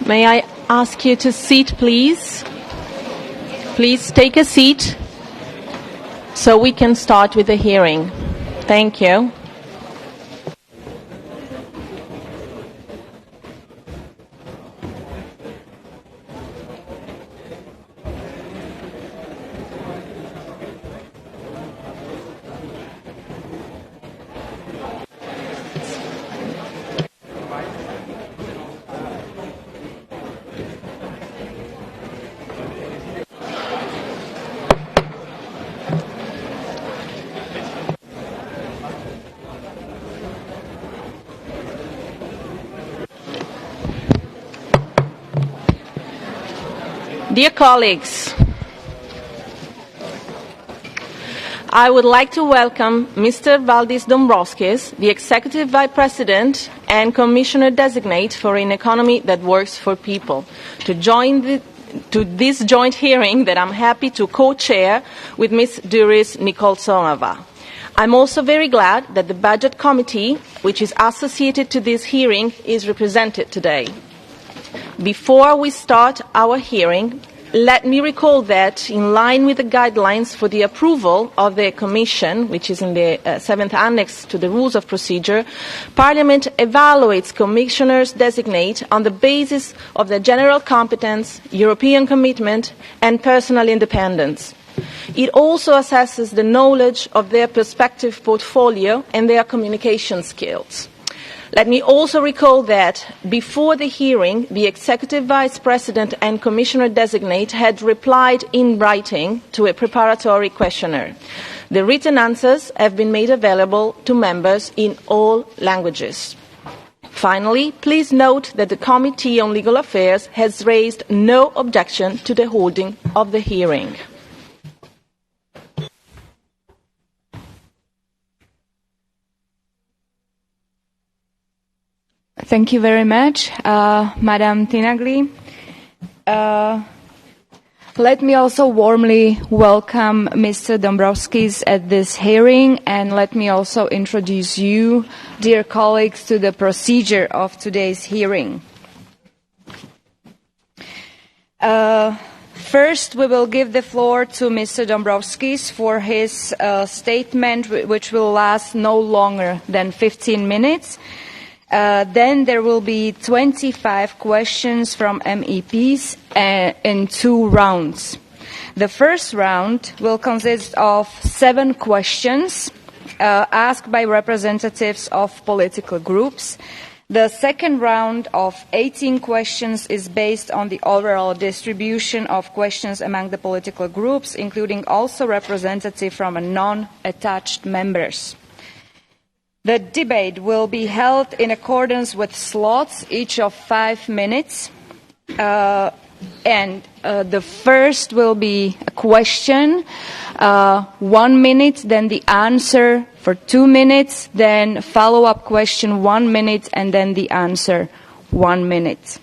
May I ask you to sit, please? Please take a seat so we can start with the hearing. Thank you. Dear colleagues, I would like to welcome Mr. Valdis Dombrovskis, the Executive Vice President and Commissioner-designate for an Economy that Works for People, to this joint hearing that I'm happy to co-chair with Ms. Doris Nikolsonova. I'm also very glad that the Budget Committee, which is associated to this hearing, is represented today. Before we start our hearing, let me recall that, in line with the guidelines for the approval of the Commission, which is in the 7th Annex to the Rules of Procedure, Parliament evaluates Commissioners designate on the basis of their general competence, European commitment, and personal independence. It also assesses the knowledge of their prospective portfolio and their communication skills. Let me also recall that before the hearing, the Executive Vice President and Commissioner-designate had replied in writing to a preparatory questionnaire. The written answers have been made available to members in all languages. Finally, please note that the Committee on Legal Affairs has raised no objection to the holding of the hearing. Thank you very much, Madam Tinagli. Let me also warmly welcome Mr. Dombrovskis at this hearing, and let me also introduce you, dear colleagues, to the procedure of today's hearing. First, we will give the floor to Mr. Dombrovskis for his statement, which will last no longer than 15 minutes. Then there will be 25 questions from MEPs in 2 rounds. The first round will consist of 7 questions asked by representatives of political groups. The second round of 18 questions is based on the overall distribution of questions among the political groups, including also representatives from non-attached members. The debate will be held in accordance with slots, each of 5 minutes. And the first will be a question, 1 minute, then the answer for 2 minutes, then follow-up question 1 minute, and then the answer 1 minute.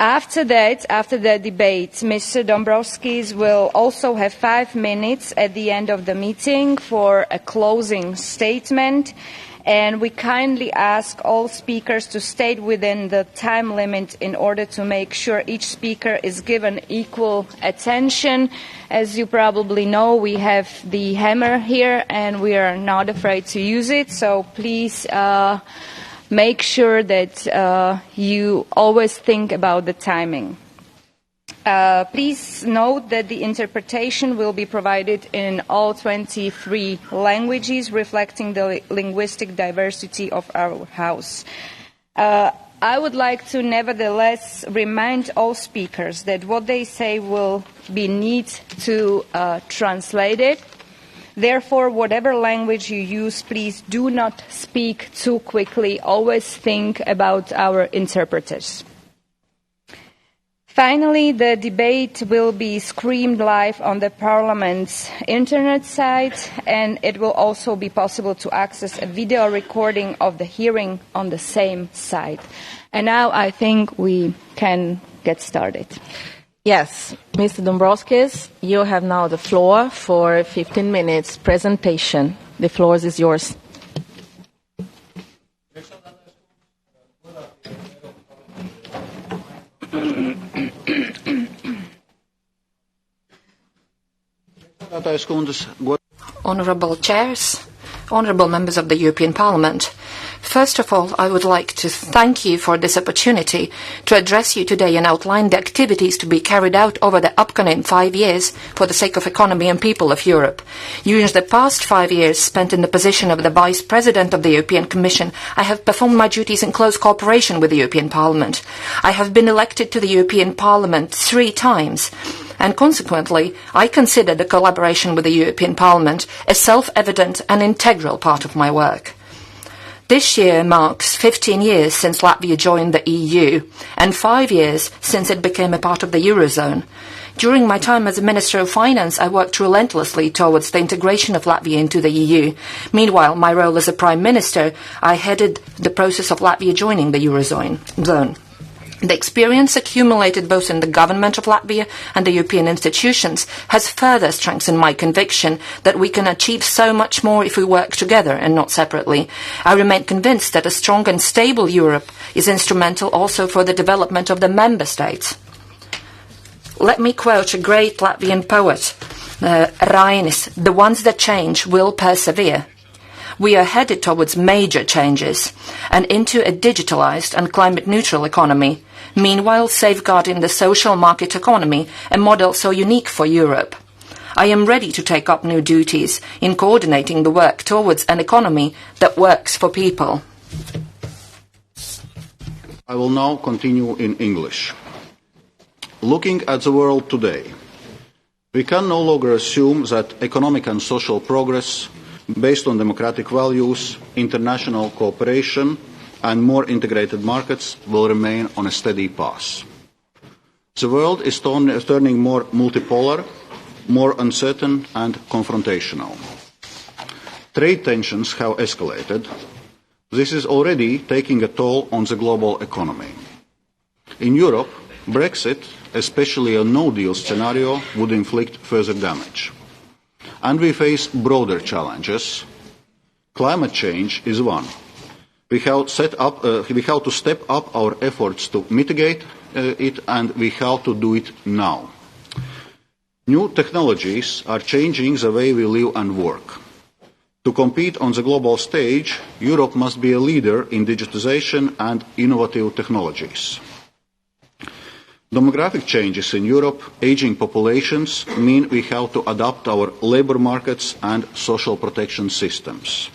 After that, after the debate, Mr. Dombrovskis will also have 5 minutes at the end of the meeting for a closing statement, and we kindly ask all speakers to stay within the time limit in order to make sure each speaker is given equal attention. As you probably know, we have the hammer here, and we are not afraid to use it, so please make sure that you always think about the timing. Please note that the interpretation will be provided in all 23 languages, reflecting the linguistic diversity of our House. I would like to nevertheless remind all speakers that what they say will be need to translate it. Therefore, whatever language you use, please do not speak too quickly. Always think about our interpreters. Finally, the debate will be streamed live on the Parliament's internet site, and it will also be possible to access a video recording of the hearing on the same site. And now I think we can get started. Yes, Mr. Dombrovskis, you have now the floor for 15 minutes presentation. The floor is yours. Honourable chairs, honourable members of the European Parliament, first of all, I would like to thank you for this opportunity to address you today and outline the activities to be carried out over the upcoming 5 years for the sake of economy and people of Europe. During the past 5 years spent in the position of the Vice President of the European Commission, I have performed my duties in close cooperation with the European Parliament. I have been elected to the European Parliament 3 times. And consequently, I consider the collaboration with the European Parliament a self-evident and integral part of my work. This year marks 15 years since Latvia joined the EU and 5 years since it became a part of the Eurozone. During my time as a Minister of Finance, I worked relentlessly towards the integration of Latvia into the EU. Meanwhile, my role as a Prime Minister, I headed the process of Latvia joining the Eurozone. The experience accumulated both in the government of Latvia and the European institutions has further strengthened my conviction that we can achieve so much more if we work together and not separately. I remain convinced that a strong and stable Europe is instrumental also for the development of the member states. Let me quote a great Latvian poet, Rainis, "The ones that change will persevere." We are headed towards major changes and into a digitalized and climate-neutral economy, meanwhile safeguarding the social market economy, a model so unique for Europe. I am ready to take up new duties in coordinating the work towards an economy that works for people. I will now continue in English. Looking at the world today, we can no longer assume that economic and social progress based on democratic values, international cooperation and more integrated markets will remain on a steady path. The world is turning more multipolar, more uncertain and confrontational. Trade tensions have escalated. This is already taking a toll on the global economy. In Europe, Brexit, especially a no-deal scenario, would inflict further damage. And we face broader challenges. Climate change is one. We have to step up our efforts to mitigate it, and we have to do it now. New technologies are changing the way we live and work. To compete on the global stage, Europe must be a leader in digitization and innovative technologies. Demographic changes in Europe, aging populations, mean we have to adapt our labour markets and social protection systems.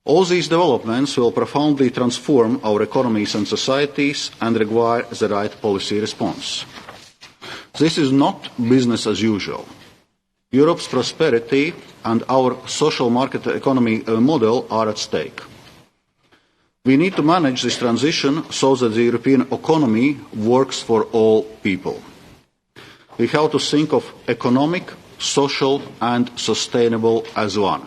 All these developments will profoundly transform our economies and societies and require the right policy response. This is not business as usual. Europe's prosperity and our social market economy model are at stake. We need to manage this transition so that the European economy works for all people. We have to think of economic, social and sustainable as one.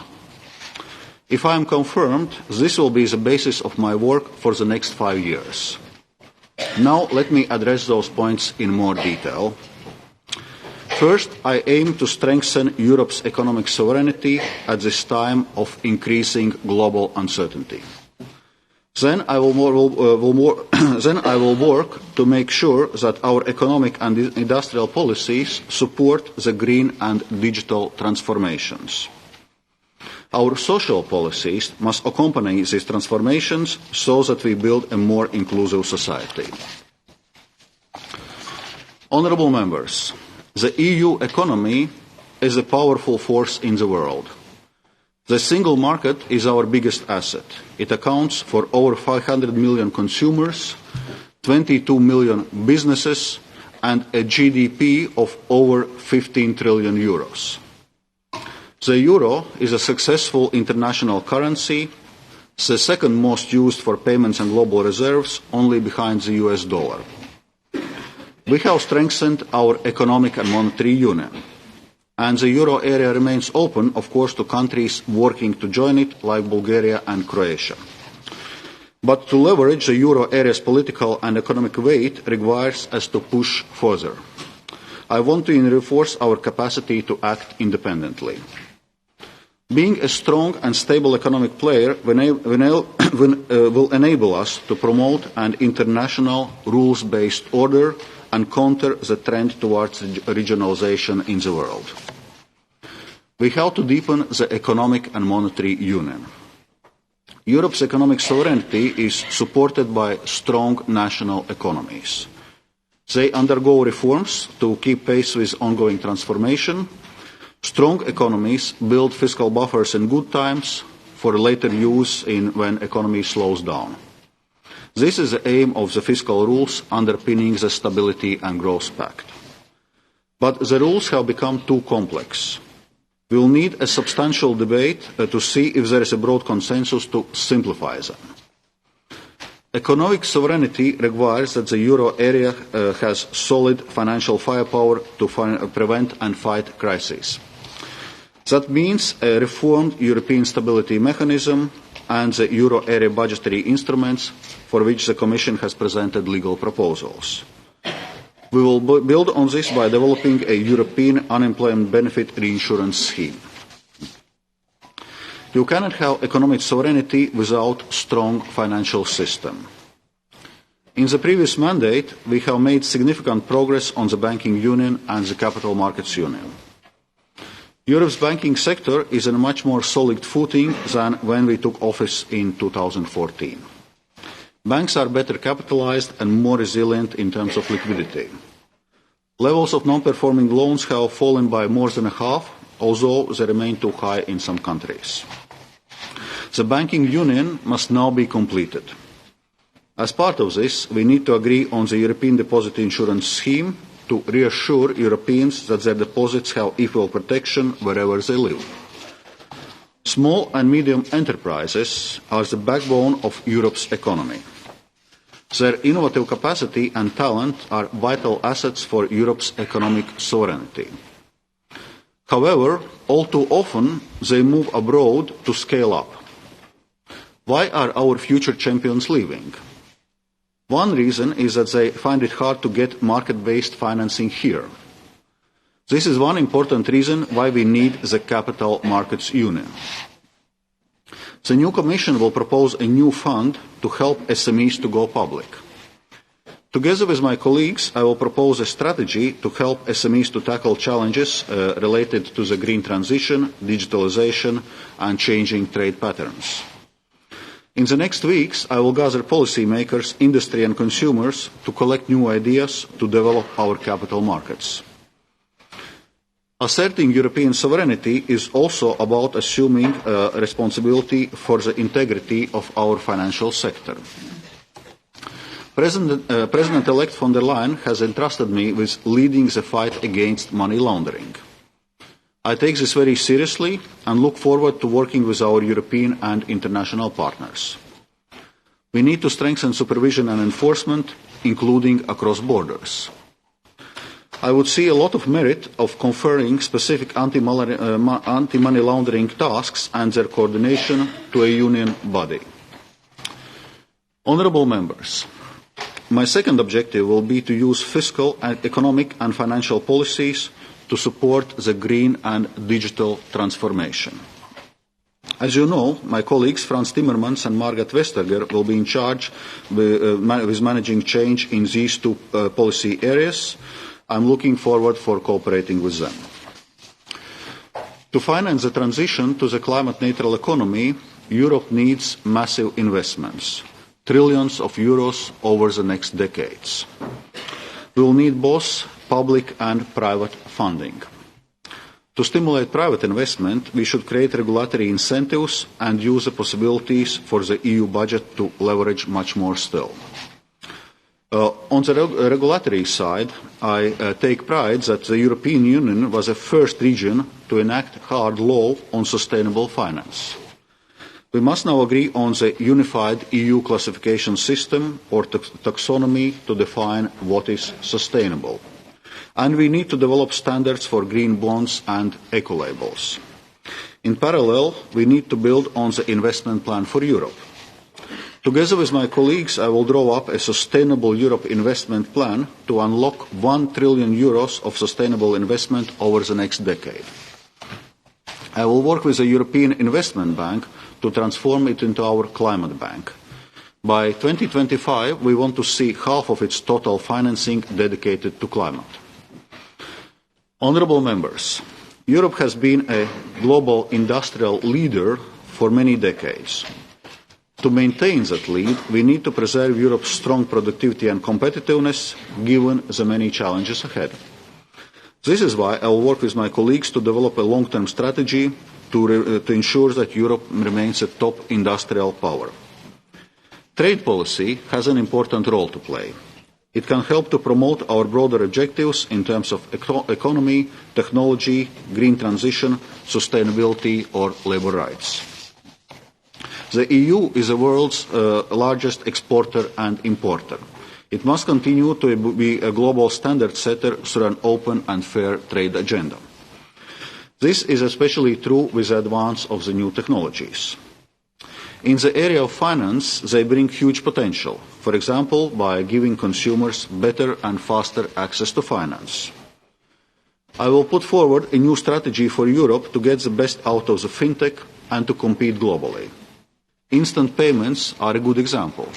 If I am confirmed, this will be the basis of my work for the next 5 years. Now let me address those points in more detail. First, I aim to strengthen Europe's economic sovereignty at this time of increasing global uncertainty. Then I will work to make sure that our economic and industrial policies support the green and digital transformations. Our social policies must accompany these transformations so that we build a more inclusive society. Honourable members, the EU economy is a powerful force in the world. The single market is our biggest asset. It accounts for over 500 million consumers, 22 million businesses, and a GDP of over 15 trillion euros. The euro is a successful international currency, the second most used for payments and global reserves, only behind the US dollar. We have strengthened our economic and monetary union. And the euro area remains open, of course, to countries working to join it, like Bulgaria and Croatia. But to leverage the euro area's political and economic weight requires us to push further. I want to reinforce our capacity to act independently. Being a strong and stable economic player will enable us to promote an international rules-based order and counter the trend towards regionalisation in the world. We have to deepen the economic and monetary union. Europe's economic sovereignty is supported by strong national economies. They undergo reforms to keep pace with ongoing transformation. Strong economies build fiscal buffers in good times for later use when economy slows down. This is the aim of the fiscal rules underpinning the Stability and Growth Pact. But the rules have become too complex. We will need a substantial debate to see if there is a broad consensus to simplify them. Economic sovereignty requires that the euro area has solid financial firepower to prevent and fight crises. That means a reformed European stability mechanism and the euro area budgetary instruments for which the Commission has presented legal proposals. We will build on this by developing a European unemployment benefit reinsurance scheme. You cannot have economic sovereignty without a strong financial system. In the previous mandate, we have made significant progress on the banking union and the capital markets union. Europe's banking sector is on a much more solid footing than when we took office in 2014. Banks are better capitalized and more resilient in terms of liquidity. Levels of non-performing loans have fallen by more than half, although they remain too high in some countries. The banking union must now be completed. As part of this, we need to agree on the European deposit insurance scheme to reassure Europeans that their deposits have equal protection wherever they live. Small and medium enterprises are the backbone of Europe's economy. Their innovative capacity and talent are vital assets for Europe's economic sovereignty. However, all too often, they move abroad to scale up. Why are our future champions leaving? One reason is that they find it hard to get market-based financing here. This is one important reason why we need the Capital Markets Union. The new Commission will propose a new fund to help SMEs to go public. Together with my colleagues, I will propose a strategy to help SMEs to tackle challenges related to the green transition, digitalization, and changing trade patterns. In the next weeks, I will gather policymakers, industry, and consumers to collect new ideas to develop our capital markets. Asserting European sovereignty is also about assuming responsibility for the integrity of our financial sector. President-elect von der Leyen has entrusted me with leading the fight against money laundering. I take this very seriously and look forward to working with our European and international partners. We need to strengthen supervision and enforcement, including across borders. I would see a lot of merit of conferring specific anti-money laundering tasks and their coordination to a union body. Honourable members, my second objective will be to use fiscal, economic and financial policies to support the green and digital transformation. As you know, my colleagues Frans Timmermans and Margaret Vestager will be in charge with managing change in these two policy areas. I'm looking forward to cooperating with them. To finance the transition to the climate-neutral economy, Europe needs massive investments, trillions of euros over the next decades. We will need both public and private funding. To stimulate private investment, we should create regulatory incentives and use the possibilities for the EU budget to leverage much more still. On the regulatory side, I take pride that the European Union was the first region to enact hard law on sustainable finance. We must now agree on the unified EU classification system or taxonomy to define what is sustainable. And we need to develop standards for green bonds and eco-labels. In parallel, we need to build on the investment plan for Europe. Together with my colleagues, I will draw up a Sustainable Europe investment plan to unlock €1 trillion of sustainable investment over the next decade. I will work with the European Investment Bank to transform it into our climate bank. By 2025, we want to see half of its total financing dedicated to climate. Honourable members, Europe has been a global industrial leader for many decades. To maintain that lead, we need to preserve Europe's strong productivity and competitiveness, given the many challenges ahead. This is why I will work with my colleagues to develop a long-term strategy to ensure that Europe remains a top industrial power. Trade policy has an important role to play. It can help to promote our broader objectives in terms of economy, technology, green transition, sustainability, or labour rights. The EU is the world's largest exporter and importer. It must continue to be a global standard setter through an open and fair trade agenda. This is especially true with the advance of the new technologies. In the area of finance, they bring huge potential, for example, by giving consumers better and faster access to finance. I will put forward a new strategy for Europe to get the best out of the Fintech and to compete globally. Instant payments are a good example.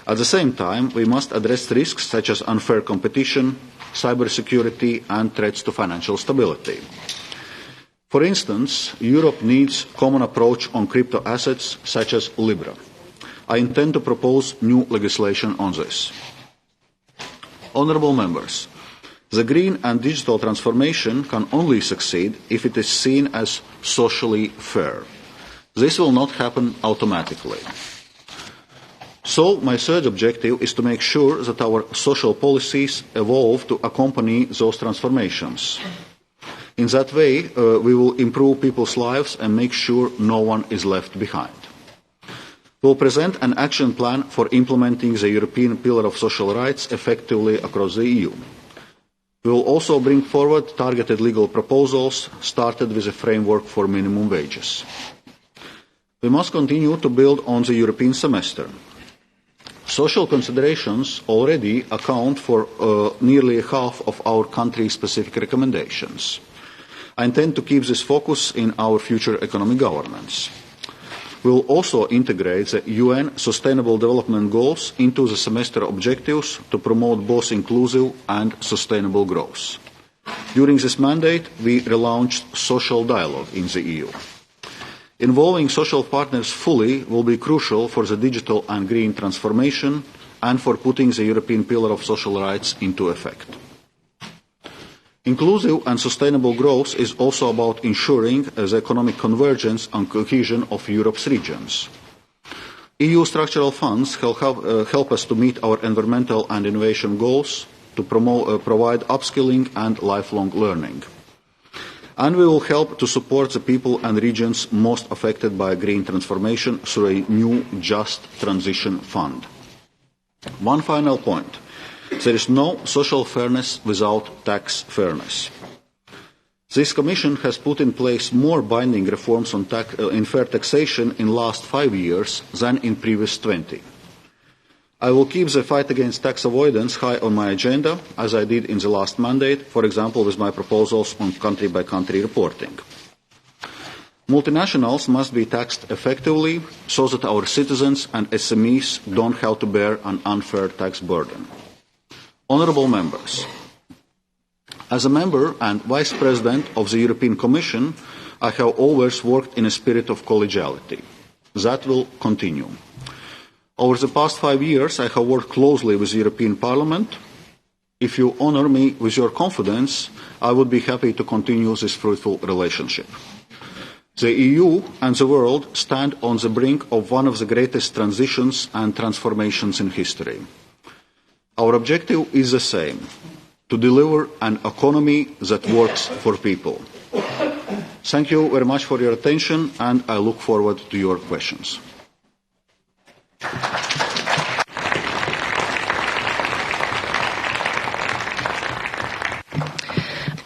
At the same time, we must address risks such as unfair competition, cybersecurity, and threats to financial stability. For instance, Europe needs a common approach on crypto assets such as Libra. I intend to propose new legislation on this. Honourable members, the green and digital transformation can only succeed if it is seen as socially fair. This will not happen automatically. So, my third objective is to make sure that our social policies evolve to accompany those transformations. In that way, we will improve people's lives and make sure no one is left behind. We will present an action plan for implementing the European Pillar of Social Rights effectively across the EU. We will also bring forward targeted legal proposals, started with a framework for minimum wages. We must continue to build on the European semester. Social considerations already account for nearly half of our country-specific recommendations. I intend to keep this focus in our future economic governance. We will also integrate the UN Sustainable Development Goals into the semester objectives to promote both inclusive and sustainable growth. During this mandate, we relaunched social dialogue in the EU. Involving social partners fully will be crucial for the digital and green transformation and for putting the European Pillar of Social Rights into effect. Inclusive and sustainable growth is also about ensuring the economic convergence and cohesion of Europe's regions. EU structural funds help us to meet our environmental and innovation goals, to provide upskilling and lifelong learning. And we will help to support the people and regions most affected by green transformation through a new Just Transition Fund. One final point. There is no social fairness without tax fairness. This Commission has put in place more binding reforms on in fair taxation in the last 5 years than in the previous 20. I will keep the fight against tax avoidance high on my agenda, as I did in the last mandate, for example with my proposals on country-by-country reporting. Multinationals must be taxed effectively so that our citizens and SMEs don't have to bear an unfair tax burden. Honourable members, as a member and Vice President of the European Commission, I have always worked in a spirit of collegiality. That will continue. Over the past 5 years, I have worked closely with the European Parliament. If you honour me with your confidence, I would be happy to continue this fruitful relationship. The EU and the world stand on the brink of one of the greatest transitions and transformations in history. Our objective is the same, to deliver an economy that works for people. Thank you very much for your attention, and I look forward to your questions.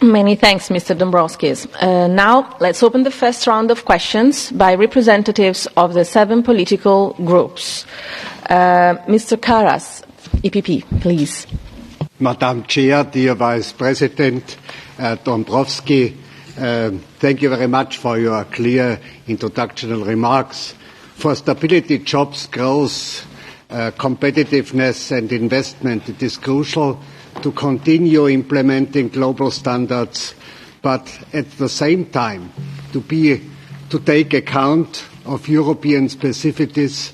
Many thanks, Mr. Dombrovskis. Now, let's open the first round of questions by representatives of the 7 political groups. Mr. Karas, EPP, please. Madam Chair, dear Vice President Dombrovskis, thank you very much for your clear introductory remarks. For stability, jobs, growth, competitiveness and investment, it is crucial to continue implementing global standards but at the same time to take account of European specificities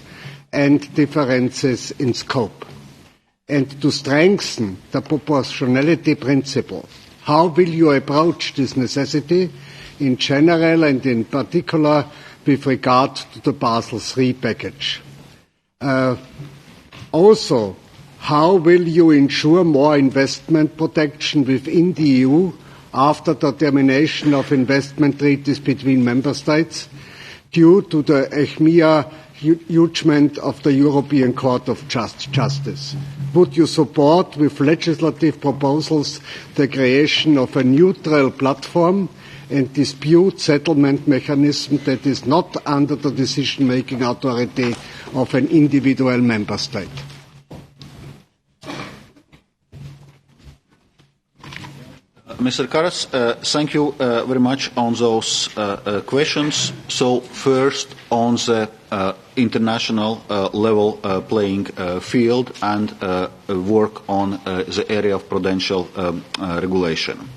and differences in scope, and to strengthen the proportionality principle. How will you approach this necessity in general and in particular with regard to the Basel III package? Also, how will you ensure more investment protection within the EU after the termination of investment treaties between member states due to the ECHMIA judgment of the European Court of Justice? Would you support with legislative proposals the creation of a neutral platform and dispute settlement mechanism that is not under the decision-making authority of an individual member state? Mr. Karas, thank you very much on those questions. So first on the international level playing field and work on the area of prudential regulation.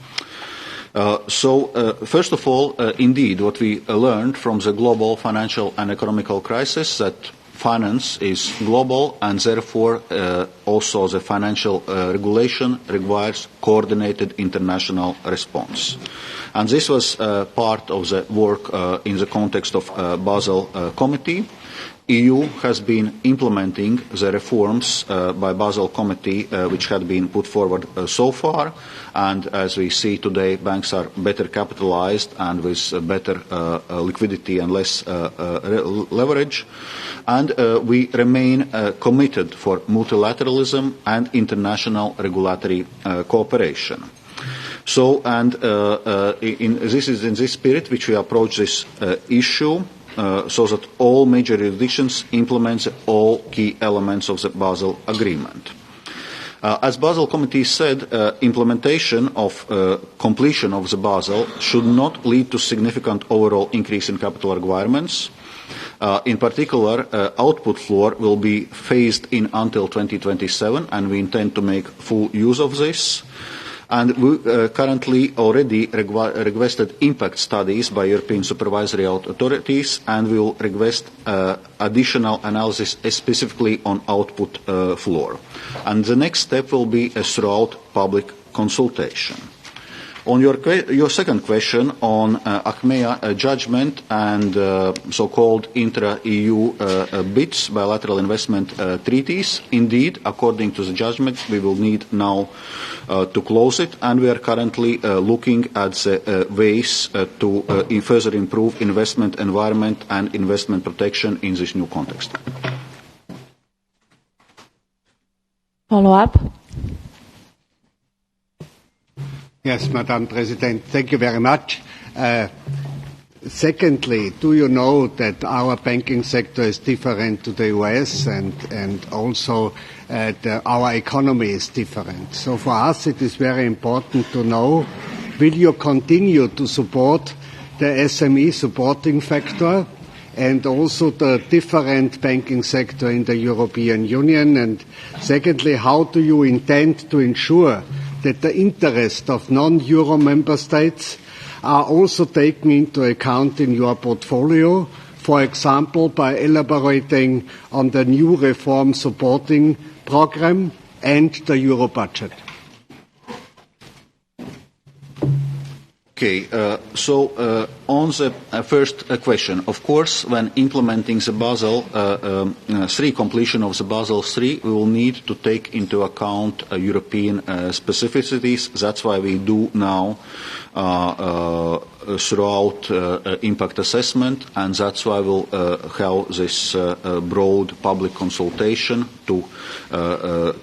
First of all, indeed, what we learned from the global financial and economical crisis that finance is global and therefore also the financial regulation requires coordinated international response. And this was part of the work in the context of Basel Committee. EU has been implementing the reforms by Basel Committee which had been put forward so far, and as we see today, banks are better capitalized and with better liquidity and less leverage, and we remain committed for multilateralism and international regulatory cooperation. So, and this is in this spirit which we approach this issue, so that all major jurisdictions implement all key elements of the Basel Agreement. As Basel Committee said, implementation of completion of the Basel should not lead to significant overall increase in capital requirements. In particular, output floor will be phased in until 2027, and we intend to make full use of this. And we currently already requested impact studies by European supervisory authorities, and we will request additional analysis specifically on output floor. And the next step will be a throughout public consultation. On your second question on ECHMIA judgment and so-called intra-EU BITs, bilateral investment treaties, indeed, according to the judgment, we will need now to close it, and we are currently looking at the ways to further improve investment environment and investment protection in this new context. Follow-up? Yes, Madam President, thank you very much. Secondly, do you know that our banking sector is different to the US and also our economy is different? So for us it is very important to know, will you continue to support the SME supporting factor and also the different banking sector in the European Union? And secondly, how do you intend to ensure that the interest of non-Euro member states are also taken into account in your portfolio, for example, by elaborating on the new reform supporting programme and the Euro budget? Okay, so on the first question, of course, when implementing the Basel III, completion of the Basel III, we will need to take into account European specificities. That's why we do now throughout impact assessment, and that's why we'll have this broad public consultation to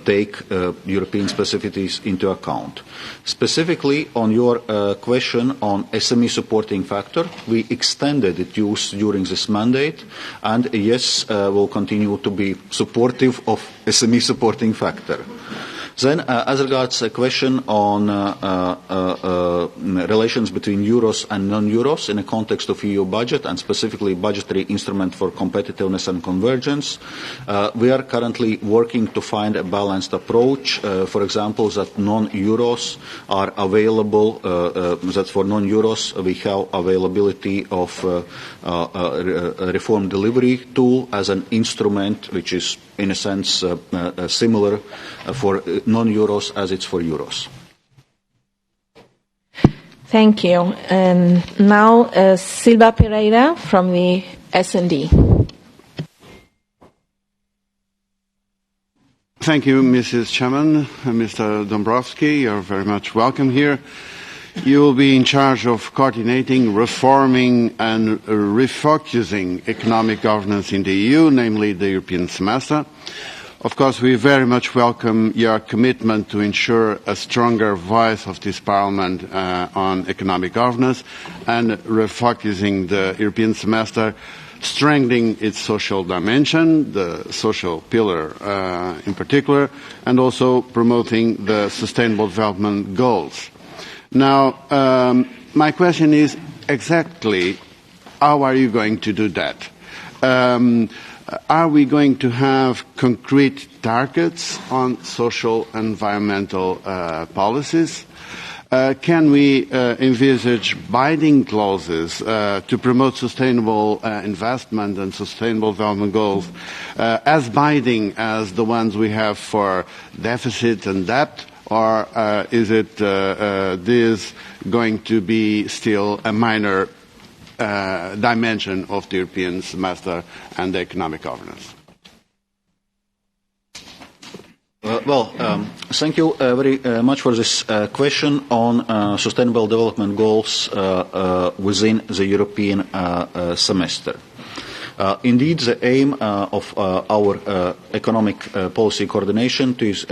take European specificities into account. Specifically on your question on SME supporting factor, we extended its use during this mandate, and yes, will continue to be supportive of SME supporting factor. Then, as regards a question on relations between euros and non-euros in the context of EU budget and specifically budgetary instrument for competitiveness and convergence, we are currently working to find a balanced approach. For example, that non-euros are available, that for non-euros we have availability of a reform delivery tool as an instrument which is in a sense similar for non-euros as it's for euros. Thank you. And now Silva Pereira from the S&D. Thank you, Mrs. Chairman. Mr. Dombrovskis, you're very much welcome here. You will be in charge of coordinating, reforming and refocusing economic governance in the EU, namely the European semester. Of course, we very much welcome your commitment to ensure a stronger voice of this Parliament on economic governance and refocusing the European semester, strengthening its social dimension, the social pillar in particular, and also promoting the Sustainable Development Goals. Now, my question is exactly how are you going to do that? Are we going to have concrete targets on social and environmental policies? Can we envisage binding clauses to promote sustainable investment and sustainable development goals as binding as the ones we have for deficit and debt? Or is it this going to be still a minor dimension of the European semester and the economic governance? Thank you very much for this question on sustainable development goals within the European semester. Indeed, the aim of our economic policy coordination is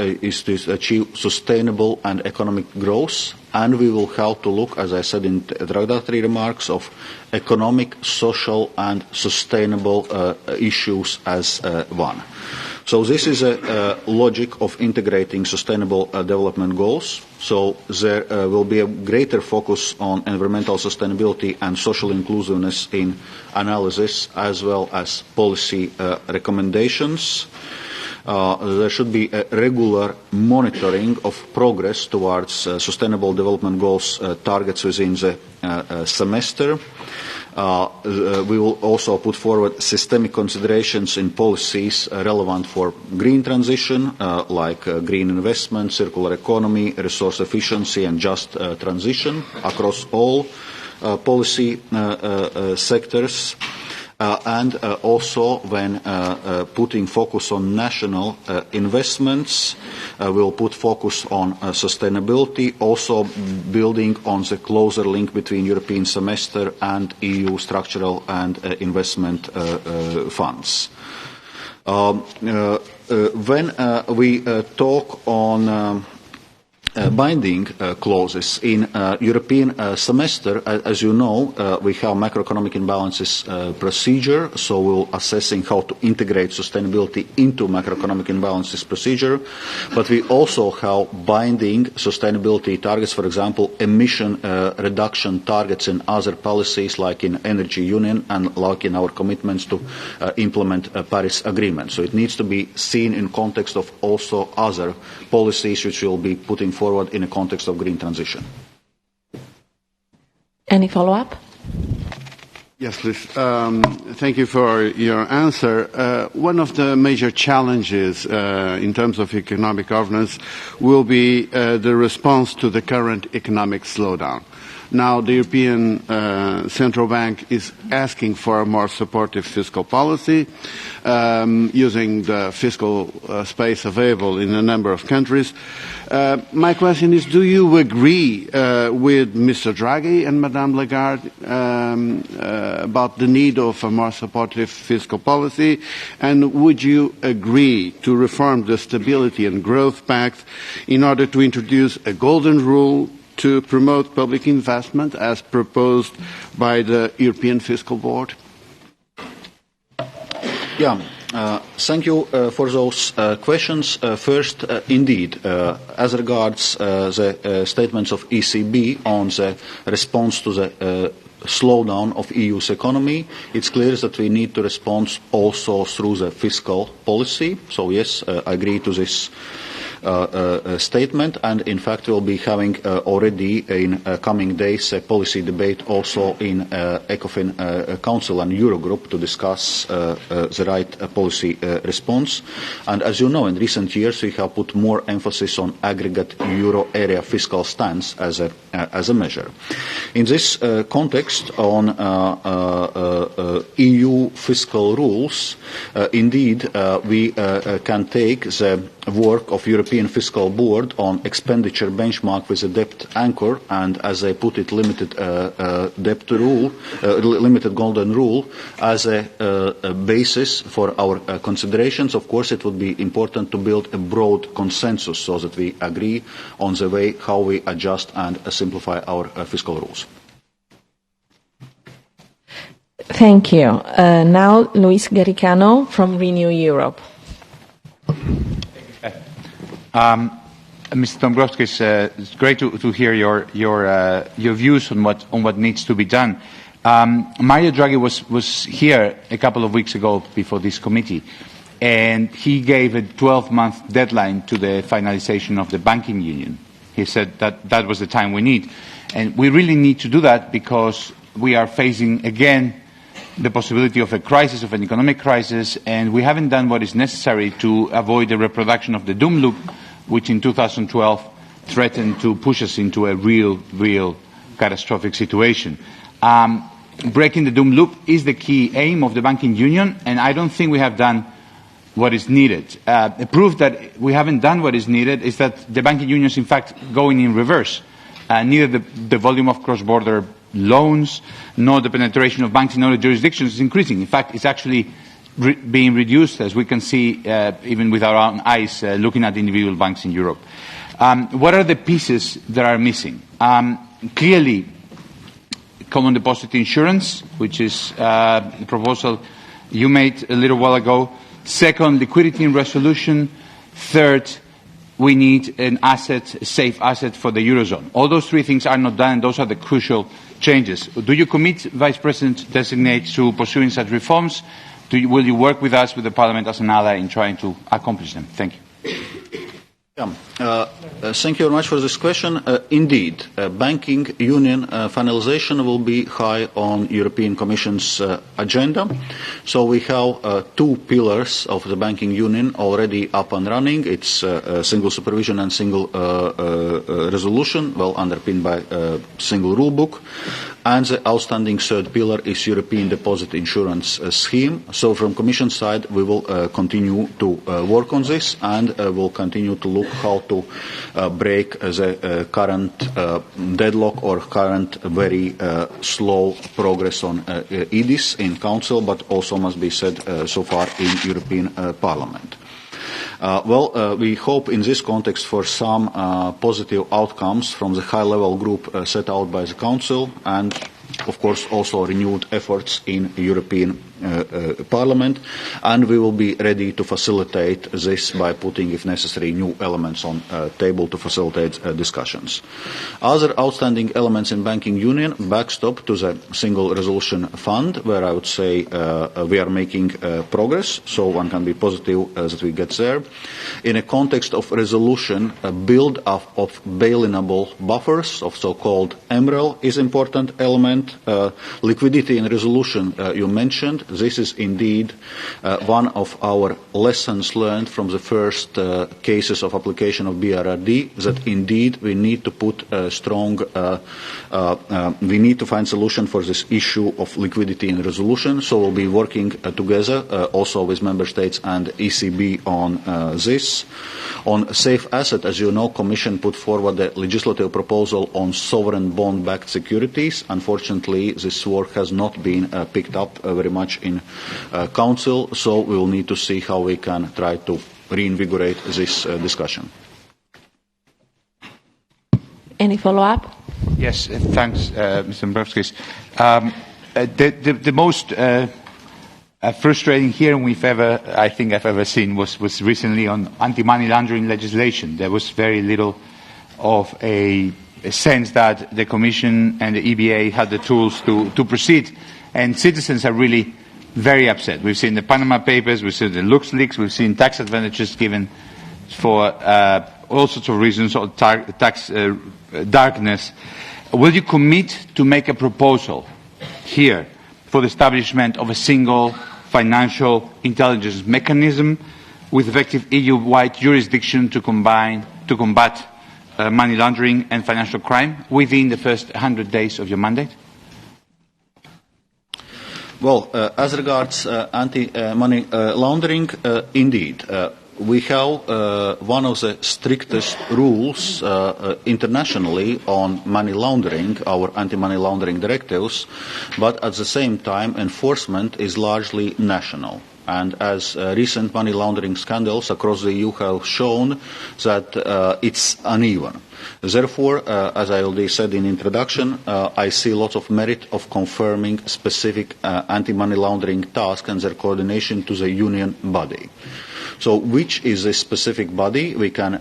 to achieve sustainable and economic growth, and we will have to look, as I said in the introductory remarks, of economic, social and sustainable issues as one. So this is a logic of integrating sustainable development goals. So there will be a greater focus on environmental sustainability and social inclusiveness in analysis as well as policy recommendations. There should be a regular monitoring of progress towards sustainable development goals targets within the semester. We will also put forward systemic considerations in policies relevant for green transition, like green investment, circular economy, resource efficiency and just transition across all policy sectors. And also when putting focus on national investments, we'll put focus on sustainability, also building on the closer link between European semester and EU structural and investment funds. When we talk on binding clauses in European semester, as you know, we have macroeconomic imbalances procedure, so we'll assessing how to integrate sustainability into macroeconomic imbalances procedure, but we also have binding sustainability targets, for example, emission reduction targets in other policies like in energy union and like in our commitments to implement a Paris Agreement. So it needs to be seen in context of also other policies which will be putting forward in the context of green transition. Any follow-up? Yes, please. Thank you for your answer. One of the major challenges in terms of economic governance will be the response to the current economic slowdown. Now, the European Central Bank is asking for a more supportive fiscal policy, using the fiscal space available in a number of countries. My question is, do you agree with Mr. Draghi and Madame Lagarde about the need of a more supportive fiscal policy? And would you agree to reform the Stability and Growth Pact in order to introduce a golden rule to promote public investment as proposed by the European Fiscal Board? Yeah, Thank you for those questions. First, indeed, as regards the statements of ECB on the response to the slowdown of EU's economy, it's clear that we need to respond also through the fiscal policy. So yes, I agree to this statement, and in fact we'll be having already in coming days a policy debate also in ECOFIN Council and Eurogroup to discuss the right policy response. And as you know, in recent years we have put more emphasis on aggregate euro area fiscal stance as a measure. In this context on EU fiscal rules, indeed we can take the work of European Fiscal Board on expenditure benchmark with a debt anchor and, as I put it, limited debt rule, limited golden rule as a basis for our considerations. Of course, it would be important to build a broad consensus so that we agree on the way how we adjust and simplify our fiscal rules. Thank you. Now, Luis Garicano from Renew Europe. Mr. Dombrovskis, it's great to hear your views on what needs to be done. Mario Draghi was here a couple of weeks ago before this committee, and he gave a 12-month deadline to the finalization of the banking union. He said that was the time we need, and we really need to do that because we are facing again the possibility of a crisis, of an economic crisis, and we haven't done what is necessary to avoid the reproduction of the doom loop, which in 2012 threatened to push us into a real catastrophic situation. Breaking the doom loop is the key aim of the banking union, and I don't think we have done what is needed. The proof that we haven't done what is needed is that the banking union is in fact going in reverse. Neither the volume of cross-border loans nor the penetration of banks in other jurisdictions is increasing. In fact, it's actually being reduced, as we can see even with our own eyes looking at individual banks in Europe. What are the pieces that are missing? Clearly, common deposit insurance, which is the proposal you made a little while ago. Second, liquidity and resolution. Third, we need an asset, a safe asset for the Eurozone. All those three things are not done, and those are the crucial changes. Do you commit, Vice President-designate, to pursuing such reforms? Will you work with us, with the Parliament as an ally in trying to accomplish them? Thank you. Thank you very much for this question. Indeed, banking union finalization will be high on European Commission's agenda. So we have two pillars of the banking union already up and running. It's single supervision and single resolution, well underpinned by a single rule book. And the outstanding third pillar is European Deposit Insurance Scheme. So from Commission side, we will continue to work on this, and will continue to look how to break the current deadlock or current very slow progress on EDIS in Council, but also must be said so far in European Parliament. We hope in this context for some positive outcomes from the high-level group set out by the Council, and of course also renewed efforts in European Parliament, and we will be ready to facilitate this by putting, if necessary, new elements on the table to facilitate discussions. Other outstanding elements in banking union, backstop to the single resolution fund, where I would say we are making progress, so one can be positive that we get there. In a context of resolution, a build-up of bail-inable buffers, of so-called MREL, is important element. Liquidity and resolution you mentioned. This is indeed one of our lessons learned from the first cases of application of BRRD, that indeed we need to put a strong, we need to find solution for this issue of liquidity and resolution. So we'll be working together also with Member States and ECB on this. On safe asset, as you know, Commission put forward a legislative proposal on sovereign bond-backed securities. Unfortunately, this work has not been picked up very much in Council, so we will need to see how we can try to reinvigorate this discussion. Any follow-up? Yes, thanks, Mr. Dombrovskis. The most frustrating hearing I think I've ever seen was recently on anti-money laundering legislation. There was very little of a sense that the Commission and the EBA had the tools to proceed, and citizens are really very upset. We've seen the Panama Papers, we've seen the LuxLeaks, we've seen tax advantages given for all sorts of reasons, or tax darkness. Will you commit to make a proposal here for the establishment of a single financial intelligence mechanism with effective EU-wide jurisdiction to combat money laundering and financial crime within the first 100 days of your mandate? Well, as regards anti-money laundering, indeed, we have one of the strictest rules internationally on money laundering, our anti-money laundering directives, but at the same time enforcement is largely national. And as recent money laundering scandals across the EU have shown, that it's uneven. Therefore, as I already said in introduction, I see lots of merit of confirming specific anti-money laundering tasks and their coordination to the union body. So which is a specific body we can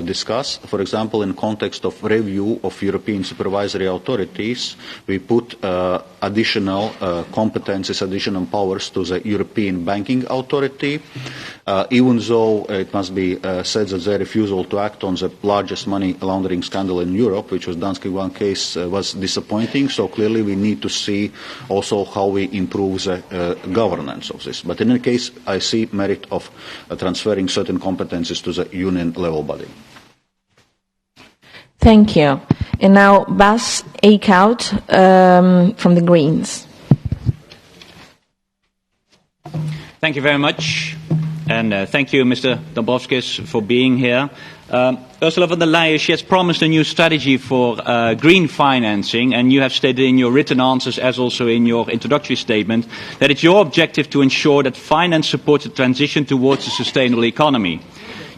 discuss? For example, in context of review of European supervisory authorities, we put additional competences, additional powers to the European Banking Authority, even though it must be said that their refusal to act on the largest money laundering scandal in Europe, which was Danske Bank case, was disappointing. So clearly we need to see also how we improve the governance of this. But in any case, I see merit of transferring certain competences to the union level body. Thank you. And now Bas Eickhout from the Greens. Thank you very much. And thank you, Mr. Dombrovskis, for being here. Ursula von der Leyen, she has promised a new strategy for green financing, and you have stated in your written answers, as also in your introductory statement, that it's your objective to ensure that finance supports the transition towards a sustainable economy.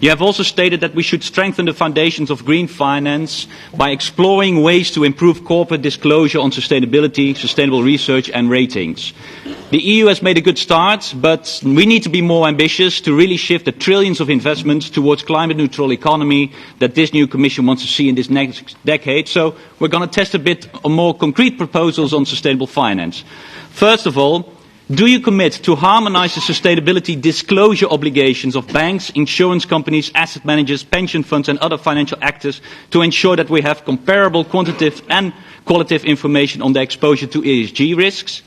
You have also stated that we should strengthen the foundations of green finance by exploring ways to improve corporate disclosure on sustainability, sustainable research and ratings. The EU has made a good start, but we need to be more ambitious to really shift the trillions of investments towards climate-neutral economy that this new Commission wants to see in this next decade. So we're going to test a bit on more concrete proposals on sustainable finance. First of all, do you commit to harmonise the sustainability disclosure obligations of banks, insurance companies, asset managers, pension funds and other financial actors to ensure that we have comparable quantitative and qualitative information on their exposure to ESG risks?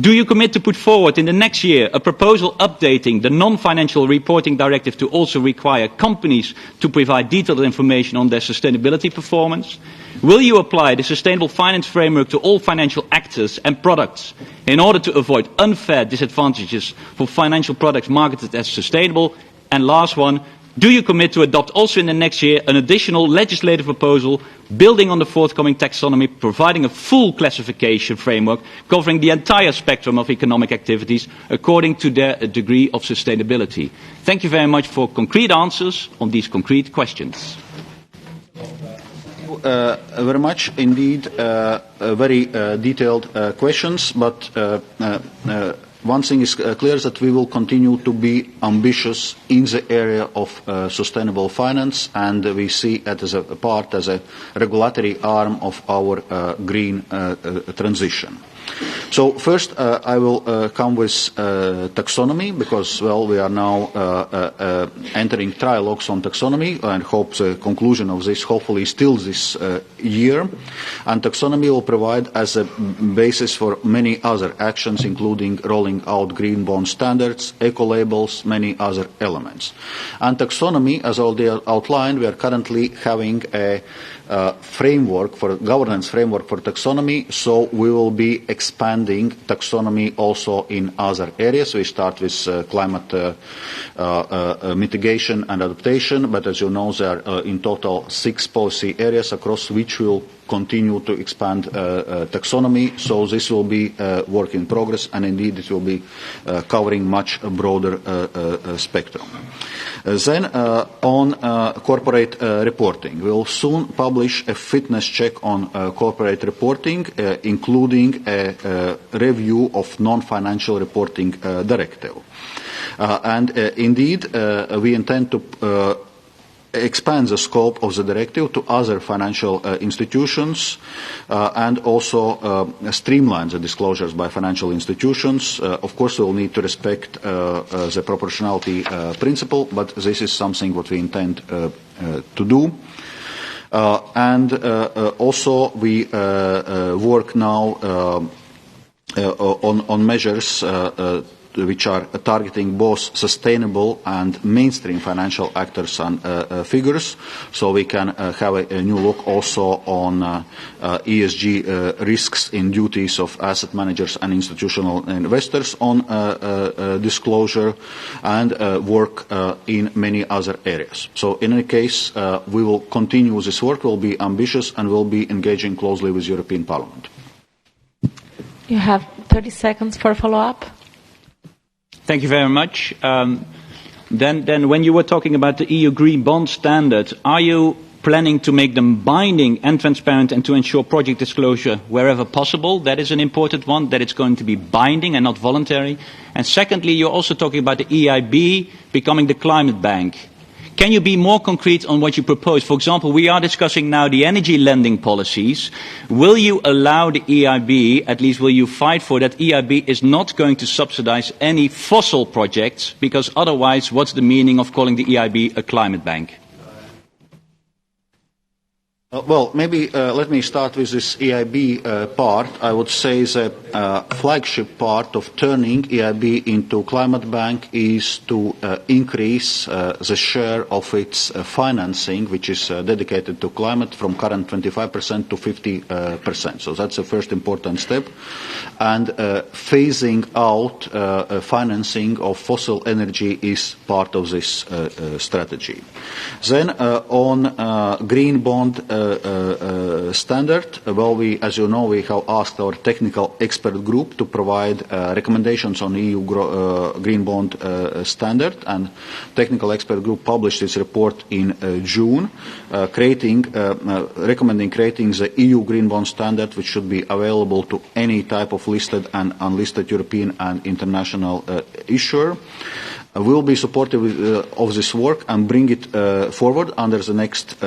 Do you commit to put forward in the next year a proposal updating the non-financial reporting directive to also require companies to provide detailed information on their sustainability performance? Will you apply the sustainable finance framework to all financial actors and products in order to avoid unfair disadvantages for financial products marketed as sustainable? And last one, do you commit to adopt also in the next year an additional legislative proposal building on the forthcoming taxonomy, providing a full classification framework covering the entire spectrum of economic activities according to their degree of sustainability? Thank you very much for concrete answers on these concrete questions. Very much indeed, very detailed questions, but one thing is clear, that we will continue to be ambitious in the area of sustainable finance, and we see it as a part, as a regulatory arm of our green transition. So first I will come with taxonomy, because, well, we are now entering trialogues on taxonomy and hope the conclusion of this hopefully still this year. And taxonomy will provide as a basis for many other actions, including rolling out green bond standards, eco-labels, many other elements. And taxonomy, as already outlined, we are currently having a framework for governance framework for taxonomy, so we will be expanding taxonomy also in other areas. We start with climate mitigation and adaptation, but as you know, there are in total 6 policy areas across which we will continue to expand taxonomy. So this will be work in progress, and indeed it will be covering much broader spectrum. Then on corporate reporting, we will soon publish a fitness check on corporate reporting, including a review of non-financial reporting directive. And indeed, we intend to expand the scope of the directive to other financial institutions and also streamline the disclosures by financial institutions. Of course, we will need to respect the proportionality principle, but this is something what we intend to do. And also we work now on measures which are targeting both sustainable and mainstream financial actors and figures, so we can have a new look also on ESG risks in duties of asset managers and institutional investors on disclosure, and work in many other areas. So in any case, we will continue this work, we'll be ambitious, and we'll be engaging closely with European Parliament. You have 30 seconds for a follow-up. Thank you very much. Then when you were talking about the EU Green Bond Standard, are you planning to make them binding and transparent and to ensure project disclosure wherever possible? That is an important one, that it's going to be binding and not voluntary. And secondly, you're also talking about the EIB becoming the climate bank. Can you be more concrete on what you propose? For example, we are discussing now the energy lending policies. Will you allow the EIB, at least will you fight for that EIB is not going to subsidize any fossil projects, because otherwise what's the meaning of calling the EIB a climate bank? Well, maybe let me start with this EIB part. I would say the flagship part of turning EIB into climate bank is to increase the share of its financing, which is dedicated to climate, from current 25% to 50%. So that's the first important step. And phasing out financing of fossil energy is part of this strategy. Then on green bond standard, well, as you know, we have asked our technical expert group to provide recommendations on EU green bond standard, and technical expert group published its report in June, recommending creating the EU green bond standard, which should be available to any type of listed and unlisted European and international issuer. We will be supportive of this work and bring it forward under the next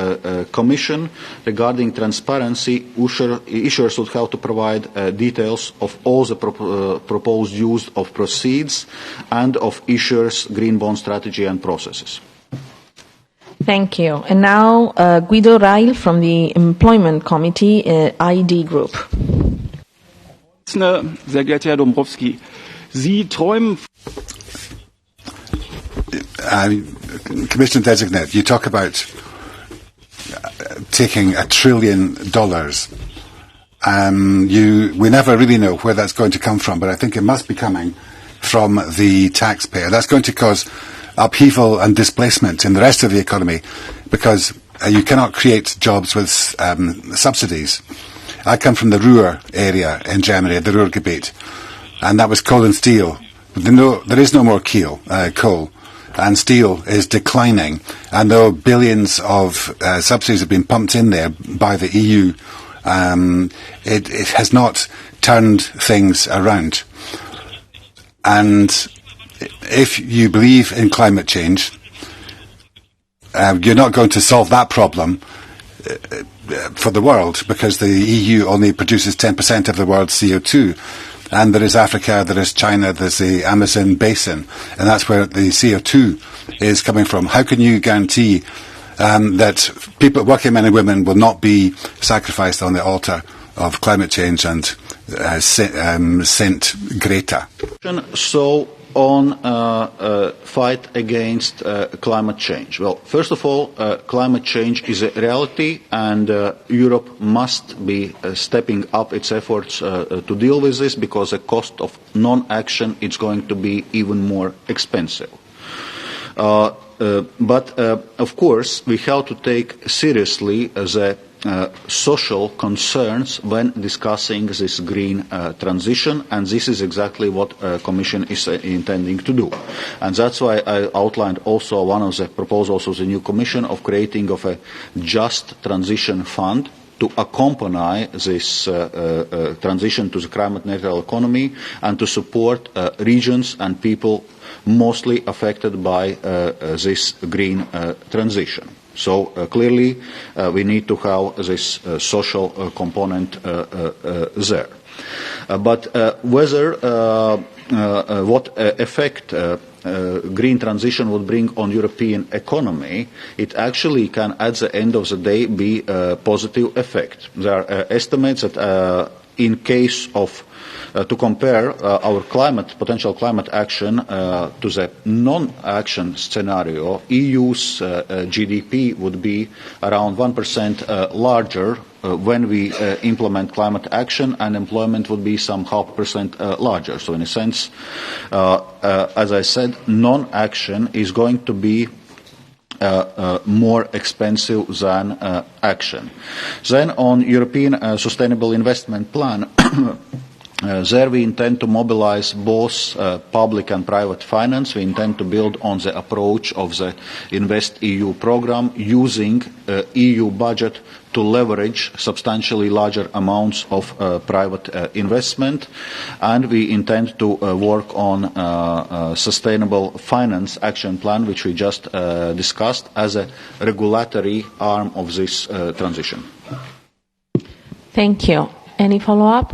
Commission. Regarding transparency, issuers would have to provide details of all the proposed use of proceeds and of issuers' green bond strategy and processes. Thank you. And now Guido Reil from the Employment Committee, ID Group. Sehr geehrter Herr Dombrovskis, Sie träumen... Commissioner Designate, you talk about taking $1 trillion. We never really know where that's going to come from, but I think it must be coming from the taxpayer. That's going to cause upheaval and displacement in the rest of the economy, because you cannot create jobs with subsidies. I come from the Ruhr area in Germany, the Ruhrgebiet, and that was coal and steel. There is no more coal. And steel is declining, and though billions of subsidies have been pumped in there by the EU, it has not turned things around. And if you believe in climate change, you're not going to solve that problem for the world, because the EU only produces 10% of the world's CO2. And there is Africa, there is China, there's the Amazon basin, and that's where the CO2 is coming from. How can you guarantee that people, working men and women, will not be sacrificed on the altar of climate change and sent Greta? So on fight against climate change. Well, first of all, climate change is a reality, and Europe must be stepping up its efforts to deal with this, because the cost of non-action is going to be even more expensive. But of course, we have to take seriously the social concerns when discussing this green transition, and this is exactly what the Commission is intending to do. And that's why I outlined also one of the proposals of the new Commission of creating of a just transition fund to accompany this transition to the climate neutral economy and to support regions and people mostly affected by this green transition. So clearly we need to have this social component there. But whether what effect green transition would bring on European economy, it actually can at the end of the day be a positive effect. There are estimates that in case of to compare our potential climate action to the non-action scenario, EU's GDP would be around 1% larger when we implement climate action, and employment would be some 0.5% larger. So in a sense, as I said, non-action is going to be more expensive than action. Then on European Sustainable Investment Plan, there we intend to mobilize both public and private finance. We intend to build on the approach of the Invest EU program, using EU budget to leverage substantially larger amounts of private investment. And we intend to work on sustainable finance action plan, which we just discussed, as a regulatory arm of this transition. Thank you. Any follow-up?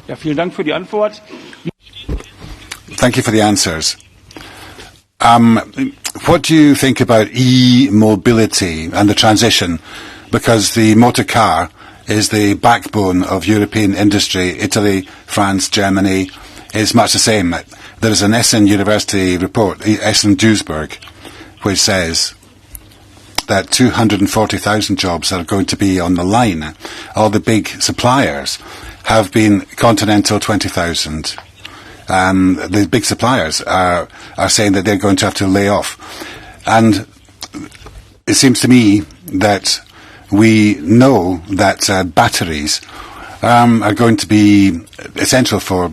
Ja, vielen Dank für die Antwort. Thank you for the answers. What do you think about e-mobility and the transition? Because the motor car is the backbone of European industry. Italy, France, Germany is much the same. There is an Essen University report, Essen Duisburg, which says that 240,000 jobs are going to be on the line. All the big suppliers have been Continental 20,000. The big suppliers are saying that they're going to have to lay off. And it seems to me that we know that batteries are going to be essential for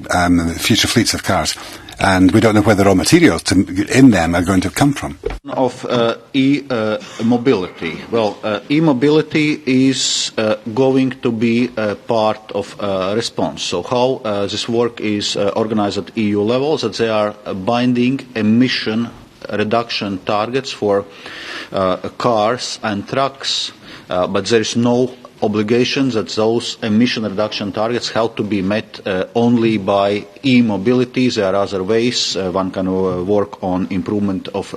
future fleets of cars. And we don't know where the raw materials in them are going to come from. Of e-mobility. Well, e-mobility is going to be a part of response. So how this work is organized at EU level, that they are binding emission reduction targets for cars and trucks, but there is no obligation that those emission reduction targets have to be met only by e-mobility. There are other ways. One can work on improvement of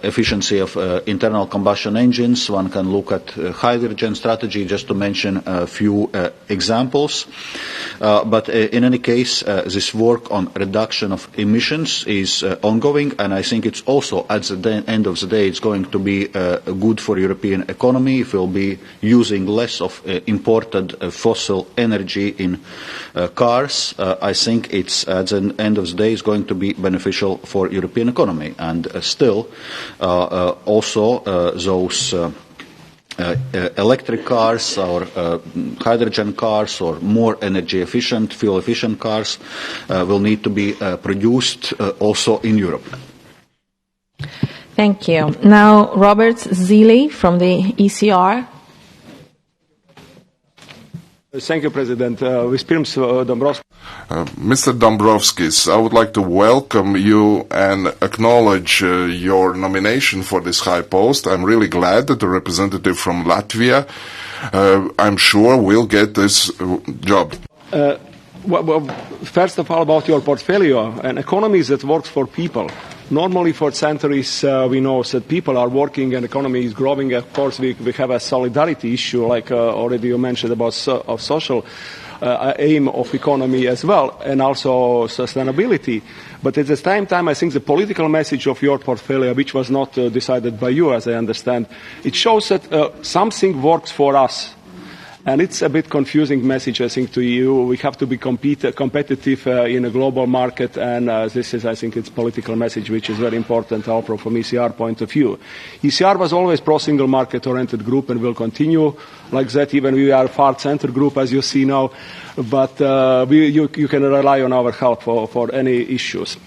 efficiency of internal combustion engines. One can look at hydrogen strategy, just to mention a few examples. But in any case, this work on reduction of emissions is ongoing, and I think it's also, at the end of the day, it's going to be good for European economy. If we'll be using less of imported fossil energy in cars, I think it's, at the end of the day, is going to be beneficial for European economy. And still, also those electric cars or hydrogen cars or more energy efficient, fuel efficient cars will need to be produced also in Europe. Thank you. Now, Robert Zili from the ECR. Thank you, President. Vispirms, Dombrovskis. Mr. Dombrovskis, I would like to welcome you and acknowledge your nomination for this high post. I'm really glad that the representative from Latvia, I'm sure, will get this job. Well, first of all, about your portfolio, an economy that works for people. Normally, for centuries, we know that people are working and economy is growing. Of course, we have a solidarity issue, like already you mentioned, about of social aim of economy as well, and also sustainability. But at the same time, I think the political message of your portfolio, which was not decided by you, as I understand, it shows that something works for us. And it's a bit confusing message, I think, to EU. We have to be competitive in a global market, and this is, I think, it's political message which is very important also from ECR point of view. ECR was always pro-single market-oriented group and will continue like that, even we are a far-center group, as you see now, but you can rely on our help for any issues.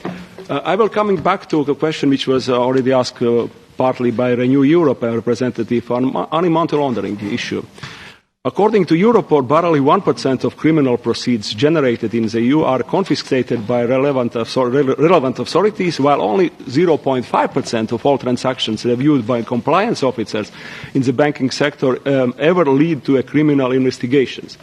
I will coming back to a question which was already asked partly by Renew Europe, a representative on anti-money laundering issue. According to Europol, barely 1% of criminal proceeds generated in the EU are confiscated by relevant authorities, while only 0.5% of all transactions reviewed by compliance officers in the banking sector ever lead to a criminal investigations.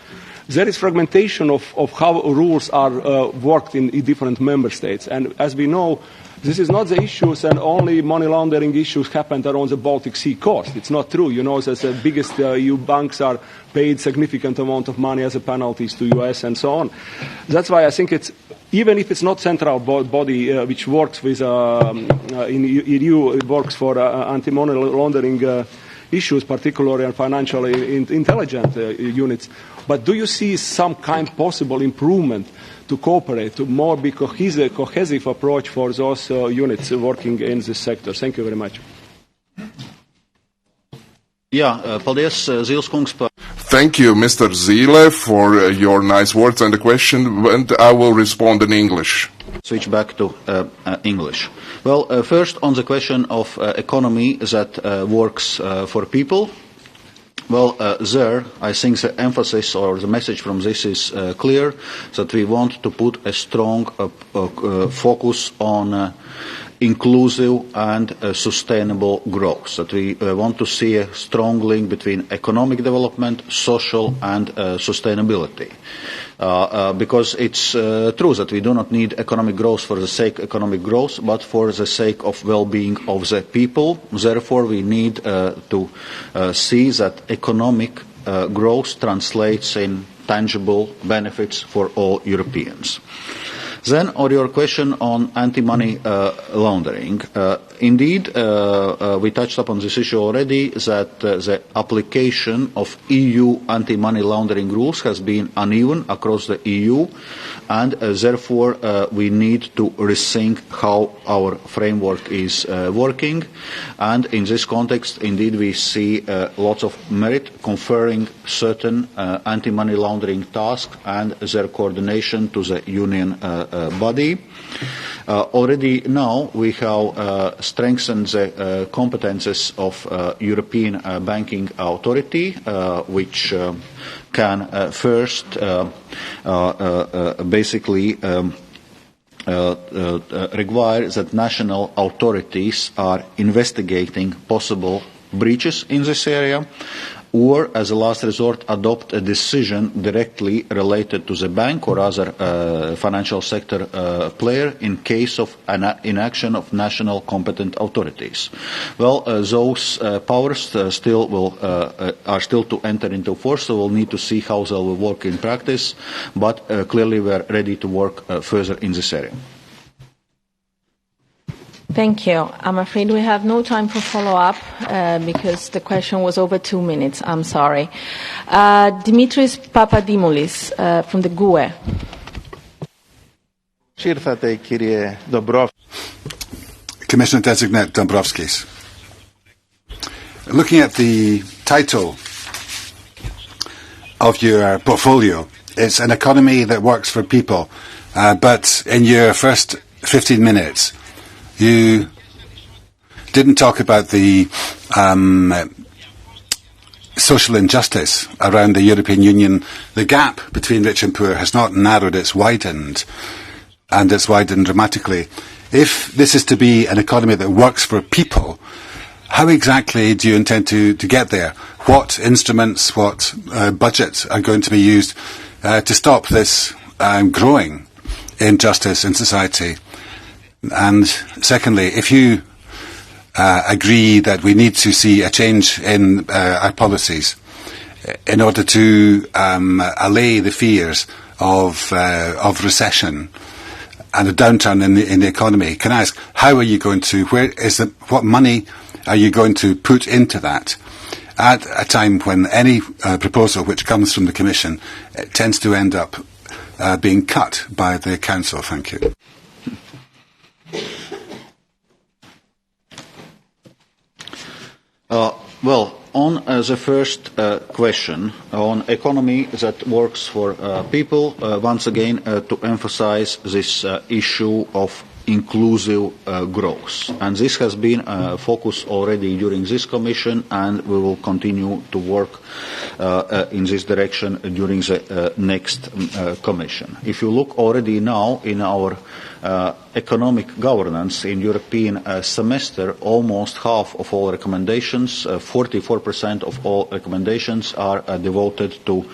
There is fragmentation of how rules are worked in different member states, and as we know, this is not the issues, and only money laundering issues happened around the Baltic Sea coast. It's not true. You know that the biggest EU banks are paid significant amount of money as a penalties to US and so on. That's why I think it's, even if it's not central body which works with in EU, it works for anti-money laundering issues, particularly on financially intelligent units. But do you see some kind possible improvement to cooperate, to more be cohesive approach for those units working in this sector? Thank you very much. Thank you, Mr. Zile, for your nice words and the question, and I will respond in English. Switch back to English. Well, first on the question of economy that works for people. Well, there, I think the emphasis or the message from this is clear, that we want to put a strong focus on inclusive and sustainable growth, that we want to see a strong link between economic development, social and sustainability. Because it's true that we do not need economic growth for the sake of economic growth, but for the sake of well-being of the people. Therefore, we need to see that economic growth translates in tangible benefits for all Europeans. Then, on your question on anti-money laundering, indeed, we touched upon this issue already, that the application of EU anti-money laundering rules has been uneven across the EU, and therefore we need to rethink how our framework is working. And in this context, indeed, we see lots of merit conferring certain anti-money laundering tasks and their coordination to the Union body. Already now we have strengthened the competences of European Banking Authority, which can first basically require that national authorities are investigating possible breaches in this area, or, as a last resort, adopt a decision directly related to the bank or other financial sector player in case of inaction of national competent authorities. Well, those powers are still to enter into force, so we'll need to see how they will work in practice, but clearly we are ready to work further in this area. Thank you. I'm afraid we have no time for follow-up because the question was over 2 minutes. I'm sorry. Dimitris Papadimoulis from the GUE. Commissioner-designate Dombrovskis. Looking at the title of your portfolio, it's an economy that works for people, but in your first 15 minutes, you didn't talk about the social injustice around the European Union. The gap between rich and poor has not narrowed, it's widened, and it's widened dramatically. If this is to be an economy that works for people, how exactly do you intend to get there? What instruments, what budgets are going to be used to stop this growing injustice in society? And secondly, if you agree that we need to see a change in our policies in order to allay the fears of recession and a downturn in the economy, can I ask, how are you going to, what money are you going to put into that? at a time when any proposal which comes from the Commission tends to end up being cut by the Council? Thank you. Well, on the first question on economy that works for people, once again to emphasize this issue of inclusive growth. And this has been a focus already during this Commission, and we will continue to work in this direction during the next Commission. If you look already now in our economic governance in European semester, almost half of all recommendations, 44% of all recommendations are devoted to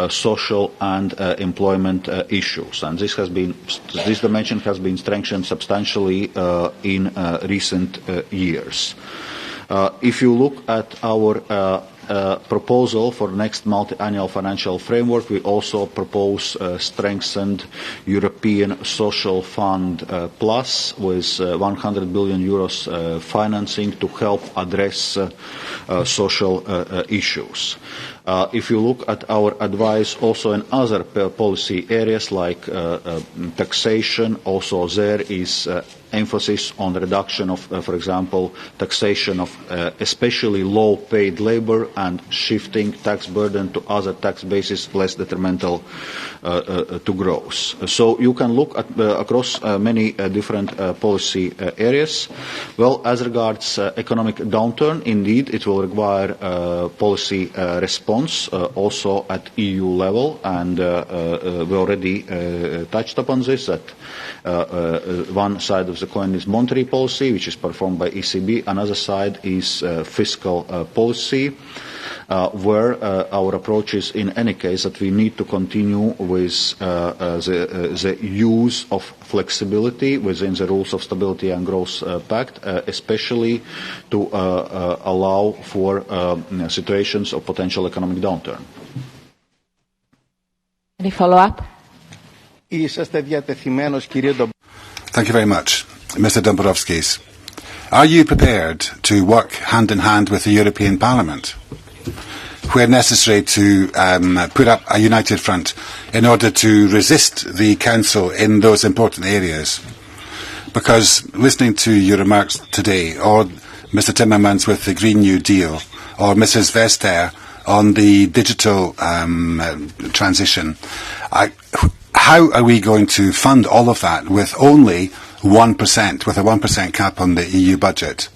social and employment issues. And this dimension has been strengthened substantially in recent years. If you look at our proposal for the next multi-annual financial framework, we also propose strengthened European Social Fund Plus with 100 billion euros financing to help address social issues. If you look at our advice also in other policy areas like taxation, also there is emphasis on the reduction of, for example, taxation of especially low-paid labor and shifting tax burden to other tax bases less detrimental to growth. So you can look at, across many different policy areas. Well, as regards economic downturn, indeed, it will require policy response also at EU level, and we already touched upon this, that one side of the coin is monetary policy, which is performed by ECB. Another side is fiscal policy, where our approach is in any case that we need to continue with the use of flexibility within the rules of Stability and Growth Pact, especially to allow for situations of potential economic downturn. Any follow-up? Thank you very much. Mr. Dombrovskis, are you prepared to work hand in hand with the European Parliament, where necessary, to put up a united front in order to resist the Council in those important areas? Because listening to your remarks today, or Mr. Timmermans with the Green New Deal, or Mrs. Vestager on the digital transition, how are we going to fund all of that with only 1%, with a 1% cap on the EU budget?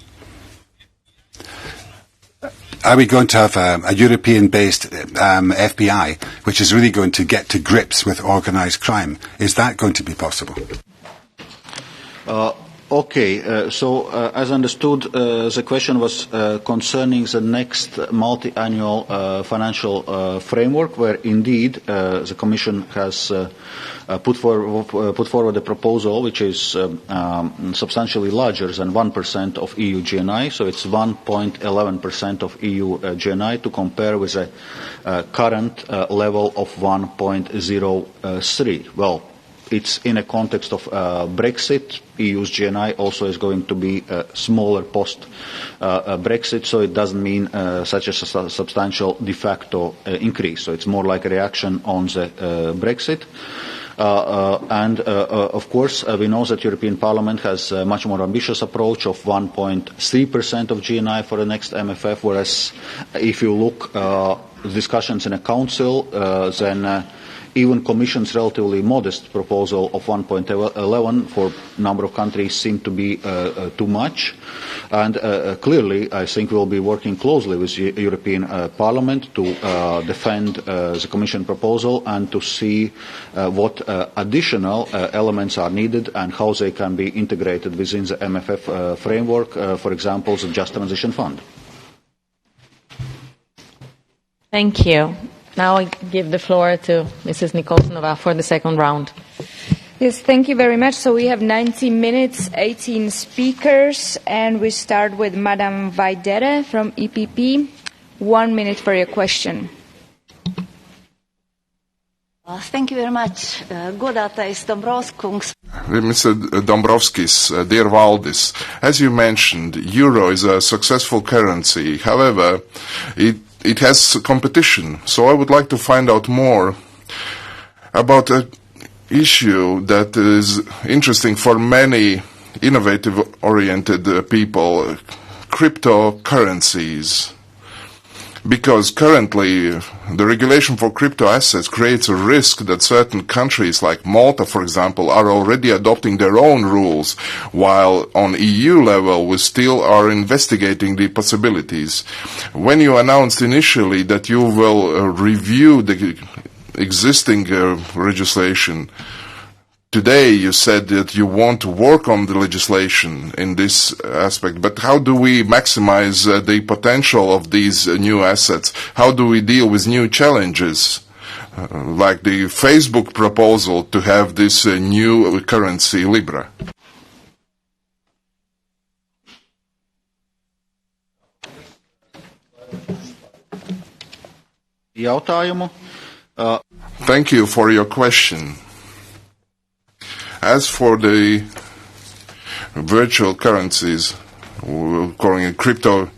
Are we going to have a European-based FBI, which is really going to get to grips with organised crime? Is that going to be possible? As understood, the question was concerning the next multi-annual financial framework, where indeed the Commission has put forward a proposal which is substantially larger than 1% of EU GNI, so it's 1.11% of EU GNI, to compare with the current level of 1.03. Well, it's in a context of Brexit. EU's GNI also is going to be smaller post-Brexit, so it doesn't mean such a substantial de facto increase. So it's more like a reaction on the Brexit. Of course, we know that European Parliament has a much more ambitious approach of 1.3% of GNI for the next MFF, whereas if you look discussions in a council, then even Commission's relatively modest proposal of 1.11 for a number of countries seemed to be too much. And clearly, I think we will be working closely with the European Parliament to defend the Commission proposal and to see what additional elements are needed and how they can be integrated within the MFF framework, for example, the Just Transition Fund. Thank you. Now I give the floor to Mrs. Nikolsonova for the second round. Yes, thank you very much. So we have 90 minutes, 18 speakers, and we start with Madam Vaidere from EPP. 1 minute for your question. Thank you very much. Godātais Dombrovskis. Mr. Dombrovskis, dear Valdis, as you mentioned, euro is a successful currency. However, it has competition. So I would like to find out more about an issue that is interesting for many innovative-oriented people, cryptocurrencies. Because currently, the regulation for crypto assets creates a risk that certain countries, like Malta, for example, are already adopting their own rules, while on EU level, we still are investigating the possibilities. When you announced initially that you will review the existing legislation, today you said that you want to work on the legislation in this aspect, but how do we maximize the potential of these new assets? How do we deal with new challenges, like the Facebook proposal to have this new currency, Libra? Thank you for your question. As for the virtual currencies, we're calling it crypto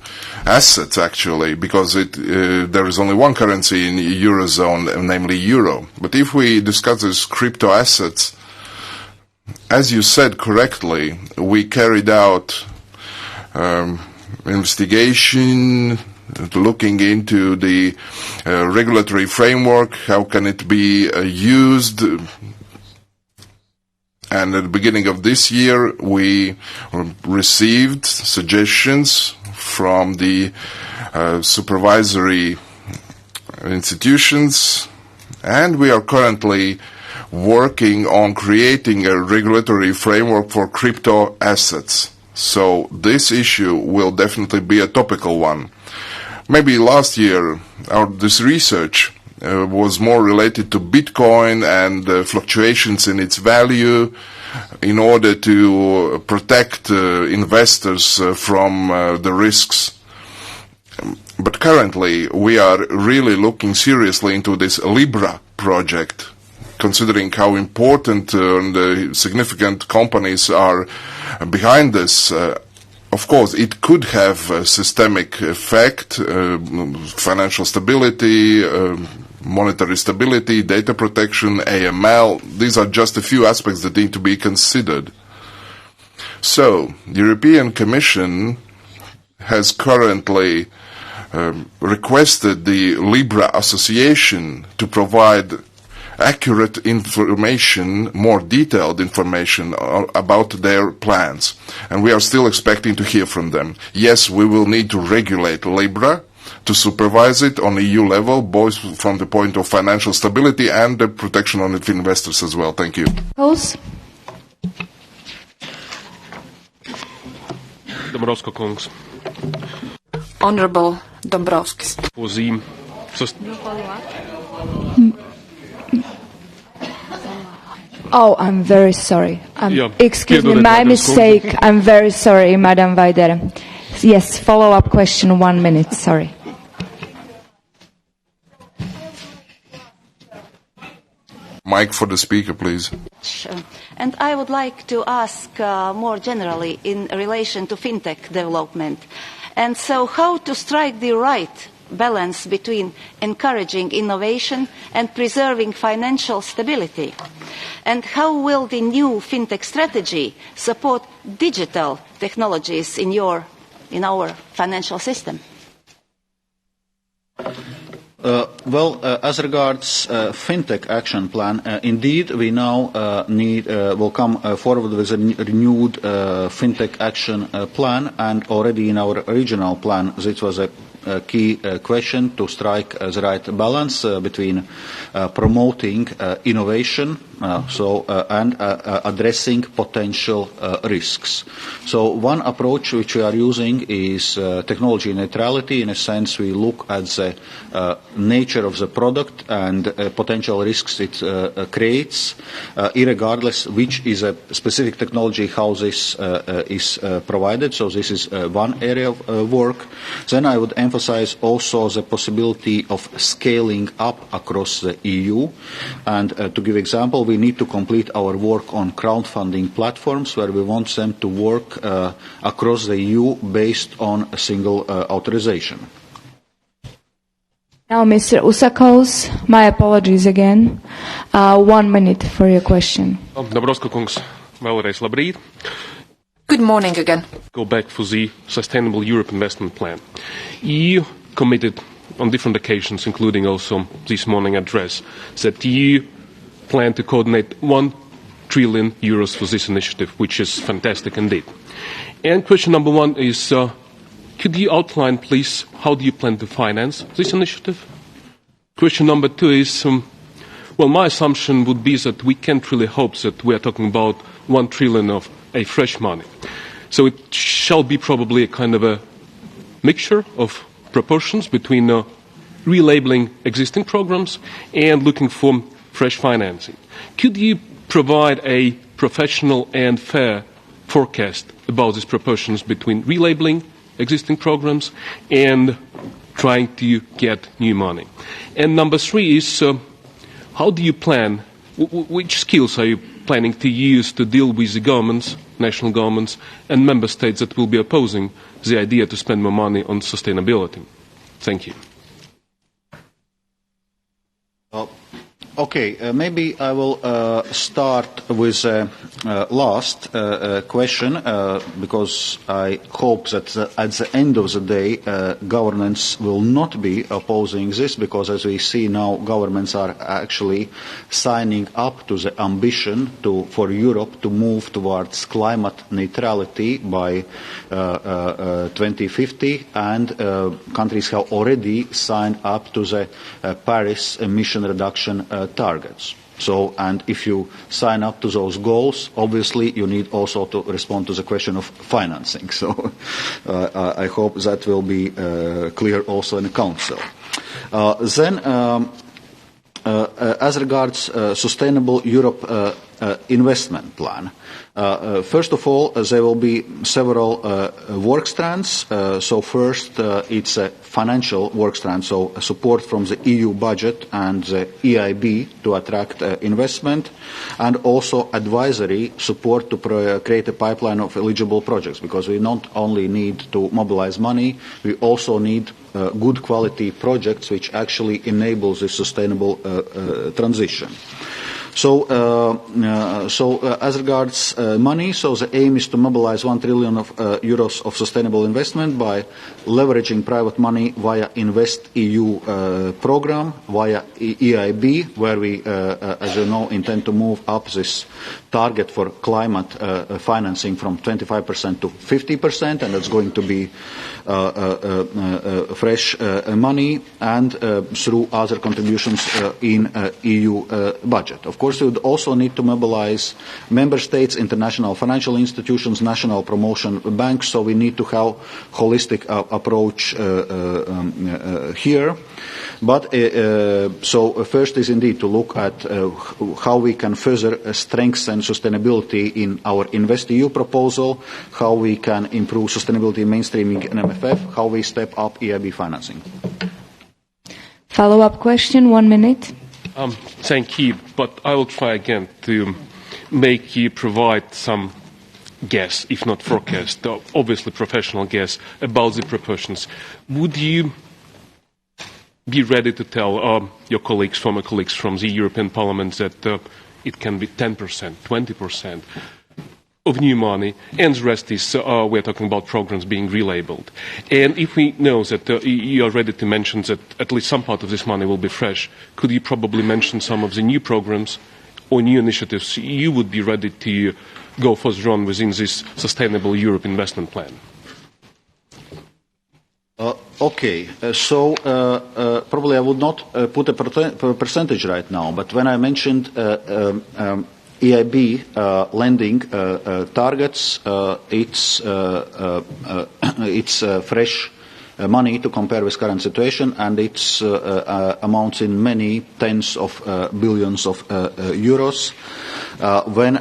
assets actually, because there is only one currency in the Eurozone, namely euro. But if we discuss these crypto assets, as you said correctly, we carried out investigation, looking into the regulatory framework, how can it be used. And at the beginning of this year, we received suggestions from the supervisory institutions, and we are currently working on creating a regulatory framework for crypto assets. So this issue will definitely be a topical one. Maybe last year, this research was more related to Bitcoin and fluctuations in its value in order to protect investors from the risks. But currently, we are really looking seriously into this Libra project, considering how important and significant companies are behind this. Of course, it could have a systemic effect, financial stability, monetary stability, data protection, AML. These are just a few aspects that need to be considered. So, the European Commission has currently requested the Libra Association to provide accurate information, more detailed information about their plans. And we are still expecting to hear from them. Yes, we will need to regulate Libra, to supervise it on EU level, both from the point of financial stability and the protection of investors as well. Thank you. Honorable Dombrovskis. Oh, I'm very sorry. Excuse me, my mistake. I'm very sorry, Madam Vaidere. Yes, follow-up question, 1 minute, sorry. Mic for the speaker, please. And I would like to ask more generally in relation to Fintech development. And so how to strike the right balance between encouraging innovation and preserving financial stability? And how will the new Fintech strategy support digital technologies in our financial system? As regards Fintech action plan, indeed we now will come forward with a renewed Fintech action plan, and already in our regional plan, this was a key question to strike the right balance between promoting innovation and addressing potential risks. So one approach which we are using is technology neutrality. In a sense, we look at the nature of the product and potential risks it creates, irregardless which is a specific technology, how this is provided. So this is one area of work. Then I would emphasize also the possibility of scaling up across the EU. And to give example, we need to complete our work on crowdfunding platforms where we want them to work across the EU based on a single authorization. Now, Mr. Usakos, my apologies again. 1 minute for your question. Dombrovskis kungs, vēlreiz labrīt. Good morning again. Go back for the Sustainable Europe Investment Plan. You committed on different occasions, including also this morning address, that you plan to coordinate 1 trillion euros for this initiative, which is fantastic indeed. And question number 1 is, could you outline, please, how do you plan to finance this initiative? Question number 2 is, well, my assumption would be that we can't really hope that we are talking about 1 trillion of a fresh money. So it shall be probably a kind of a mixture of proportions between relabeling existing programs and looking for fresh financing. Could you provide a professional and fair forecast about these proportions between relabeling existing programs and trying to get new money? And number 3 is, how do you plan, which skills are you planning to use to deal with the governments, national governments, and member states that will be opposing the idea to spend more money on sustainability? Thank you. Okay, maybe I will start with the last question, because I hope that at the end of the day, governments will not be opposing this, because as we see now, governments are actually signing up to the ambition for Europe to move towards climate neutrality by 2050, and countries have already signed up to the Paris emission reduction targets. So, and if you sign up to those goals, obviously you need also to respond to the question of financing. So I hope that will be clear also in the Council. Then, as regards Sustainable Europe Investment Plan, first of all, there will be several work strands. So first, it's a financial work strand, so support from the EU budget and the EIB to attract investment, and also advisory support to create a pipeline of eligible projects, because we not only need to mobilize money, we also need good quality projects which actually enable the sustainable transition. So, as regards money, so the aim is to mobilize 1 trillion euros of sustainable investment by leveraging private money via InvestEU program, via EIB, where we, as you know, intend to move up this target for climate financing from 25% to 50%, and that's going to be fresh money, and through other contributions in EU budget. Of course, we would also need to mobilize member states, international financial institutions, national promotion banks, so we need to have holistic approach here. But so first is indeed to look at how we can further strengthen sustainability in our InvestEU proposal, how we can improve sustainability mainstreaming in MFF, how we step up EIB financing. Follow-up question, 1 minute. Thank you, but I will try again to make you provide some guess, if not forecast, obviously professional guess about the proportions. Would you be ready to tell your colleagues, former colleagues from the European Parliament, that it can be 10%, 20% of new money, and the rest is, we're talking about programs being relabeled. And if we know that you are ready to mention that at least some part of this money will be fresh, could you probably mention some of the new programs or new initiatives you would be ready to go further on within this Sustainable Europe Investment Plan? Okay, so probably I would not put a percentage right now, but when I mentioned EIB lending targets, it's fresh money to compare with current situation, and it's amounts in many tens of billions of euros. When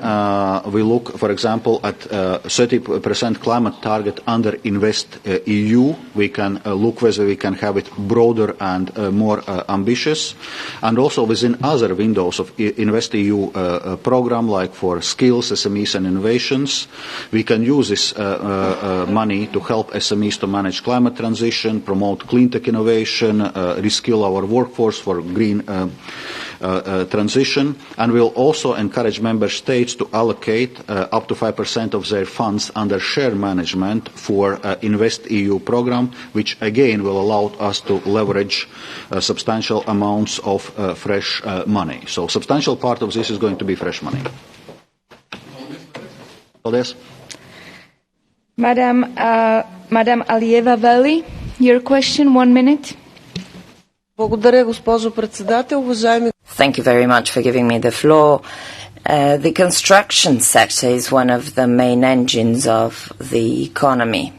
we look, for example, at 30% climate target under Invest EU, we can look whether we can have it broader and more ambitious. And also within other windows of Invest EU program, like for skills, SMEs and innovations, we can use this money to help SMEs to manage climate transition, promote clean tech innovation, reskill our workforce for green transition, and will also encourage member states to allocate up to 5% of their funds under shared management for Invest EU program, which again will allow us to leverage substantial amounts of fresh money. So substantial part of this is going to be fresh money. Valdis? Madam Alieva Veli, your question, 1 minute. Thank you very much for giving me the floor. The construction sector is one of the main engines of the economy.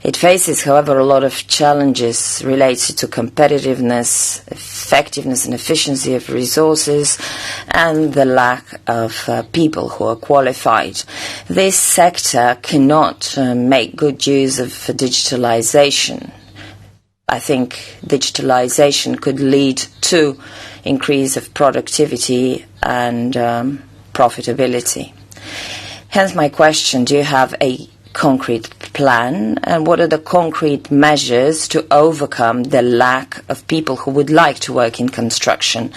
It faces, however, a lot of challenges related to competitiveness, effectiveness and efficiency of resources, and the lack of people who are qualified. This sector cannot make good use of digitalization. I think digitalization could lead to increase of productivity and profitability. Hence my question, do you have a concrete plan, and what are the concrete measures to overcome the lack of people who would like to work in construction?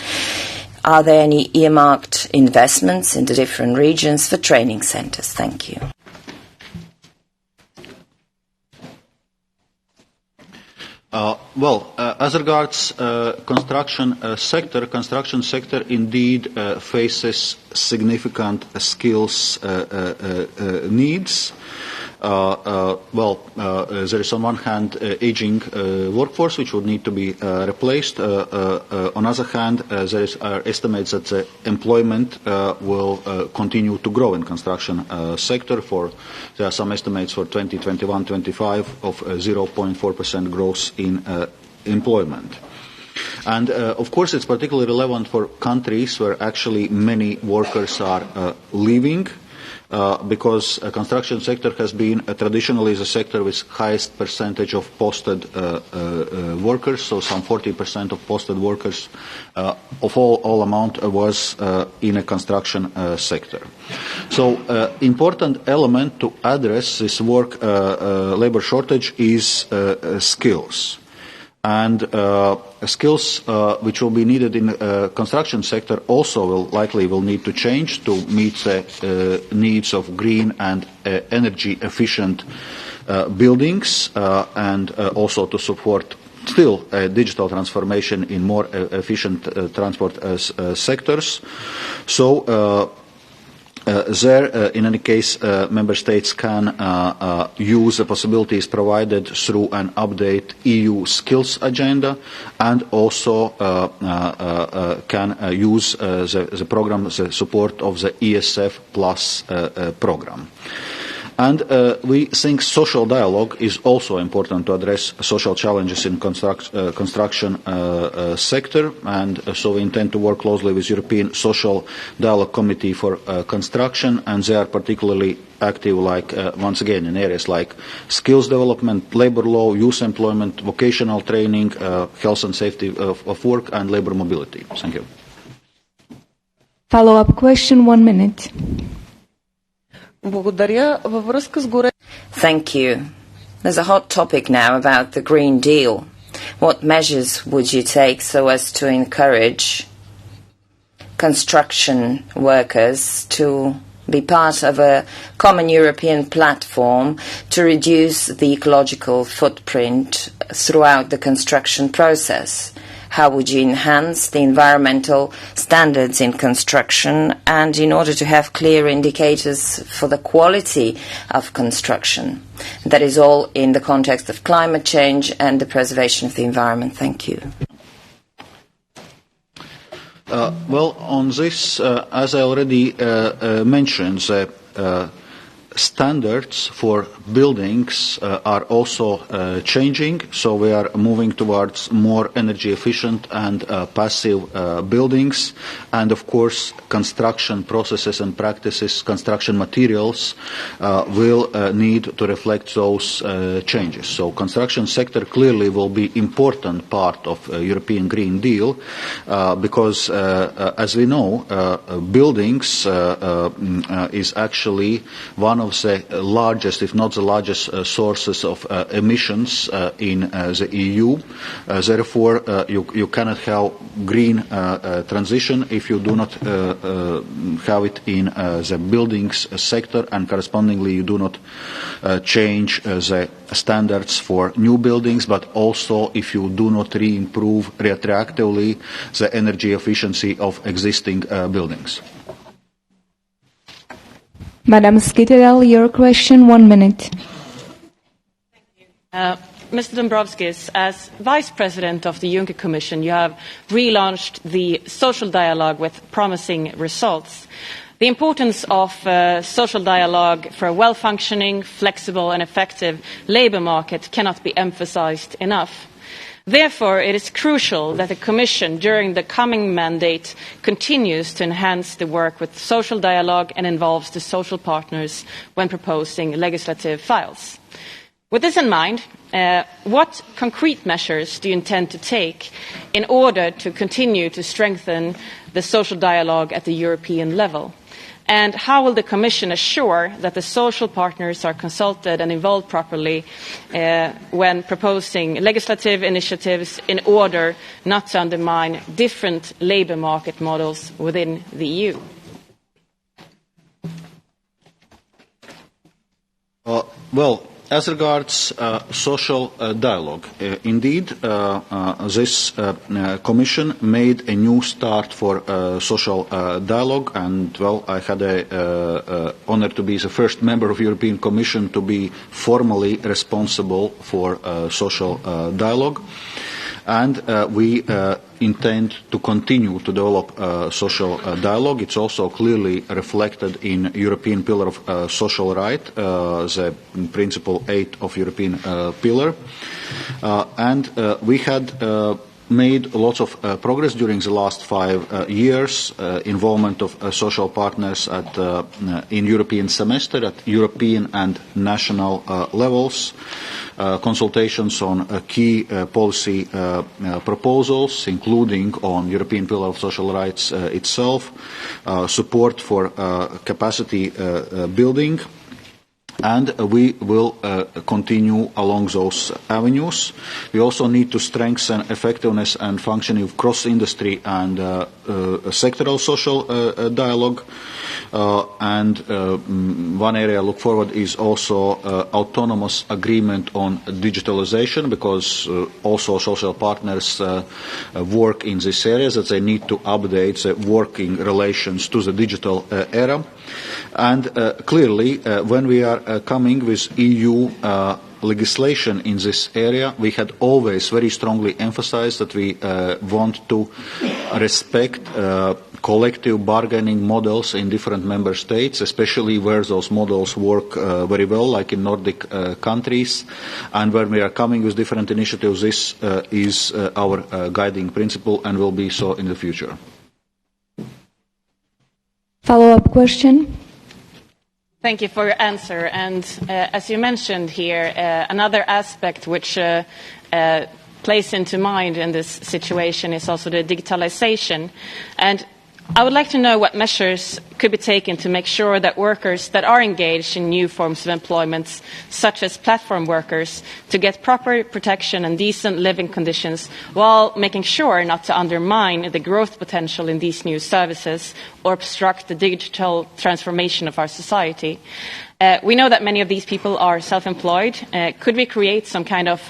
Are there any earmarked investments in the different regions for training centers? Thank you. As regards construction sector indeed faces significant skills needs. There is on one hand aging workforce which would need to be replaced. On the other hand, there are estimates that the employment will continue to grow in construction sector. There are some estimates for 2021-25 of 0.4% growth in employment. And of course it's particularly relevant for countries where actually many workers are leaving. Because the construction sector has been traditionally the sector with highest percentage of posted workers, so some 40% of posted workers of all amount was in a construction sector. So important element to address this labor shortage is skills. And skills which will be needed in the construction sector also will need to change to meet the needs of green and energy efficient buildings and also to support still digital transformation in more efficient transport sectors. So in any case, member states can use the possibilities provided through an update EU skills agenda, and also can use the program, the support of the ESF Plus program. And we think social dialogue is also important to address social challenges in construction sector, and so we intend to work closely with European Social Dialogue Committee for Construction, and they are particularly active, once again, in areas like skills development, labor law, youth employment, vocational training, health and safety of work, and labor mobility. Thank you. Follow-up question, 1 minute. Thank you. There's a hot topic now about the Green Deal. What measures would you take so as to encourage construction workers to be part of a common European platform to reduce the ecological footprint throughout the construction process? How would you enhance the environmental standards in construction, and in order to have clear indicators for the quality of construction? That is all in the context of climate change and the preservation of the environment. Thank you. On this, as I already mentioned, standards for buildings are also changing, so we are moving towards more energy efficient and passive buildings, and of course construction processes and practices, construction materials will need to reflect those changes. So construction sector clearly will be important part of European Green Deal because as we know buildings is actually one of the largest, if not the largest, sources of emissions in the EU. Therefore, you cannot have green transition if you do not have it in the buildings sector, and correspondingly you do not change the standards for new buildings, but also if you do not improve retroactively the energy efficiency of existing buildings. Madam Skitterell, your question, 1 minute. Mr. Dombrovskis, as Vice President of the Juncker Commission, you have relaunched the social dialogue with promising results. The importance of social dialogue for a well-functioning, flexible and effective labour market cannot be emphasised enough. Therefore, it is crucial that the Commission, during the coming mandate, continues to enhance the work with social dialogue and involves the social partners when proposing legislative files. With this in mind, what concrete measures do you intend to take in order to continue to strengthen the social dialogue at the European level? And how will the Commission assure that the social partners are consulted and involved properly when proposing legislative initiatives in order not to undermine different labour market models within the EU? Well, as regards social dialogue, indeed, this Commission made a new start for social dialogue, and well, I had the honor to be the first member of European Commission to be formally responsible for social dialogue. And we intend to continue to develop social dialogue. It's also clearly reflected in European Pillar of Social Right, the Principle 8 of European Pillar. And we had made lots of progress during the last 5 years, involvement of social partners in European semester at European and national levels, consultations on key policy proposals, including on European Pillar of Social Rights itself, support for capacity building, and we will continue along those avenues. We also need to strengthen effectiveness and functioning of cross-industry and sectoral social dialogue. And one area I look forward is also autonomous agreement on digitalization, because also social partners work in this area, that they need to update the working relations to the digital era. And clearly, when we are coming with EU legislation in this area, we had always very strongly emphasized that we want to respect collective bargaining models in different member states, especially where those models work very well, like in Nordic countries. And when we are coming with different initiatives, this is our guiding principle and will be so in the future. Follow-up question? Thank you for your answer. And as you mentioned here, another aspect which plays into mind in this situation is also the digitalization. And I would like to know what measures could be taken to make sure that workers that are engaged in new forms of employment, such as platform workers, to get proper protection and decent living conditions, while making sure not to undermine the growth potential in these new services or obstruct the digital transformation of our society. We know that many of these people are self-employed. Could we create some kind of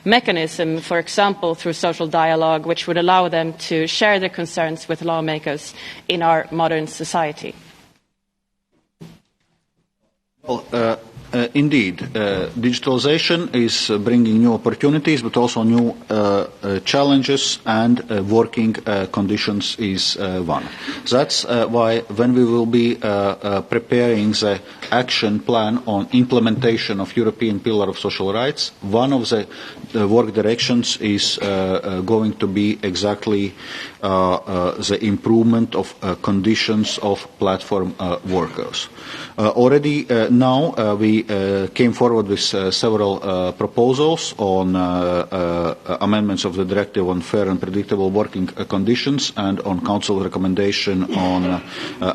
mechanism, for example, through social dialogue, which would allow them to share their concerns with lawmakers in our modern society? Well, Indeed, digitalization is bringing new opportunities, but also new challenges, and working conditions is one. That's why when we will be preparing the action plan on implementation of European Pillar of Social Rights, one of the work directions is going to be exactly the improvement of conditions of platform workers. Already now we came forward with several proposals on amendments of the directive on fair and predictable working conditions and on Council recommendation on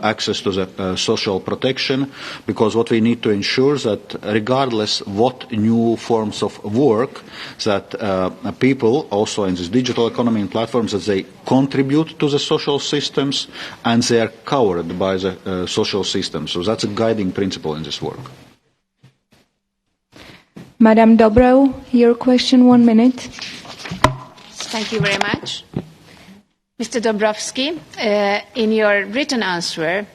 access to the social protection, because what we need to ensure is that regardless what new forms of work that people also in this digital economy and platforms, that they contribute to the social systems and they are covered by the social system. So that's a guiding principle in this work. Madam Dobrev, your question, 1 minute. Thank you very much. Mr. Dombrovskis, in your written answer,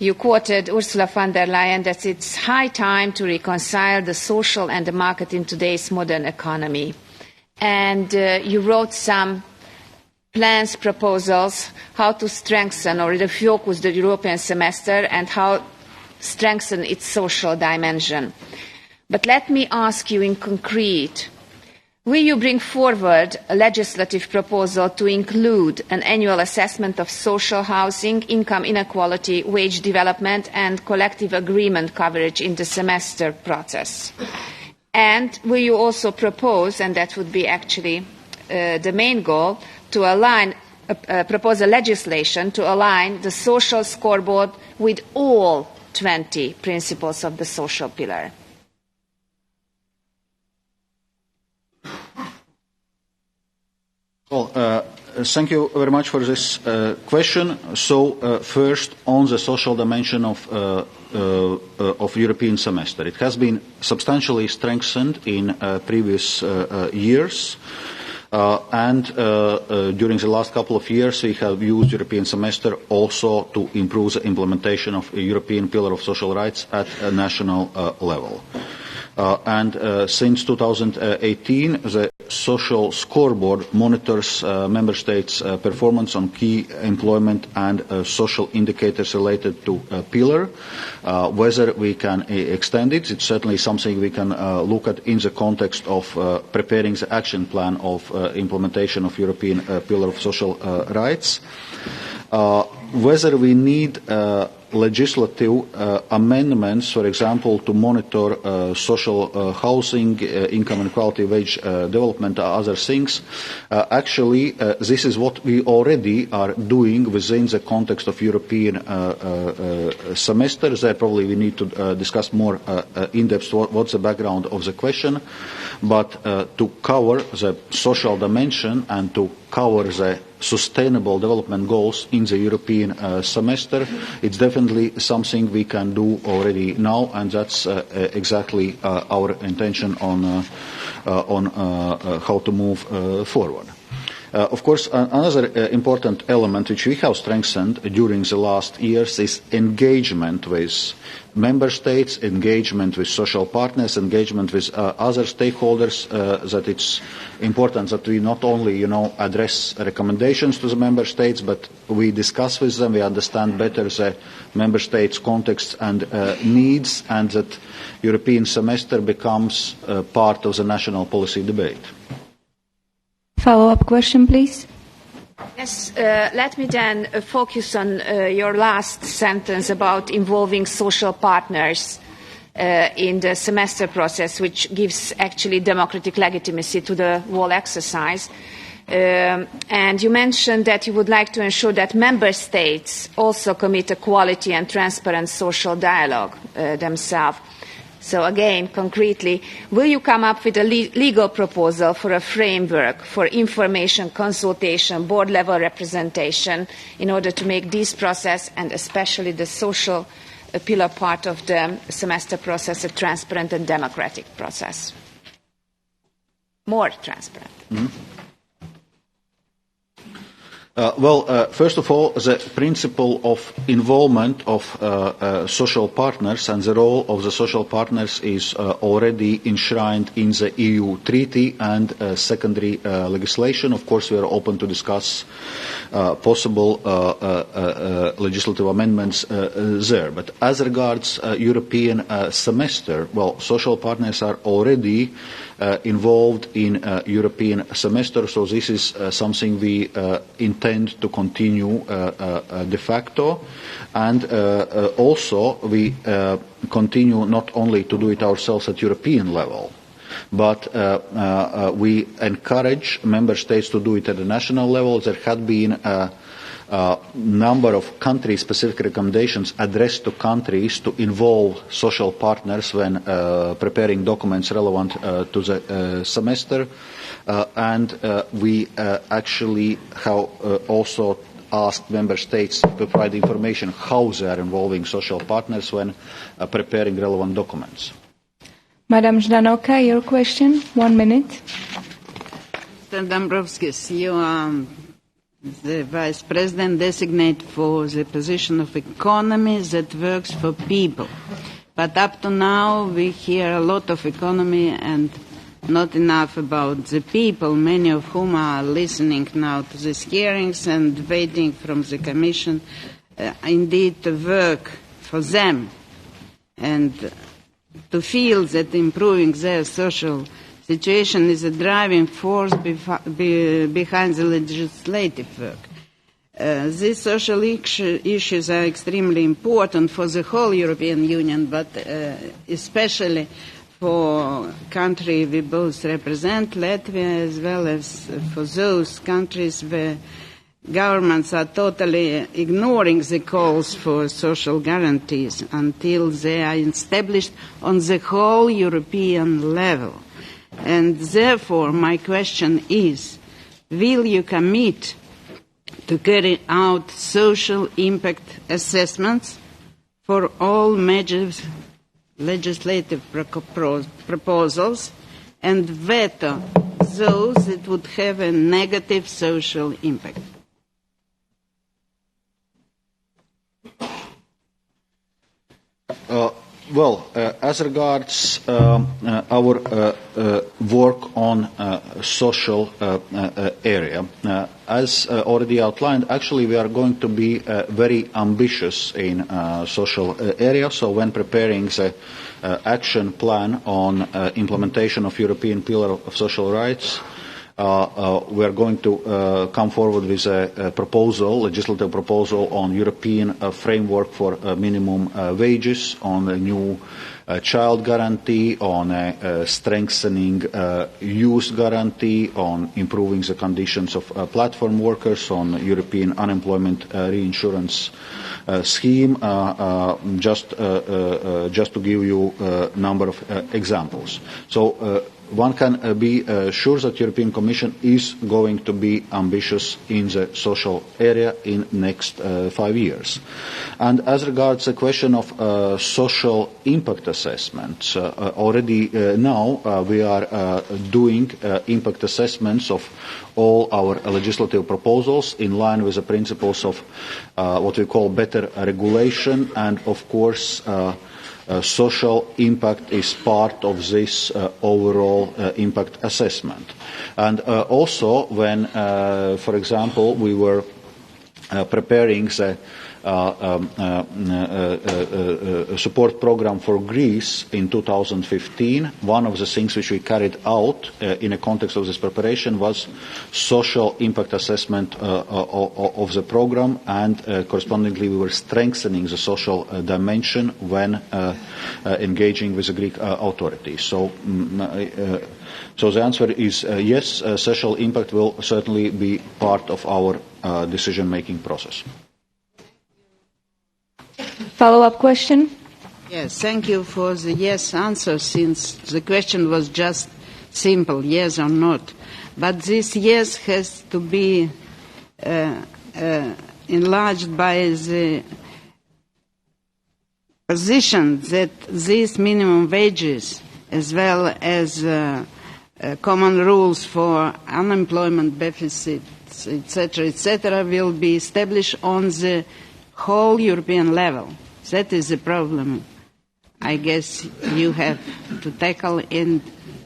you quoted Ursula von der Leyen that it's high time to reconcile the social and the market in today's modern economy. And you wrote some plans, proposals, how to strengthen or refocus the European semester and how strengthen its social dimension. But let me ask you in concrete, will you bring forward a legislative proposal to include an annual assessment of social housing, income inequality, wage development and collective agreement coverage in the semester process? And will you also propose, and that would be actually the main goal, to align propose a legislation to align the social scoreboard with all 20 principles of the social pillar? Well, thank you very much for this question. So, first, on the social dimension of European semester, it has been substantially strengthened in previous years. And during the last couple of years, we have used European semester also to improve the implementation of a European Pillar of Social Rights at a national level. And since 2018, the social scoreboard monitors member states' performance on key employment and social indicators related to pillar. Whether we can extend it, it's certainly something we can look at in the context of preparing the action plan of implementation of European Pillar of Social Rights. Whether we need legislative amendments, for example, to monitor social housing, income inequality, wage development, or other things. Actually, this is what we already are doing within the context of European semester. There probably we need to discuss more in depth what's the background of the question. But to cover the social dimension and to cover the sustainable development goals in the European semester, it's definitely something we can do already now, and that's exactly our intention on how to move forward. Of course, another important element which we have strengthened during the last years is engagement with member states, engagement with social partners, engagement with other stakeholders, that it's important that we not only, address recommendations to the member states, but we discuss with them, we understand better the member states' context and needs, and that European semester becomes part of the national policy debate. Follow-up question, please. Yes, let me then focus on your last sentence about involving social partners in the semester process, which gives actually democratic legitimacy to the whole exercise. And you mentioned that you would like to ensure that member states also commit a quality and transparent social dialogue themselves. So again, concretely, will you come up with a legal proposal for a framework for information, consultation, board-level representation in order to make this process, and especially the social pillar part of the semester process, a transparent and democratic process? More transparent. Mm-hmm. First of all, the principle of involvement of social partners and the role of the social partners is already enshrined in the EU treaty and secondary legislation. Of course, we are open to discuss possible legislative amendments there. But as regards European semester, social partners are already involved in European semester, so this is something we intend to continue de facto, and also we continue not only to do it ourselves at European level, but we encourage member states to do it at the national level. There had been a number of country-specific recommendations addressed to countries to involve social partners when preparing documents relevant to the semester. And we actually have also asked member states to provide information how they are involving social partners when preparing relevant documents. Madam Ždanoka, your question, 1 minute. Mr. Dombrovskis, you are the Vice President designate for the position of economy that works for people. But up to now we hear a lot of economy and not enough about the people, many of whom are listening now to these hearings and waiting from the Commission indeed to work for them and to feel that improving their social situation is a driving force behind the legislative work. These social issues are extremely important for the whole European Union, but especially for country we both represent, Latvia, as well as for those countries where governments are totally ignoring the calls for social guarantees until they are established on the whole European level. And therefore, my question is, will you commit to carry out social impact assessments for all major legislative proposals and veto those that would have a negative social impact? As regards our work on social area, as already outlined, actually we are going to be very ambitious in social area. So when preparing the action plan on implementation of European Pillar of Social Rights, we are going to come forward with a proposal, legislative proposal on European framework for minimum wages, on a new child guarantee, on strengthening youth guarantee, on improving the conditions of platform workers, on European unemployment reinsurance scheme, just to give you a number of examples. So one can be sure that the European Commission is going to be ambitious in the social area in the next 5 years. And as regards the question of social impact assessments, already now we are doing impact assessments of all our legislative proposals in line with the principles of what we call better regulation, and of course social impact is part of this overall impact assessment. And also when, for example, we were preparing the support program for Greece in 2015, one of the things which we carried out in the context of this preparation was social impact assessment of the program, and correspondingly we were strengthening the social dimension when engaging with the Greek authorities. So the answer is yes, social impact will certainly be part of our decision-making process. Follow-up question? Yes, thank you for the yes answer, since the question was just simple, yes or not. But this yes has to be enlarged by the position that these minimum wages, as well as common rules for unemployment benefits etc., will be established on the whole European level. That is the problem, I guess, you have to tackle, and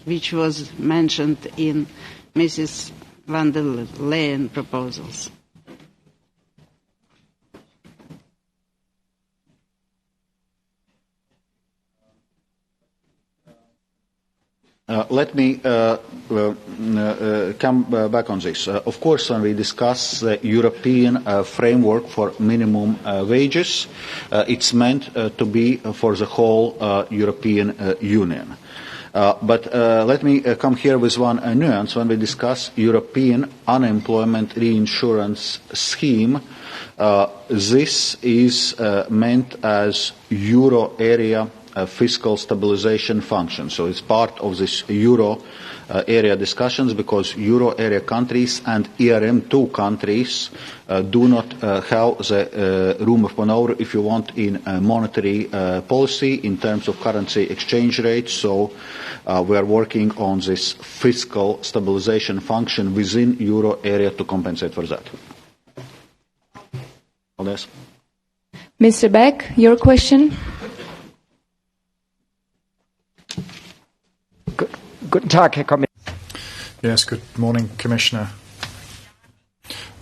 which was mentioned in Mrs. van der Leyen proposals. Let me come back on this. Of course, when we discuss the European framework for minimum wages, it's meant to be for the whole European Union. But let me come here with one nuance. When we discuss European unemployment reinsurance scheme, this is meant as euro area fiscal stabilization function. So it's part of this euro area discussions, because euro area countries and ERM2 countries do not have the room of maneuver, if you want, in monetary policy in terms of currency exchange rates. So we are working on this fiscal stabilization function within euro area to compensate for that. Yes. Mr. Beck, your question? Guten Tag, Herr Kommissar. Yes, good morning, Commissioner.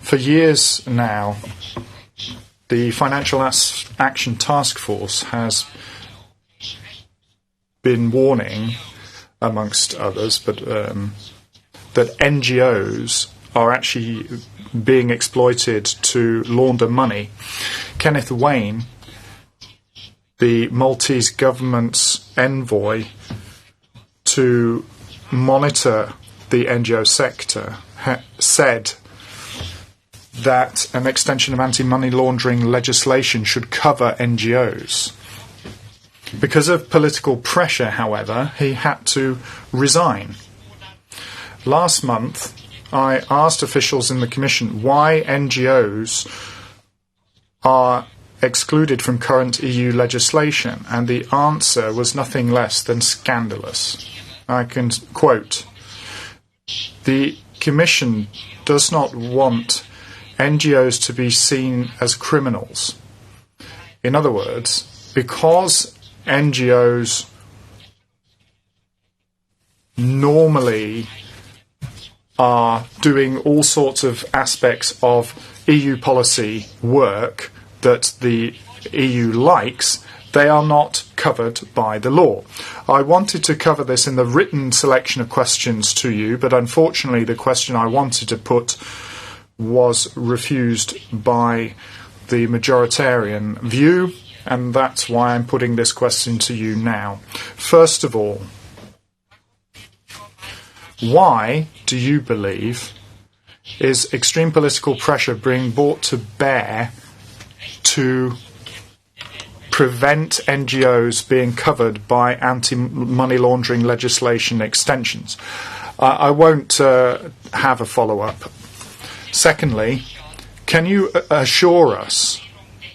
For years now, the Financial Action Task Force has been warning, amongst others, but that NGOs are actually being exploited to launder money. Kenneth Wayne, the Maltese government's envoy to monitor the NGO sector, said that an extension of anti-money laundering legislation should cover NGOs. Because of political pressure, however, he had to resign. Last month, I asked officials in the Commission why NGOs are excluded from current EU legislation, and the answer was nothing less than scandalous. I can quote, "The Commission does not want NGOs to be seen as criminals." In other words, because NGOs normally are doing all sorts of aspects of EU policy work that the EU likes, they are not covered by the law. I wanted to cover this in the written selection of questions to you, but unfortunately the question I wanted to put was refused by the majoritarian view, and that's why I'm putting this question to you now. First of all, why do you believe is extreme political pressure being brought to bear to prevent NGOs being covered by anti-money laundering legislation extensions? I won't have a follow-up. Secondly, can you assure us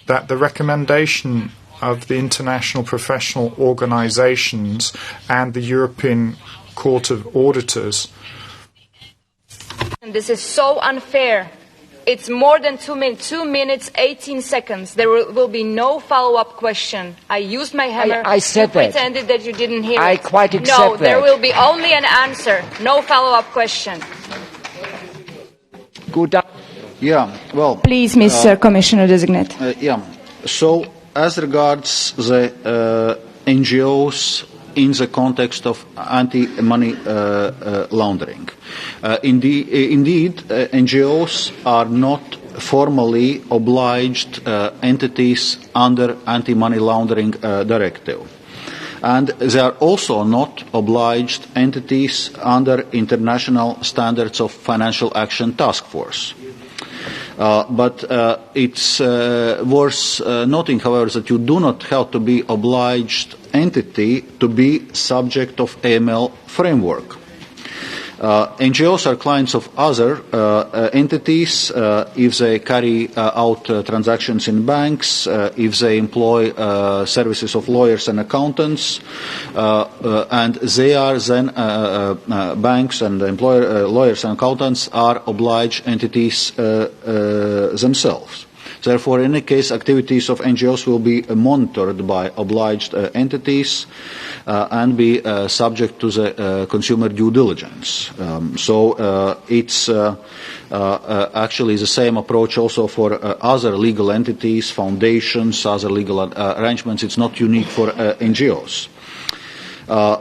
that the recommendation of the international professional organisations and the European Court of Auditors? This is so unfair. It's more than 2 minutes. 2 minutes, 18 seconds. There will be no follow-up question. I used my hammer. I said you that. pretended that you didn't hear I it. quite accept No, there that. will be only an answer. No follow-up question. Good. Yeah, well... Please, Mr. Commissioner-designate. Yeah, so as regards the NGOs in the context of anti-money laundering. Indeed, NGOs are not formally obliged entities under anti-money laundering directive. And they are also not obliged entities under international standards of financial action task force. But it's worth noting, however, that you do not have to be obliged entity to be subject of AML framework. NGOs are clients of other entities if they carry out transactions in banks, if they employ services of lawyers and accountants, and they are then banks and lawyers and accountants are obliged entities themselves. Therefore, in any case, activities of NGOs will be monitored by obliged entities and be subject to the consumer due diligence. It's actually the same approach also for other legal entities, foundations, other legal arrangements. It's not unique for NGOs.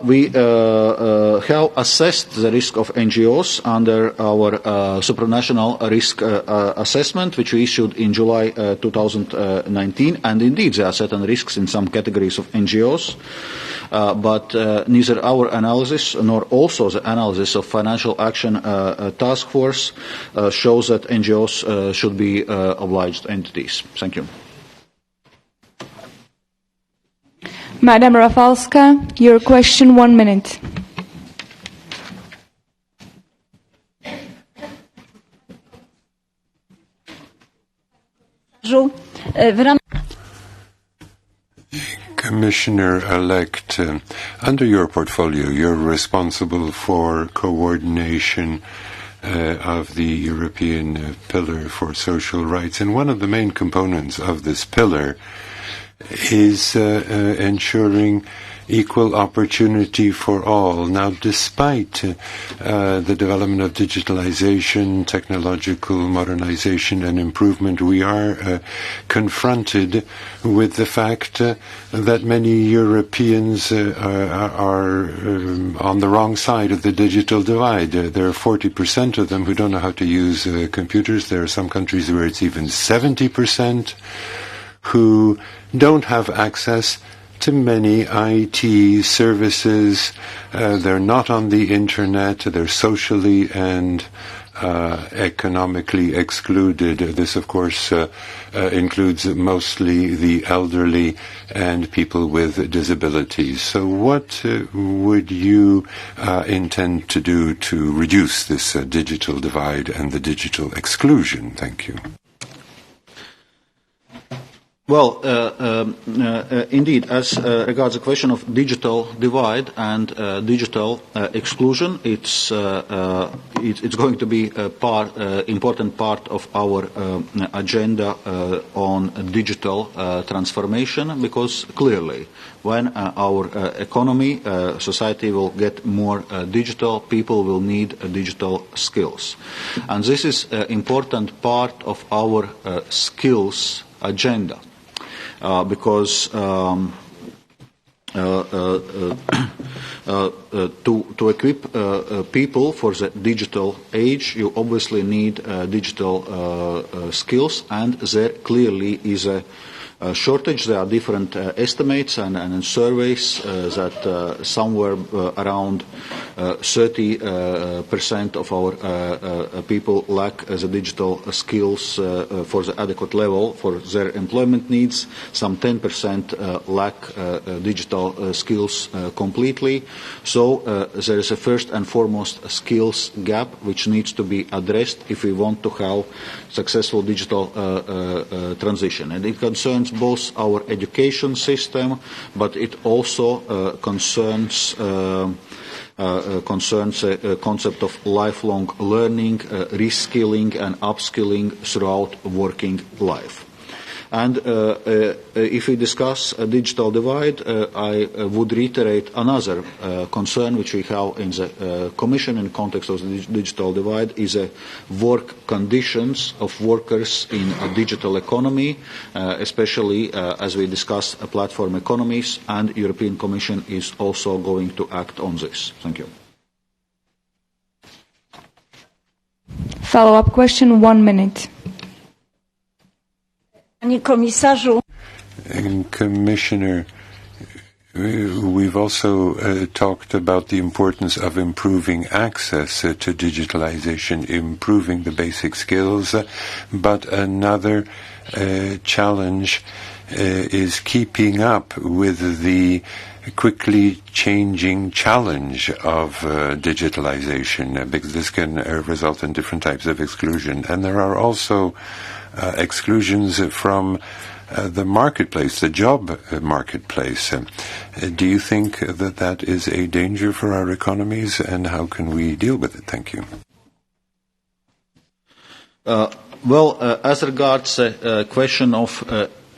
We have assessed the risk of NGOs under our supranational risk assessment, which we issued in July 2019, and indeed there are certain risks in some categories of NGOs, but neither our analysis nor also the analysis of Financial Action Task Force shows that NGOs should be obliged entities. Thank you. Madam Rafalska, your question, 1 minute. Commissioner-elect, under your portfolio, you're responsible for coordination of the European Pillar for Social Rights, and one of the main components of this pillar is ensuring equal opportunity for all. Now, despite the development of digitalization, technological modernization and improvement, we are confronted with the fact that many Europeans are on the wrong side of the digital divide. There are 40% of them who don't know how to use computers. There are some countries where it's even 70% who don't have access to many IT services. They're not on the internet. They're socially and economically excluded. This, of course, includes mostly the elderly and people with disabilities. So what would you intend to do to reduce this digital divide and the digital exclusion? Thank you. Well, indeed, as regards the question of digital divide and digital exclusion, it's going to be a important part of our agenda on digital transformation, because clearly, when our economy, society will get more digital, people will need digital skills, and this is an important part of our skills agenda. Because to equip people for the digital age, you obviously need digital skills, and there clearly is a shortage. There are different estimates and surveys that somewhere around 30% of our people lack the digital skills for the adequate level for their employment needs. Some 10% lack digital skills completely. So there is a first and foremost skills gap which needs to be addressed if we want to have successful digital transition. And it concerns both our education system, but it also concerns the concept of lifelong learning, reskilling and upskilling throughout working life. And if we discuss a digital divide, I would reiterate another concern which we have in the Commission in the context of the digital divide is work conditions of workers in a digital economy, especially as we discuss platform economies, and the European Commission is also going to act on this. Thank you. Follow-up question, 1 minute. Commissioner, we've also talked about the importance of improving access to digitalization, improving the basic skills, but another challenge is keeping up with the quickly changing challenge of digitalization, because this can result in different types of exclusion. And there are also exclusions from the marketplace, the job marketplace. Do you think that that is a danger for our economies, and how can we deal with it? Thank you. As regards the question of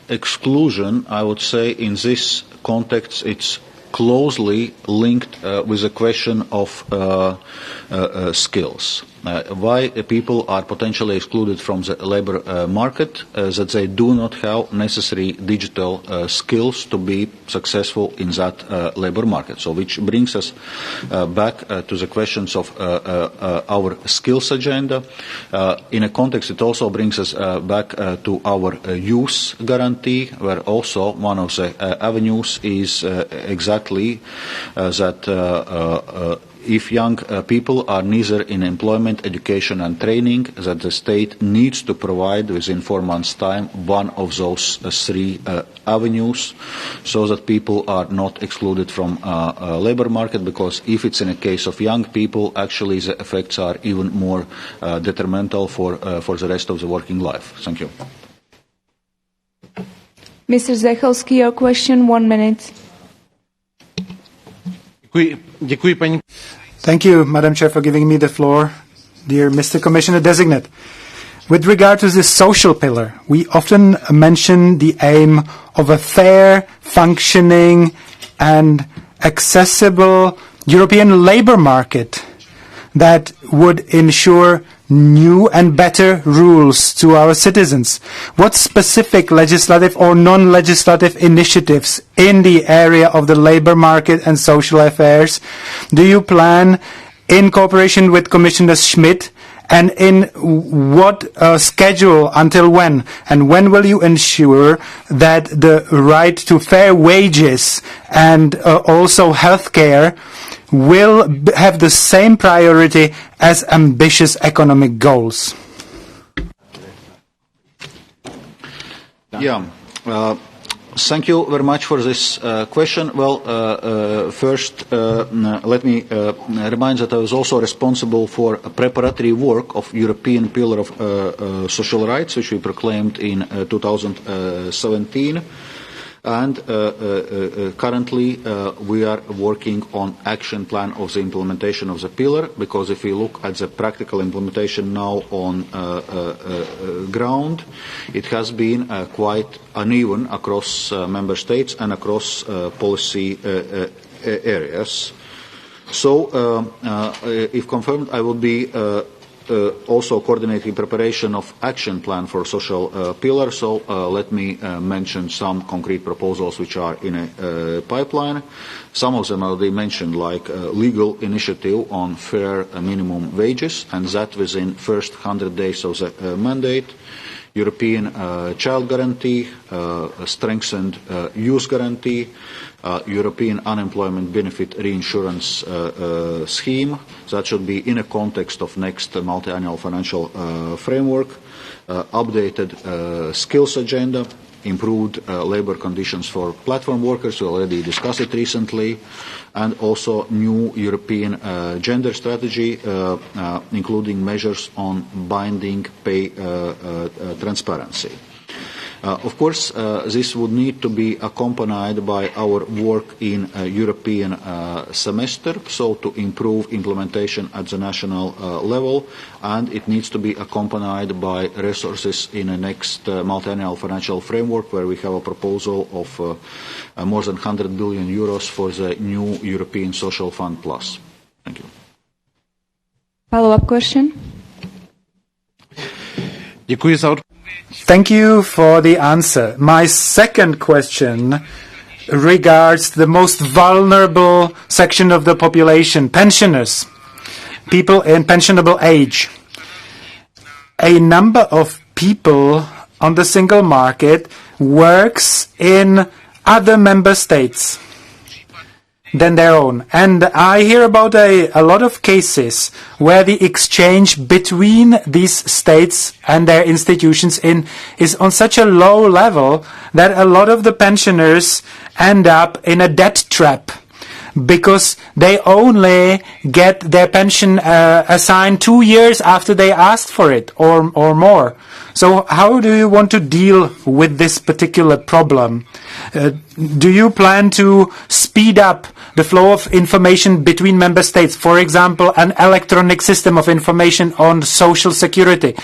exclusion, I would say in this context it's closely linked with the question of skills. Why people are potentially excluded from the labor market, that they do not have necessary digital skills to be successful in that labor market. So which brings us back to the questions of our skills agenda. In a context, it also brings us back to our youth guarantee, where also one of the avenues is exactly that if young people are neither in employment, education and training, that the state needs to provide within 4 months' time one of those three avenues, so that people are not excluded from labor market, because if it's in a case of young people, actually the effects are even more detrimental for the rest of the working life. Thank you. Mr. Zdechovský, your question, 1 minute. Thank you, Madam Chair, for giving me the floor. Dear Mr. Commissioner Designate, with regard to the social pillar, we often mention the aim of a fair, functioning and accessible European labour market that would ensure new and better rules to our citizens. What specific legislative or non-legislative initiatives in the area of the labour market and social affairs do you plan in cooperation with Commissioner Schmidt, and in what schedule, until when? And when will you ensure that the right to fair wages and also health care will have the same priority as ambitious economic goals? Thank you very much for this question. First, let me remind that I was also responsible for a preparatory work of European Pillar of Social Rights, which we proclaimed in 2017. And currently we are working on action plan of the implementation of the pillar, because if we look at the practical implementation now on ground, it has been quite uneven across member states and across policy areas. So if confirmed, I will be also coordinating preparation of action plan for social pillar. So let me mention some concrete proposals which are in a pipeline. Some of them already mentioned, like legal initiative on fair minimum wages, and that within first 100 days of the mandate. European child guarantee, strengthened youth guarantee, European unemployment benefit reinsurance scheme. That should be in a context of next multi-annual financial framework, updated skills agenda, improved labour conditions for platform workers. We already discussed it recently, and also new European gender strategy, including measures on binding pay transparency. Of course, this would need to be accompanied by our work in European semester, so to improve implementation at the national level, and it needs to be accompanied by resources in the next multi-annual financial framework, where we have a proposal of more than 100 billion euros for the new European Social Fund Plus. Thank you. Follow-up question? Thank you for the answer. My second question regards the most vulnerable section of the population, pensioners, people in pensionable age. A number of people on the single market works in other member states. than their own. And I hear about a lot of cases where the exchange between these states and their institutions is on such a low level that a lot of the pensioners end up in a debt trap, because they only get their pension assigned 2 years after they asked for it, or more. So how do you want to deal with this particular problem? Do you plan to speed up the flow of information between member states, for example, an electronic system of information on social security?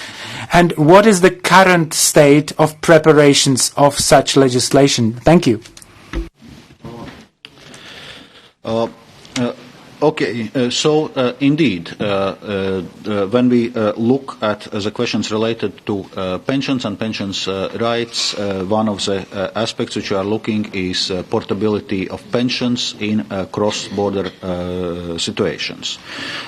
And what is the current state of preparations of such legislation? Thank you. Indeed, when we look at the questions related to pensions and pensions rights, one of the aspects which we are looking is portability of pensions in cross-border situations.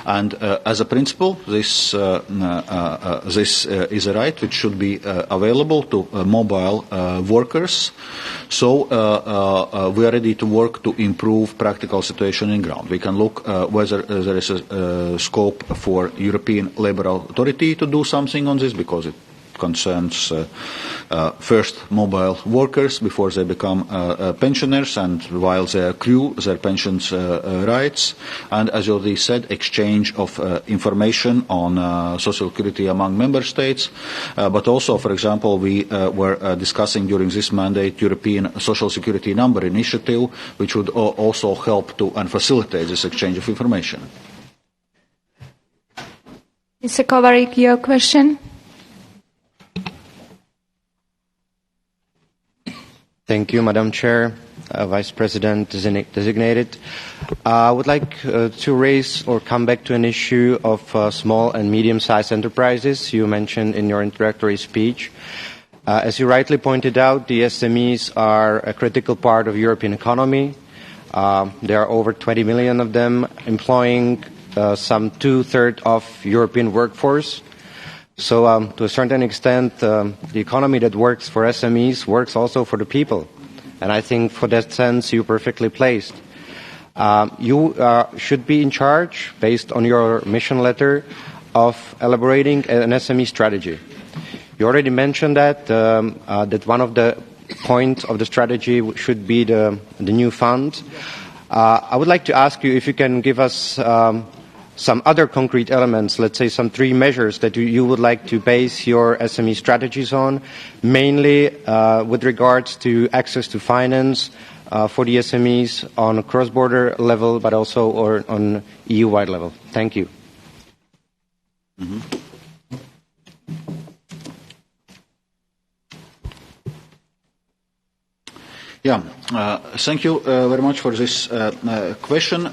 And as a principle, this is a right which should be available to mobile workers. So we are ready to work to improve practical situation in ground. We can look whether there is a scope for European Labour Authority to do something on this, because it concerns first mobile workers before they become pensioners and while they accrue their pensions rights, and as you already said, exchange of information on social security among member states, but also, for example, we were discussing during this mandate European Social Security Number initiative, which would also help to and facilitate this exchange of information. Mr. Kovarik, your question? Thank you, Madam Chair, Vice President designated. I would like to raise or come back to an issue of small and medium-sized enterprises you mentioned in your introductory speech. As you rightly pointed out, the SMEs are a critical part of the European economy. There are over 20 million of them, employing some 2/3 of European workforce. So to a certain extent, the economy that works for SMEs works also for the people. And I think for that sense, you're perfectly placed. You should be in charge, based on your mission letter, of elaborating an SME strategy. You already mentioned that one of the points of the strategy should be the new fund. I would like to ask you if you can give us some other concrete elements, let's say some 3 measures that you would like to base your SME strategies on, mainly with regards to access to finance for the SMEs on a cross-border level, but also on EU-wide level. Thank you. Mm-hmm. Thank you very much for this question.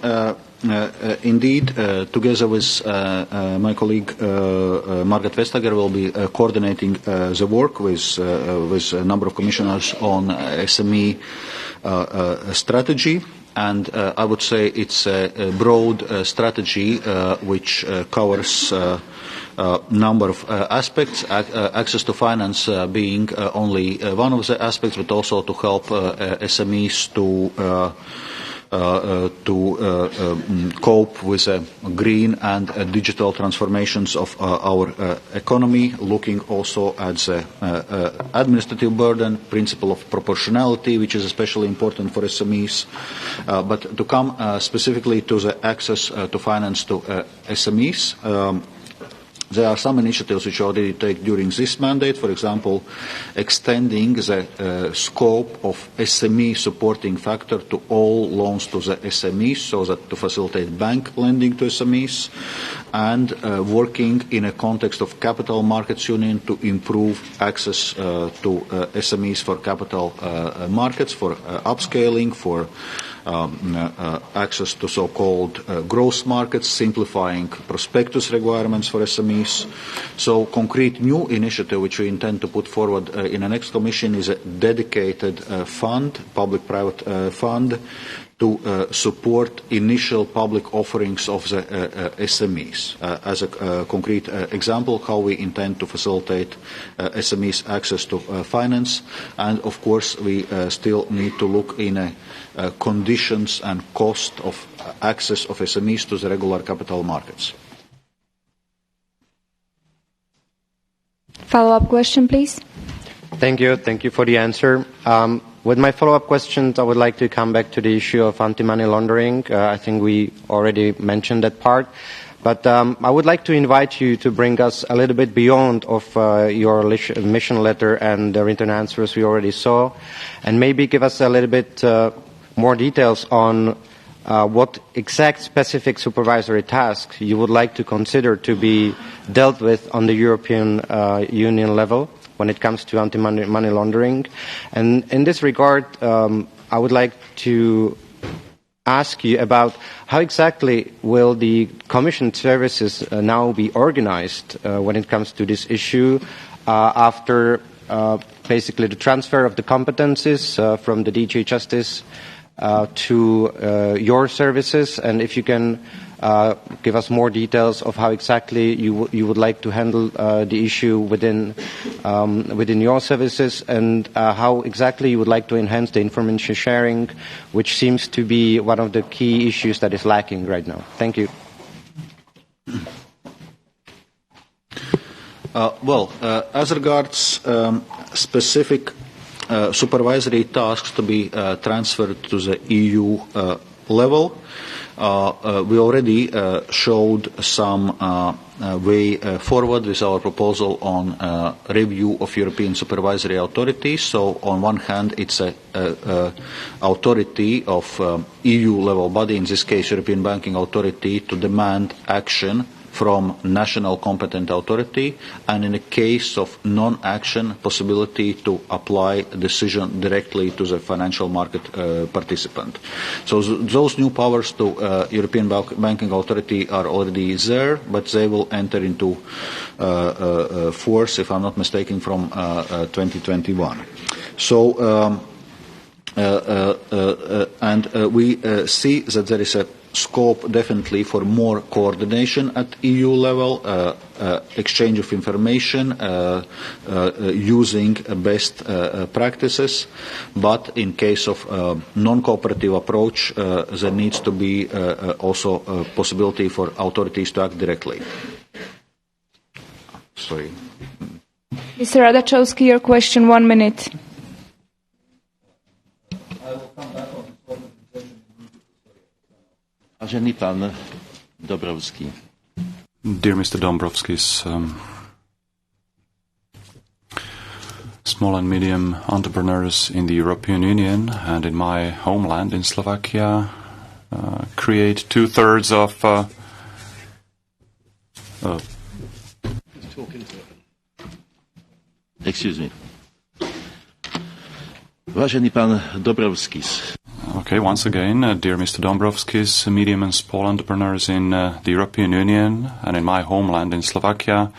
Indeed, together with my colleague Margaret Vestager, will be coordinating the work with a number of commissioners on SME strategy. And I would say it's a broad strategy which covers number of aspects, access to finance being only one of the aspects, but also to help SMEs to cope with green and digital transformations of our economy, looking also at the administrative burden, principle of proportionality, which is especially important for SMEs. But to come specifically to the access to finance to SMEs, there are some initiatives which already take during this mandate, for example, extending the scope of SME supporting factor to all loans to the SMEs, so that to facilitate bank lending to SMEs, and working in a context of capital markets union to improve access to SMEs for capital markets, for upscaling, for access to so-called growth markets, simplifying prospectus requirements for SMEs. So concrete new initiative which we intend to put forward in the next Commission is a dedicated fund, public-private fund, to support initial public offerings of the SMEs. As a concrete example, how we intend to facilitate SMEs access to finance, and of course we still need to look in conditions and cost of access of SMEs to the regular capital markets. Follow-up question, please. Thank you. Thank you for the answer. With my follow-up questions, I would like to come back to the issue of anti-money laundering. I think we already mentioned that part. But I would like to invite you to bring us a little bit beyond of your mission letter and the written answers we already saw, and maybe give us a little bit more details on what exact specific supervisory tasks you would like to consider to be dealt with on the European Union level when it comes to anti-money laundering. And in this regard, I would like to ask you about how exactly will the Commission services now be organized when it comes to this issue after basically the transfer of the competences from the DG Justice to your services, and if you can give us more details of how exactly you would like to handle the issue within your services, and how exactly you would like to enhance the information sharing, which seems to be one of the key issues that is lacking right now. Thank you. As regards specific supervisory tasks to be transferred to the EU level, we already showed some way forward with our proposal on review of European supervisory authorities. So on one hand, it's a authority of EU level body, in this case European Banking Authority, to demand action from national competent authority, and in a case of non-action, possibility to apply a decision directly to the financial market participant. So those new powers to European Banking Authority are already there, but they will enter into force, if I'm not mistaken, from 2021. So, we see that there is a scope definitely for more coordination at EU level, exchange of information, using best practices, but in case of non-cooperative approach, there needs to be also a possibility for authorities to act directly. Sorry. Mr. Radachowski, your question, 1 minute. Vážený pan Dombrovský. Dear Mr. Dombrovskis, small and medium entrepreneurs in the European Union and in my homeland in Slovakia create 2/3 of Excuse me. Vážený pan Dombrovskis. Okay, once again, dear Mr. Dombrovskis, medium and small entrepreneurs in the European Union and in my homeland in Slovakia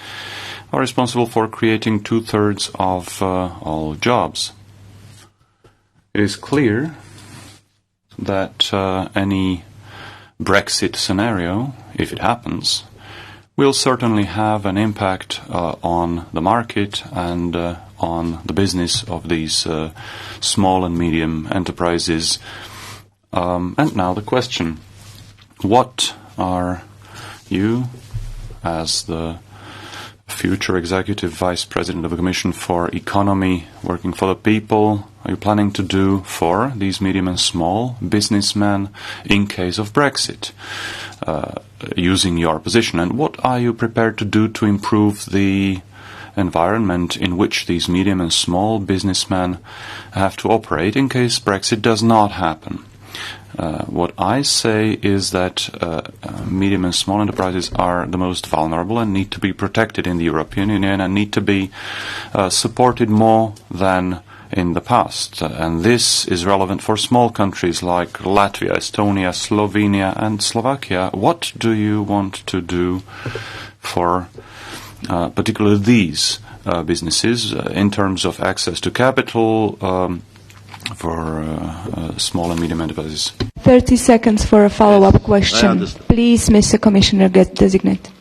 are responsible for creating 2/3 of all jobs. It is clear that any Brexit scenario, if it happens, will certainly have an impact on the market and on the business of these small and medium enterprises. And now the question, what are you, as the future Executive Vice President of the Commission for Economy, working for the people, are you planning to do for these medium and small businessmen in case of Brexit, using your position? And what are you prepared to do to improve the environment in which these medium and small businessmen have to operate in case Brexit does not happen? What I say is that medium and small enterprises are the most vulnerable and need to be protected in the European Union and need to be supported more than in the past. And this is relevant for small countries like Latvia, Estonia, Slovenia and Slovakia. What do you want to do for particularly these businesses in terms of access to capital, small and medium enterprises. 30 seconds for a follow-up question. Please, Mr. Commissioner, get designate.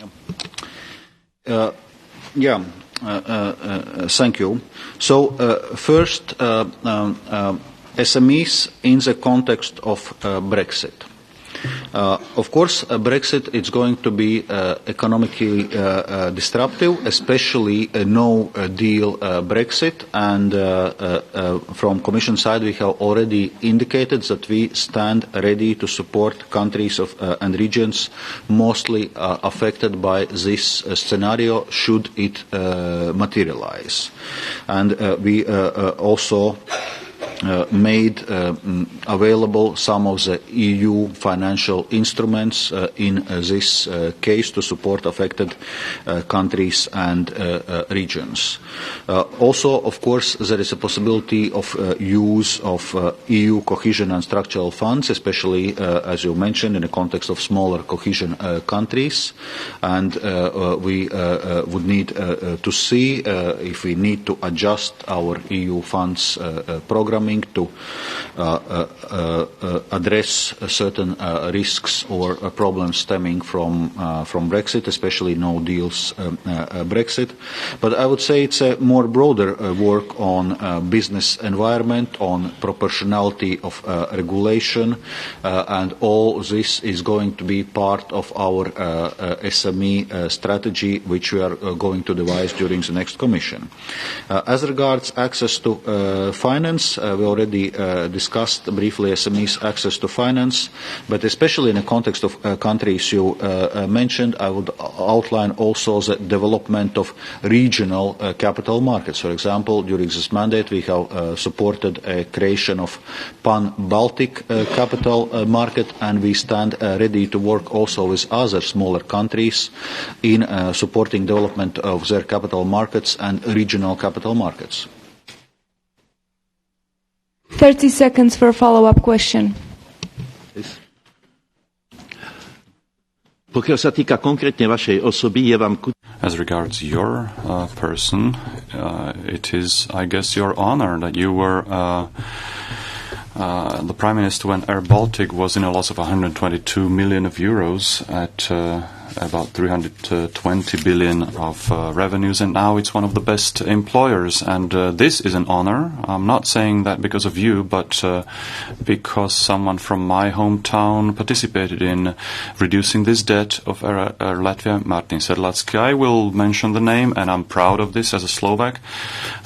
Thank you. So, first, SMEs in the context of Brexit. Of course, Brexit is going to be economically disruptive, especially a no-deal Brexit. And from Commission side, we have already indicated that we stand ready to support countries and regions mostly affected by this scenario, should it materialize. And we also made available some of the EU financial instruments in this case to support affected countries and regions. Also, of course, there is a possibility of use of EU cohesion and structural funds, especially, as you mentioned, in the context of smaller cohesion countries. And we would need to see if we need to adjust our EU funds programming to address certain risks or problems stemming from Brexit, especially no deals Brexit. But I would say it's a more broader work on business environment, on proportionality of regulation, and all this is going to be part of our SME strategy, which we are going to devise during the next Commission. As regards access to finance, we already discussed briefly SMEs' access to finance, but especially in the context of countries you mentioned, I would outline also the development of regional capital markets. For example, during this mandate, we have supported a creation of pan-Baltic capital market, and we stand ready to work also with other smaller countries in supporting development of their capital markets and regional capital markets. 30 seconds for a follow-up question. As regards your person, it is, I guess, your honor that you were the Prime Minister when Air Baltic was in a loss of 122 million of euros at about 320 billion of revenues, and now it's one of the best employers. And this is an honor. I'm not saying that because of you, but because someone from my hometown participated in reducing this debt of Air Latvia, Martin Sedlatsky. I will mention the name, and I'm proud of this as a Slovak.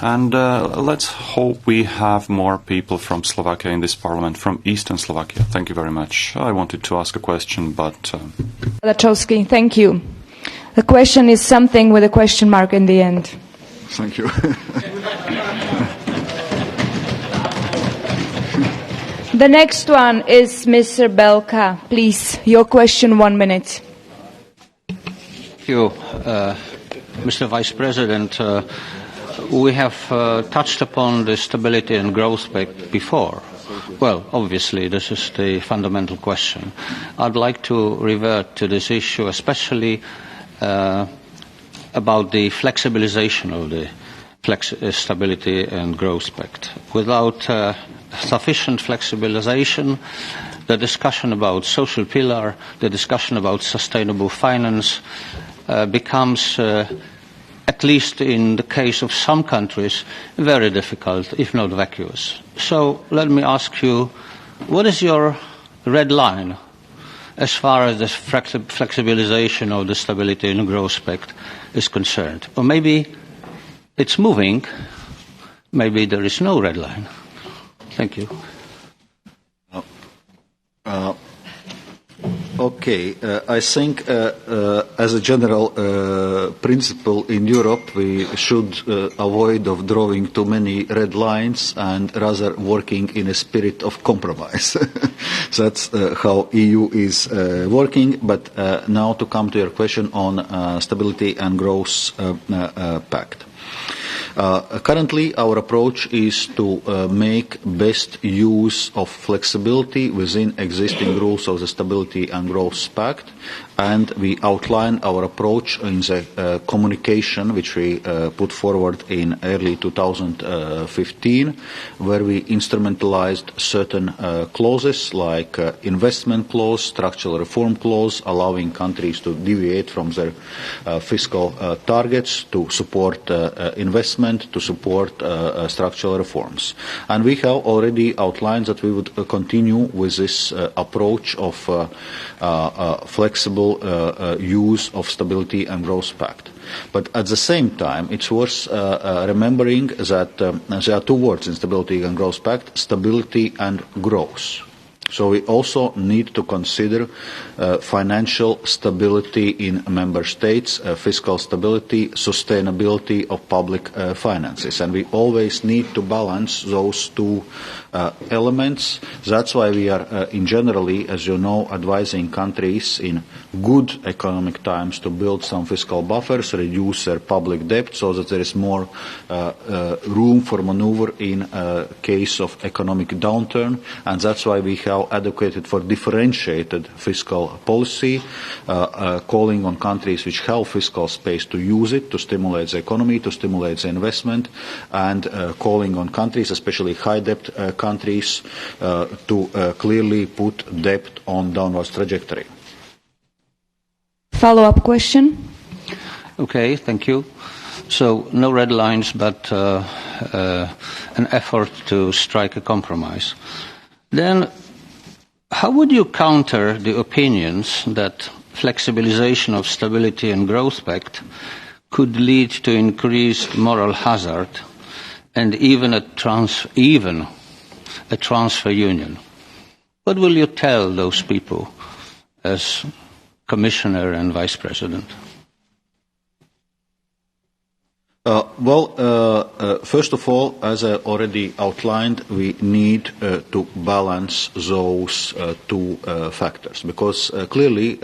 And let's hope we have more people from Slovakia in this parliament, from Eastern Slovakia. Thank you very much. I wanted to ask a question, but... Lachowski, thank you. The question is something with a question mark in the end. Thank you. The next one is Mr. Belka. Please, your question, 1 minute. Thank you, Mr. Vice President. We have touched upon the Stability and Growth Pact before. Well, obviously, this is the fundamental question. I'd like to revert to this issue, especially about the flexibilization of the Stability and Growth Pact. Without sufficient flexibilization, the discussion about social pillar, the discussion about sustainable finance becomes at least in the case of some countries, very difficult, if not vacuous. So let me ask you, what is your red line as far as the flexibilization of the Stability and Growth Pact is concerned? Or maybe it's moving, maybe there is no red line. Thank you. Okay, I think as a general principle in Europe, we should avoid of drawing too many red lines and rather working in a spirit of compromise. That's how EU is working. But now to come to your question on Stability and Growth Pact. Currently, our approach is to make best use of flexibility within existing rules of the Stability and Growth Pact and we outlined our approach in the communication which we put forward in early 2015, where we instrumentalized certain clauses like investment clause, structural reform clause, allowing countries to deviate from their fiscal targets to support investment, to support structural reforms. And we have already outlined that we would continue with this approach of flexible use of Stability and Growth Pact. But at the same time, it's worth remembering that there are two words in Stability and Growth Pact: stability and growth. So we also need to consider financial stability in member states, fiscal stability, sustainability of public finances. And we always need to balance those two elements. That's why we are in generally, as you know, advising countries in good economic times to build some fiscal buffers, reduce their public debt so that there is more room for maneuver in case of economic downturn. And that's why we have advocated for differentiated fiscal policy, calling on countries which have fiscal space to use it to stimulate the economy, to stimulate the investment, and calling on countries, especially high debt countries, to clearly put debt on downwards trajectory. Follow-up question? Okay, thank you. So no red lines, but an effort to strike a compromise. Then how would you counter the opinions that flexibilization of Stability and Growth Pact could lead to increased moral hazard and even a transfer union? What will you tell those people as Commissioner and Vice President? First of all, as I already outlined, we need to balance those two factors, because clearly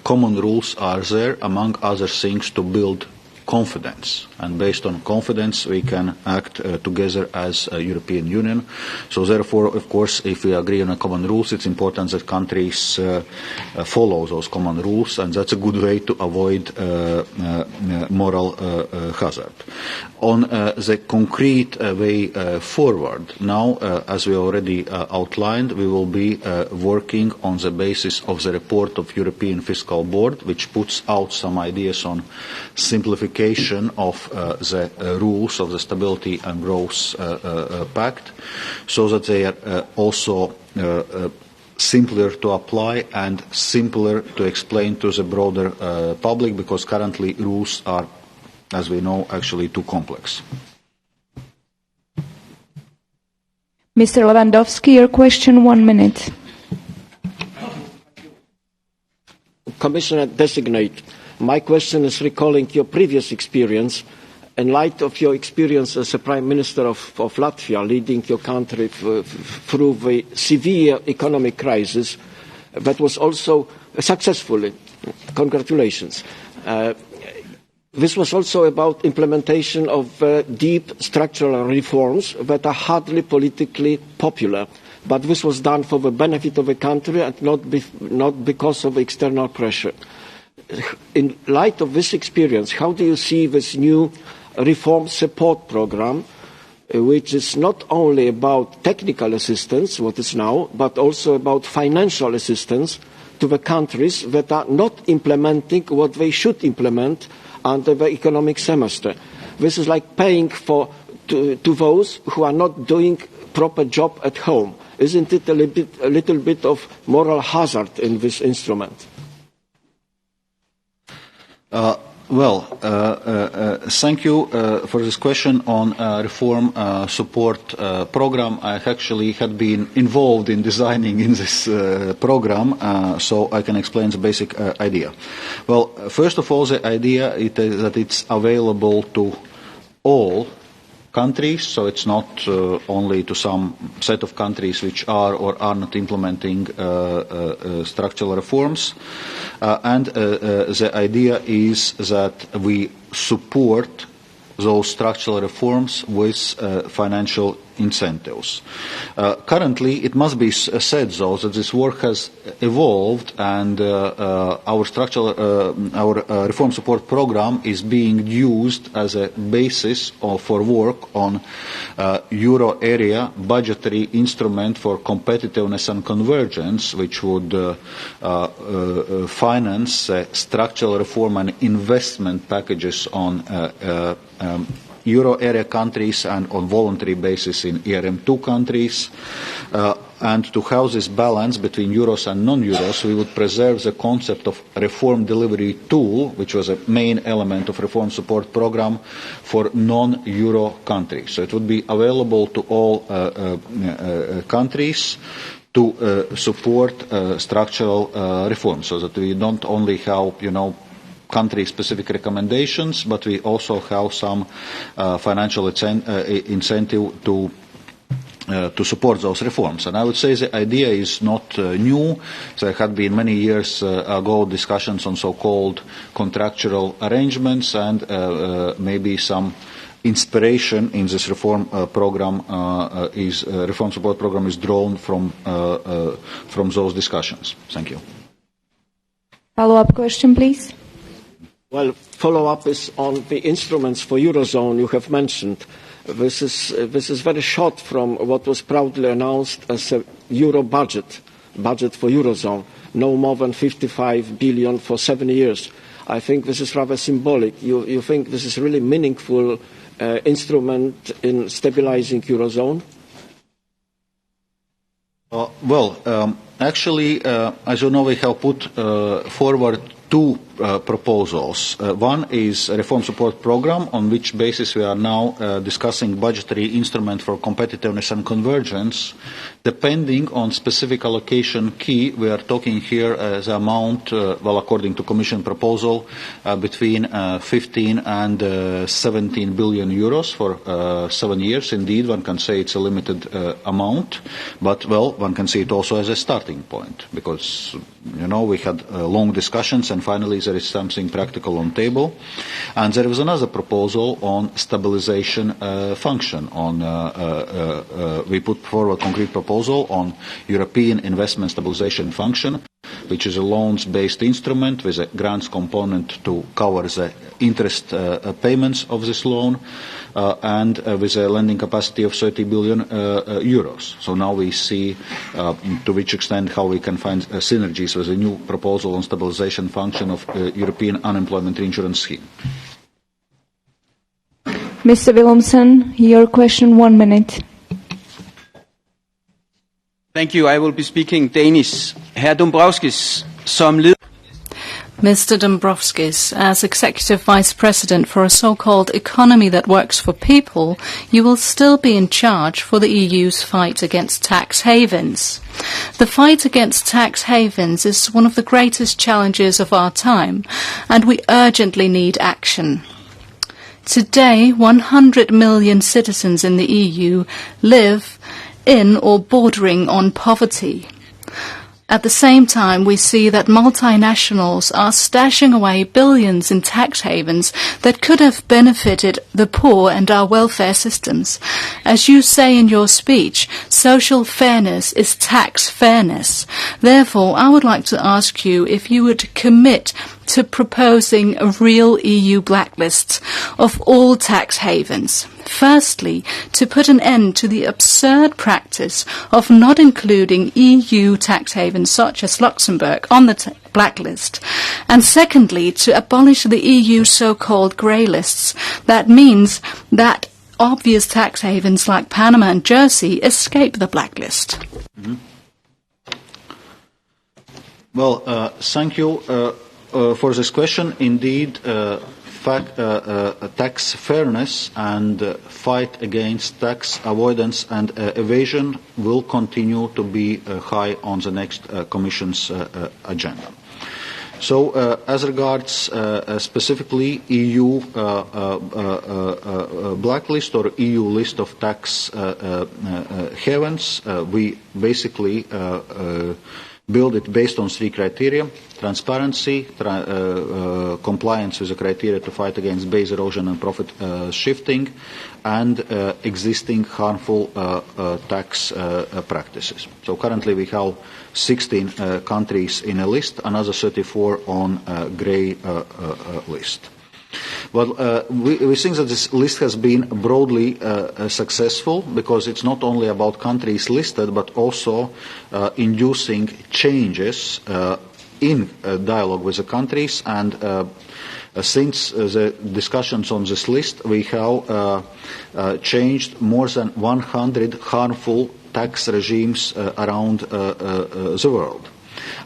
common rules are there, among other things, to build confidence, and based on confidence we can act together as a European Union. So therefore, of course, if we agree on a common rules, it's important that countries follow those common rules, and that's a good way to avoid moral hazard. On the concrete way forward, now, as we already outlined, we will be working on the basis of the report of European Fiscal Board, which puts out some ideas on simplification of the rules of the Stability and Growth Pact, so that they are also simpler to apply and simpler to explain to the broader public, because currently rules are, as we know, actually too complex. Mr. Lewandowski, your question, 1 minute. Commissioner designate. My question is recalling your previous experience, in light of your experience as a Prime Minister of Latvia, leading your country through the severe economic crisis that was also successfully. Congratulations. This was also about implementation of deep structural reforms that are hardly politically popular, but this was done for the benefit of the country and not because of external pressure. In light of this experience, how do you see this new reform support program, which is not only about technical assistance, what is now, but also about financial assistance to the countries that are not implementing what they should implement under the economic semester? This is like paying to those who are not doing proper job at home. Isn't it a little bit of moral hazard in this instrument? Thank you for this question on reform support program. I actually had been involved in designing in this program, so I can explain the basic idea. Well, first of all, the idea is that it's available to all countries, so it's not only to some set of countries which are or are not implementing structural reforms. And the idea is that we support those structural reforms with financial incentives. Currently, it must be said, though, that this work has evolved, and our reform support program is being used as a basis for work on euro area budgetary instrument for competitiveness and convergence, which would finance structural reform and investment packages on euro area countries and on voluntary basis in ERM2 countries. And to have this balance between euros and non-euros, we would preserve the concept of reform delivery tool, which was a main element of reform support program for non-euro countries. So it would be available to all countries to support structural reforms, so that we don't only have, country-specific recommendations, but we also have some financial incentive to support those reforms. And I would say the idea is not new. There had been many years ago discussions on so-called contractual arrangements, and maybe some inspiration in this reform program reform support program is drawn from those discussions. Thank you. Follow-up question, please. Well, follow-up is on the instruments for Eurozone you have mentioned. This is very short from what was proudly announced as a Euro budget for Eurozone, no more than 55 billion for 7 years. I think this is rather symbolic. You think this is really meaningful instrument in stabilizing Eurozone? Actually, as you know, we have put forward two proposals. One is a reform support program, on which basis we are now discussing budgetary instrument for competitiveness and convergence. Depending on specific allocation key, we are talking here the amount, according to Commission proposal, between 15 and 17 billion euros for 7 years. Indeed, one can say it's a limited amount, but, one can see it also as a starting point, because, we had long discussions, and finally there is something practical on table. And there was another proposal on stabilization function. We put forward a concrete proposal on European Investment Stabilization Function, which is a loans-based instrument with a grants component to cover the interest payments of this loan, and with a lending capacity of 30 billion euros. So now we see to which extent how we can find synergies with a new proposal on stabilization function of European Unemployment Insurance Scheme. Mr. Willumsen, your question, 1 minute. Thank you. I will be speaking Danish. Herr Dombrovskis, som leder... Mr. Dombrovskis, as Executive Vice President for a so-called economy that works for people, you will still be in charge for the EU's fight against tax havens. The fight against tax havens is one of the greatest challenges of our time, and we urgently need action. Today, 100 million citizens in the EU live in or bordering on poverty. At the same time, we see that multinationals are stashing away billions in tax havens that could have benefited the poor and our welfare systems. As you say in your speech, social fairness is tax fairness. Therefore, I would like to ask you if you would commit to proposing a real EU blacklist of all tax havens. Firstly, to put an end to the absurd practice of not including EU tax havens such as Luxembourg on the blacklist. And secondly, to abolish the EU so-called grey lists. That means that obvious tax havens like Panama and Jersey escape the blacklist. Mm-hmm. Thank you for this question. Indeed, tax fairness and fight against tax avoidance and evasion will continue to be high on the next Commission's agenda. So, as regards specifically EU blacklist or EU list of tax havens, we basically build it based on 3 criteria: transparency, compliance with the criteria to fight against base erosion and profit shifting, and existing harmful tax practices. So currently we have 16 countries in a list, another 34 on a grey list. Well, we think that this list has been broadly successful because it's not only about countries listed but also inducing changes in dialogue with the countries, and since the discussions on this list we have changed more than 100 harmful tax regimes around the world.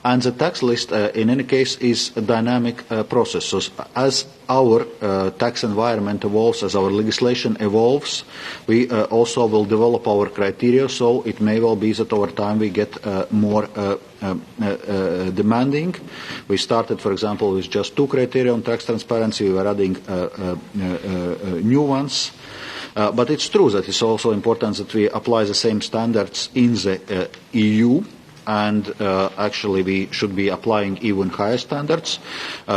And the tax list, in any case, is a dynamic process. So as our tax environment evolves, as our legislation evolves, we also will develop our criteria. So it may well be that over time we get more demanding. We started, for example, with just 2 criteria on tax transparency. We are adding new ones. But it's true that it's also important that we apply the same standards in the EU. And actually we should be applying even higher standards.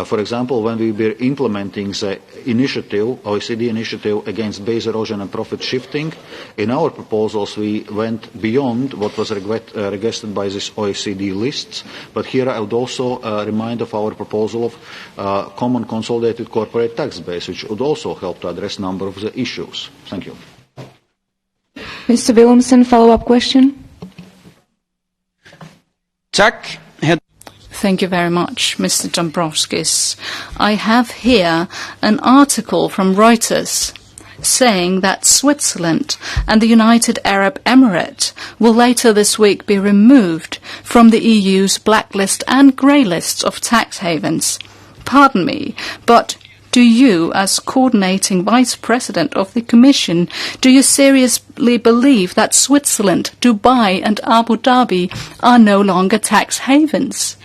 For example, when we were implementing the initiative, OECD initiative against base erosion and profit shifting, in our proposals we went beyond what was requested by this OECD lists. But here I would also remind of our proposal of common consolidated corporate tax base, which would also help to address a number of the issues. Thank you. Mr. Willemsen, follow-up question? Thank you very much, Mr. Dombrovskis. I have here an article from Reuters saying that Switzerland and the United Arab Emirates will later this week be removed from the EU's blacklist and grey lists of tax havens. Pardon me, but do you, as coordinating Vice President of the Commission, do you seriously believe that Switzerland, Dubai and Abu Dhabi are no longer tax havens?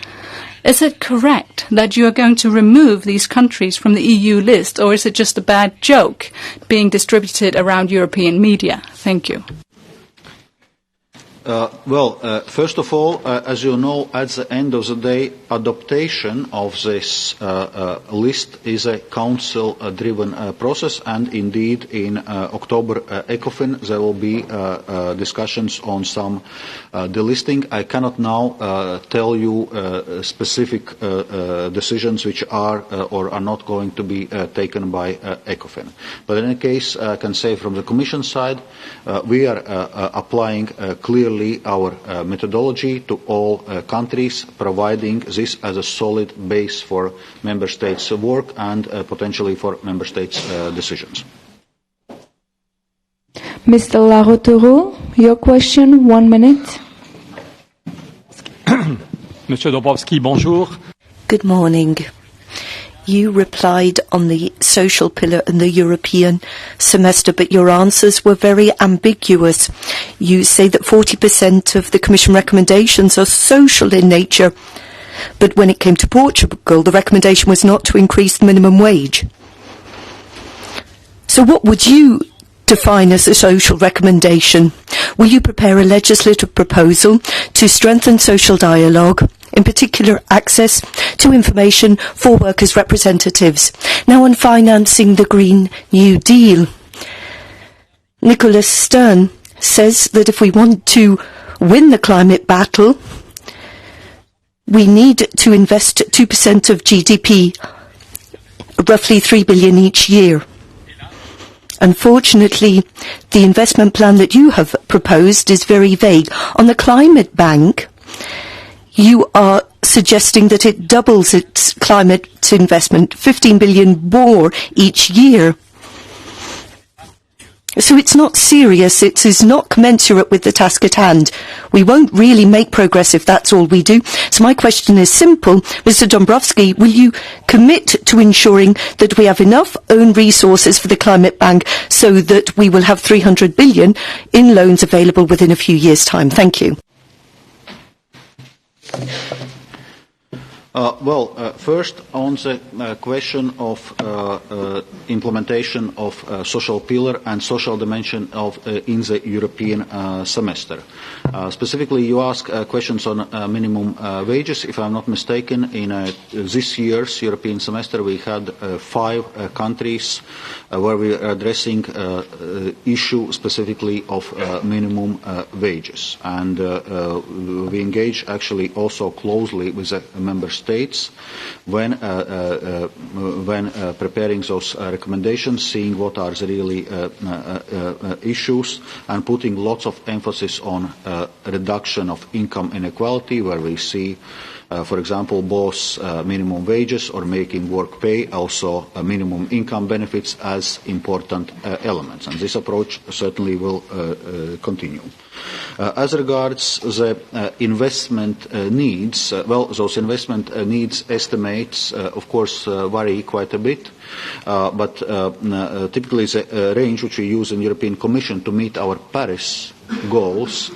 Is it correct that you are going to remove these countries from the EU list, or is it just a bad joke being distributed around European media? Thank you. First of all, as you know, at the end of the day, adoption of this list is a council-driven process, and indeed in October ECOFIN there will be discussions on some delisting. I cannot now tell you specific decisions which are or are not going to be taken by ECOFIN. But in any case, I can say from the Commission side, we are applying clearly our methodology to all countries, providing this as a solid base for Member States' work and potentially for Member States' decisions. Mr. Laroutourou, your question, 1 minute. Monsieur Dombrovskis, bonjour. Good morning. You replied on the social pillar in the European semester, but your answers were very ambiguous. You say that 40% of the Commission recommendations are social in nature, but when it came to Portugal, the recommendation was not to increase the minimum wage. So what would you define as a social recommendation? Will you prepare a legislative proposal to strengthen social dialogue, in particular access to information for workers' representatives? Now on financing the Green New Deal, Nicholas Stern says that if we want to win the climate battle, we need to invest 2% of GDP, roughly 3 billion each year. Unfortunately, the investment plan that you have proposed is very vague. On the climate bank, you are suggesting that it doubles its climate investment, 15 billion more each year. So it's not serious, it is not commensurate with the task at hand. We won't really make progress if that's all we do. So my question is simple. Mr. Dombrovskis, will you commit to ensuring that we have enough own resources for the climate bank so that we will have 300 billion in loans available within a few years' time? Thank you. First, on the question of implementation of social pillar and social dimension in the European semester. Specifically, you ask questions on minimum wages. If I'm not mistaken, in this year's European semester, we had 5 countries where we are addressing issue specifically of minimum wages. And we engage actually also closely with the member states when preparing those recommendations, seeing what are the really issues, and putting lots of emphasis on reduction of income inequality, where we see, for example, both minimum wages or making work pay, also minimum income benefits as important elements. And this approach certainly will continue. As regards the investment needs, well, those investment needs estimates, of course, vary quite a bit. But typically the range which we use in the European Commission to meet our Paris goals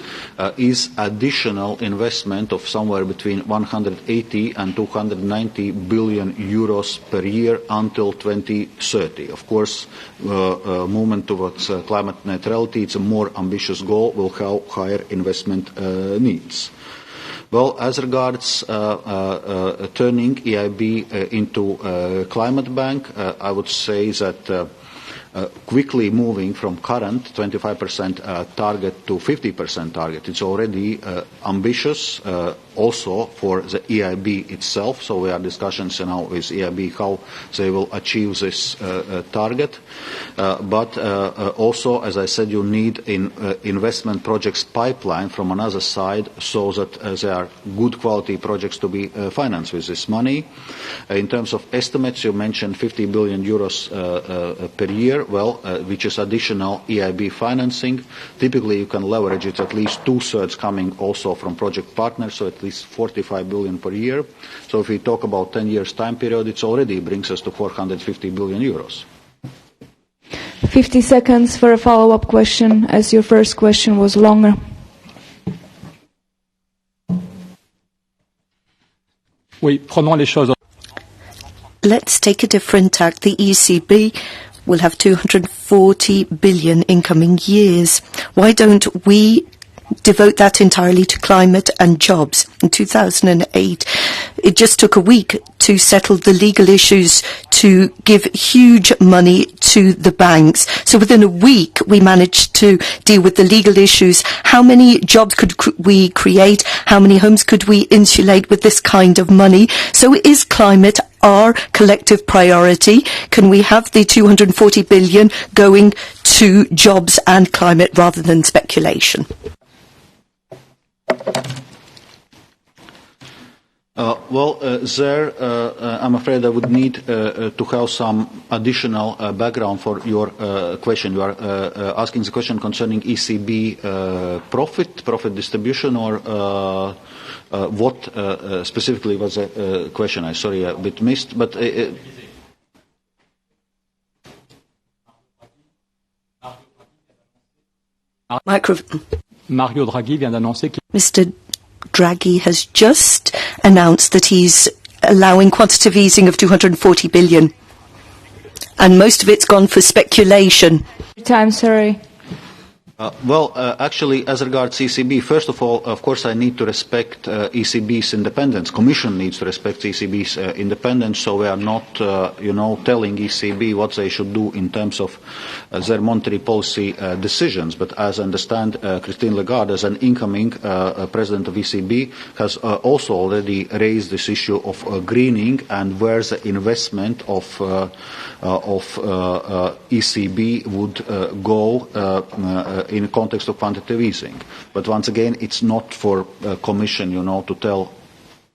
is additional investment of somewhere between 180 and 290 billion euros per year until 2030. Of course, movement towards climate neutrality, it's a more ambitious goal, will have higher investment needs. Well, as regards turning EIB into a climate bank, I would say that quickly moving from current 25% target to 50% target, it's already ambitious also for the EIB itself. So we are discussions now with EIB how they will achieve this target. But also, as I said, you need investment projects pipeline from another side so that there are good quality projects to be financed with this money. In terms of estimates, you mentioned 50 billion euros per year, well, which is additional EIB financing. Typically, you can leverage it at least 2/3 coming also from project partners, so at least 45 billion per year. So if we talk about 10 years time period, it already brings us to 450 billion euros. 50 seconds for a follow-up question, as your first question was longer. Oui, prenons les choses. Let's take a different tack. The ECB will have 240 billion in coming years. Why don't we devote that entirely to climate and jobs? In 2008, it just took a week to settle the legal issues to give huge money to the banks. So within a week, we managed to deal with the legal issues. How many jobs could we create? How many homes could we insulate with this kind of money? So is climate our collective priority? Can we have the 240 billion going to jobs and climate rather than speculation? I'm afraid I would need to have some additional background for your question. You are asking the question concerning ECB profit distribution, or what specifically was the question? I'm sorry, a bit missed, but... Mario Draghi vient d'annoncer qu'il... Mr. Draghi has just announced that he's allowing quantitative easing of 240 billion. And most of it's gone for speculation. Time, sorry. Actually, as regards ECB, first of all, of course, I need to respect ECB's independence. Commission needs to respect ECB's independence, so we are not, telling ECB what they should do in terms of their monetary policy decisions. But as I understand, Christine Lagarde, as an incoming president of ECB, has also already raised this issue of greening and where the investment of ECB would go in the context of quantitative easing. But once again, it's not for Commission, to tell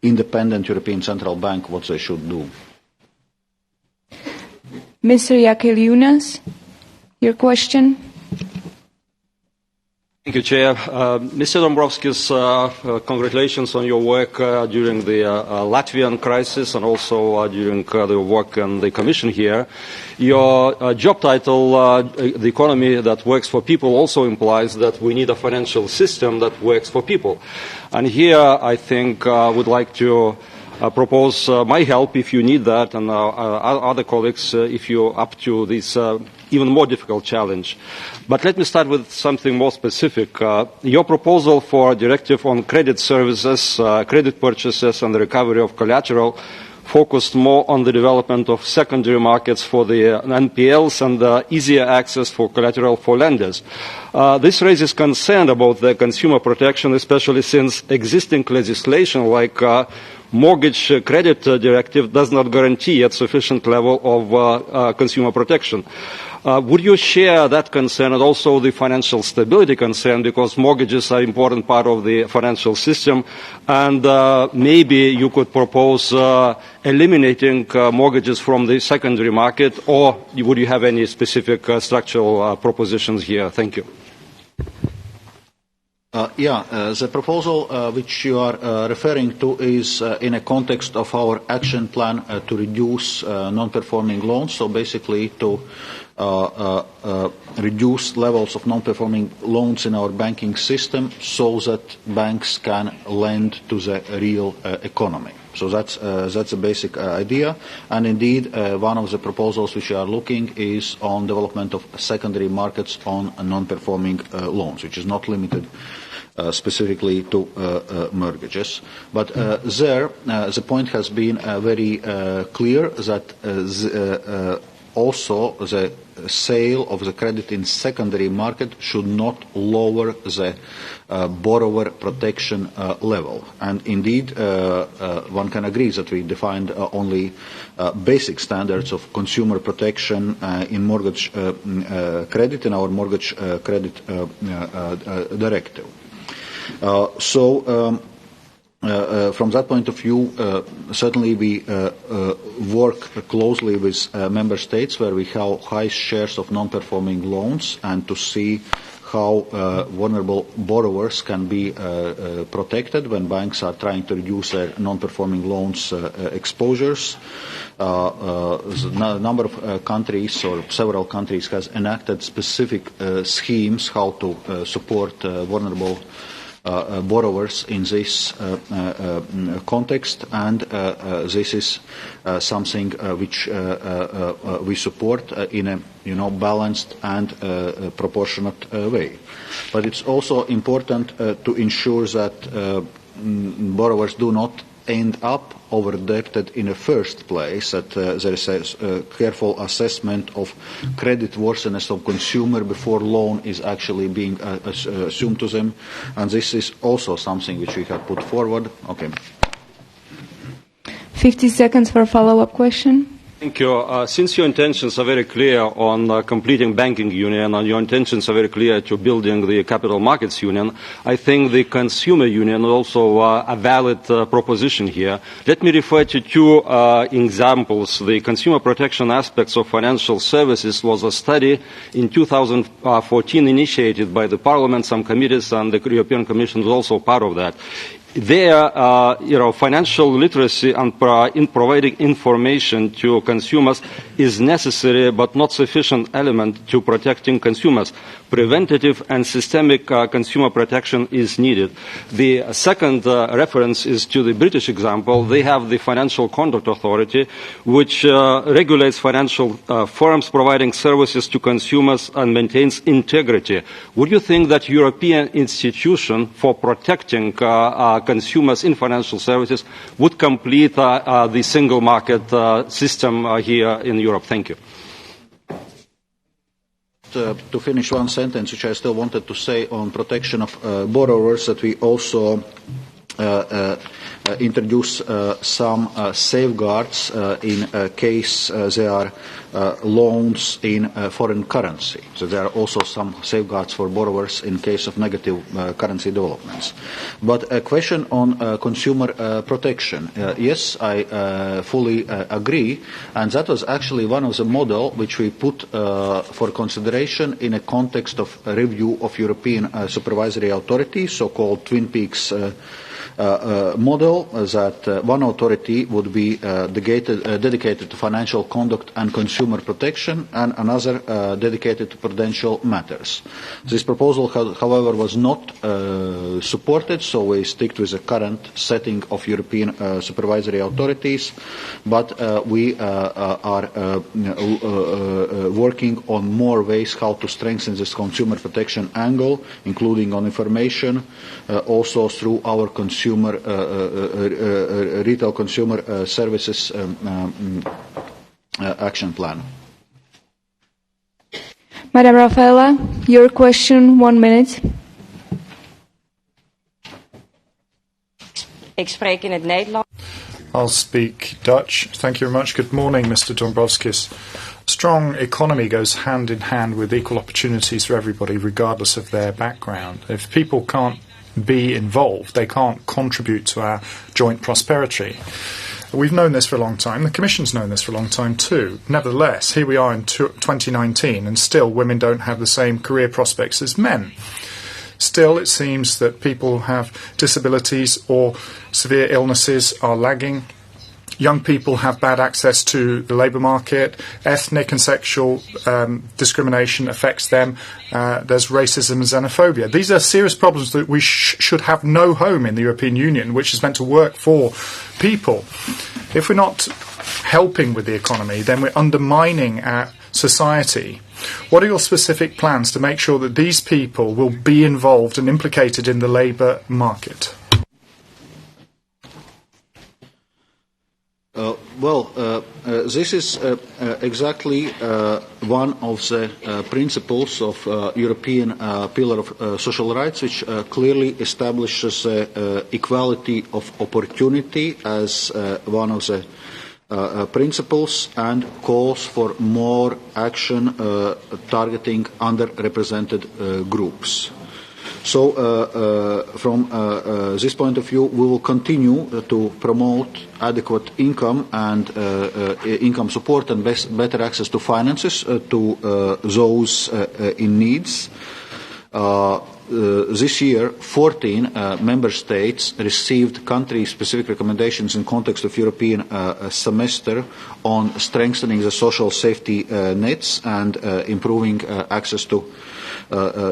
independent European Central Bank what they should do. Mr. Jakeliunas, your question? Thank you, Chair. Mr. Dombrovskis, congratulations on your work during the Latvian crisis and also during the work in the Commission here. Your job title, the economy that works for people, also implies that we need a financial system that works for people. And here I think I would like to propose my help if you need that, and other colleagues if you're up to this even more difficult challenge. But let me start with something more specific. Your proposal for a directive on credit services, credit purchases, and the recovery of collateral focused more on the development of secondary markets for the NPLs and easier access for collateral for lenders. This raises concern about the consumer protection, especially since existing legislation like mortgage credit directive does not guarantee a sufficient level of consumer protection. Would you share that concern and also the financial stability concern, because mortgages are an important part of the financial system, and maybe you could propose eliminating mortgages from the secondary market, or would you have any specific structural propositions here? Thank you. The proposal which you are referring to is in a context of our action plan to reduce non-performing loans, so basically to reduce levels of non-performing loans in our banking system so that banks can lend to the real economy. So that's a basic idea. And indeed, one of the proposals which we are looking is on development of secondary markets on non-performing loans, which is not limited specifically to mortgages. But there, the point has been very clear that also the sale of the credit in secondary market should not lower the borrower protection level. And indeed, one can agree that we defined only basic standards of consumer protection in mortgage credit in our mortgage credit directive. From that point of view, certainly we work closely with member states where we have high shares of non-performing loans, and to see how vulnerable borrowers can be protected when banks are trying to reduce their non-performing loans exposures. A number of countries, or several countries, has enacted specific schemes how to support vulnerable borrowers in this context, and this is something which we support in a balanced and proportionate way. But it's also important to ensure that borrowers do not end up over-indebted in the first place, that there is a careful assessment of credit worthiness of consumer before loan is actually being assumed to them, and this is also something which we have put forward. Okay. 50 seconds for a follow-up question. Thank you. Since your intentions are very clear on completing banking union, and your intentions are very clear to building the capital markets union, I think the consumer union is also a valid proposition here. Let me refer to two examples. The consumer protection aspects of financial services was a study in 2014 initiated by the Parliament, some committees, and the European Commission was also part of that. There, financial literacy and in providing information to consumers is necessary but not sufficient element to protecting consumers. Preventative and systemic consumer protection is needed. The second reference is to the British example. They have the Financial Conduct Authority, which regulates financial firms providing services to consumers and maintains integrity. Would you think that European institution for protecting consumers in financial services would complete the single market system here in Europe? Thank you. To finish one sentence, which I still wanted to say on protection of borrowers, that we also introduce some safeguards in case there are loans in foreign currency. So there are also some safeguards for borrowers in case of negative currency developments. But a question on consumer protection. Yes, I fully agree, and that was actually one of the models which we put for consideration in a context of a review of European supervisory authority, so-called Twin Peaks model that one authority would be dedicated to financial conduct and consumer protection and another dedicated to prudential matters. This proposal, however, was not supported, so we stick with the current setting of European supervisory authorities, but we are working on more ways how to strengthen this consumer protection angle, including on information, also through our consumer retail consumer services action plan. Madam Rafaela, your question, 1 minute. Ik spreek in het Nederlands. I'll speak Dutch. Thank you very much. Good morning, Mr. Dombrovskis. Strong economy goes hand in hand with equal opportunities for everybody, regardless of their background. If people can't be involved, they can't contribute to our joint prosperity. We've known this for a long time. The Commission's known this for a long time too. Nevertheless, here we are in 2019 and still women don't have the same career prospects as men. Still, it seems that people who have disabilities or severe illnesses are lagging. Young people have bad access to the labour market. Ethnic and sexual discrimination affects them. There's racism and xenophobia. These are serious problems that we should have no home in the European Union, which is meant to work for people. If we're not helping with the economy, then we're undermining our society. What are your specific plans to make sure that these people will be involved and implicated in the labour market? This is exactly one of the principles of European Pillar of Social Rights, which clearly establishes equality of opportunity as one of the principles and calls for more action targeting underrepresented groups. So, from this point of view, we will continue to promote adequate income and income support and better access to finances to those in needs. This year, 14 member states received country-specific recommendations in context of European semester on strengthening the social safety nets and improving access to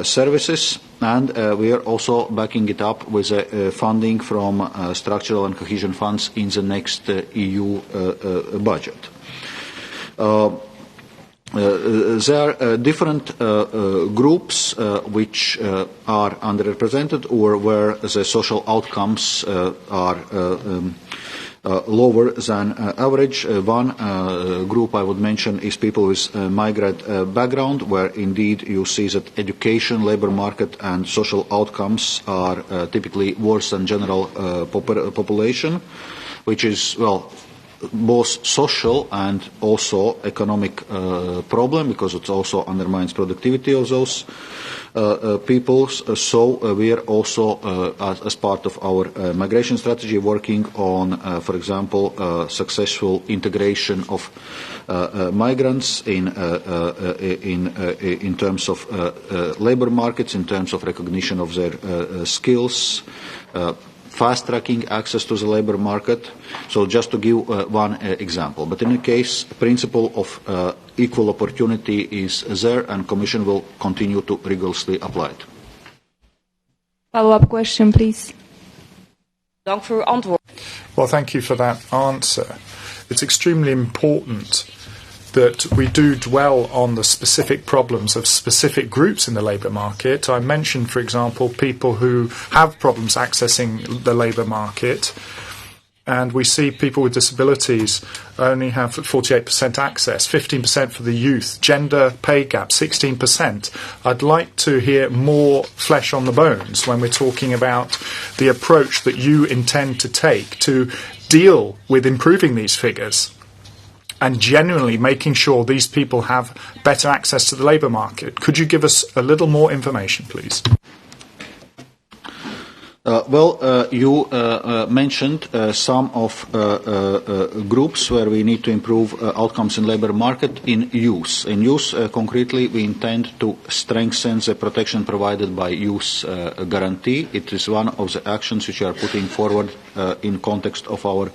services, and we are also backing it up with funding from structural and cohesion funds in the next EU budget. There are different groups which are underrepresented or where the social outcomes are lower than average. One group I would mention is people with migrant background, where indeed you see that education, labour market and social outcomes are typically worse than general population, which is, well, both social and also economic problem, because it also undermines productivity of those people. So we are also, as part of our migration strategy, working on, for example, successful integration of migrants in terms of labour markets, in terms of recognition of their skills, fast-tracking access to the labour market. So just to give one example. But in any case, the principle of equal opportunity is there, and Commission will continue to rigorously apply it. Follow-up question, please. Dank voor uw antwoord. Well, thank you for that answer. It's extremely important that we do dwell on the specific problems of specific groups in the labour market. I mentioned, for example, people who have problems accessing the labour market, and we see people with disabilities only have 48% access, 15% for the youth, gender pay gap 16%. I'd like to hear more flesh on the bones when we're talking about the approach that you intend to take to deal with improving these figures and genuinely making sure these people have better access to the labour market. Could you give us a little more information, please? You mentioned some of groups where we need to improve outcomes in labour market in youth. In youth, concretely, we intend to strengthen the protection provided by youth guarantee. It is one of the actions which we are putting forward in context of our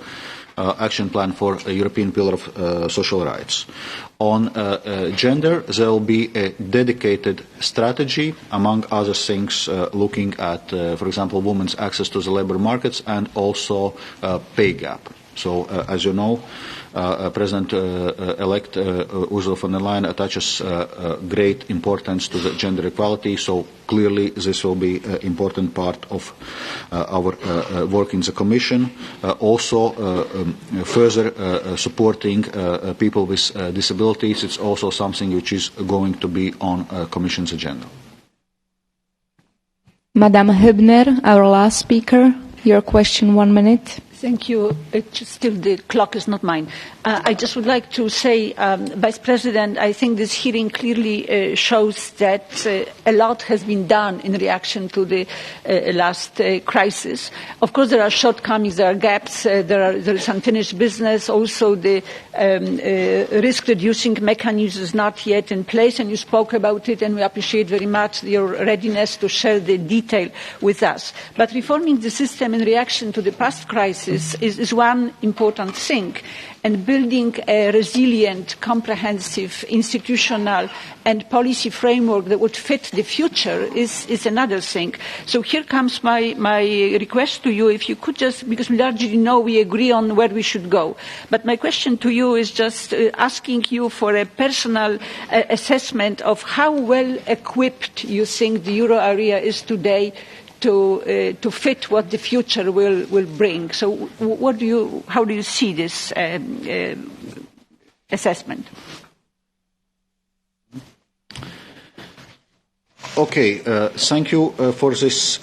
action plan for a European Pillar of Social Rights. On gender, there will be a dedicated strategy, among other things, looking at, for example, women's access to the labour markets and also pay gap. So, as you know, President-elect Ursula von der Leyen attaches great importance to the gender equality, so clearly this will be an important part of our work in the Commission. Also, further supporting people with disabilities, it's also something which is going to be on the Commission's agenda. Madame Hübner, our last speaker, your question, 1 minute. Thank you. Still, the clock is not mine. I just would like to say, Vice President, I think this hearing clearly shows that a lot has been done in reaction to the last crisis. Of course, there are shortcomings, there are gaps, there is unfinished business. Also, the risk-reducing mechanism is not yet in place, and you spoke about it, and we appreciate very much your readiness to share the detail with us. But reforming the system in reaction to the past crisis is one important thing, and building a resilient, comprehensive, institutional and policy framework that would fit the future is another thing. So here comes my request to you, if you could just, because we largely know we agree on where we should go, but my question to you is just asking you for a personal assessment of how well equipped you think the euro area is today to fit what the future will bring. So how do you see this assessment? Okay, thank you for this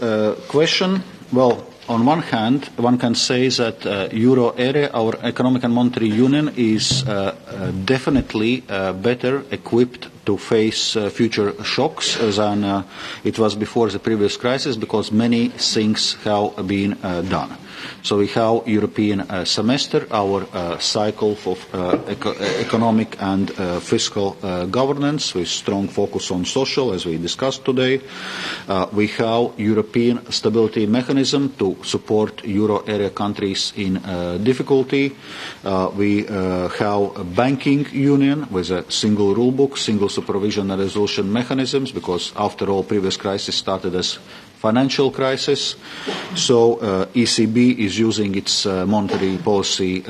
question. Well, on one hand, one can say that euro area, our economic and monetary union, is definitely better equipped to face future shocks than it was before the previous crisis, because many things have been done. So we have European semester, our cycle of economic and fiscal governance with strong focus on social, as we discussed today. We have European stability mechanism to support euro area countries in difficulty. We have a banking union with a single rule book, single supervision and resolution mechanisms, because after all, previous crisis started as financial crisis. So ECB is using its monetary policy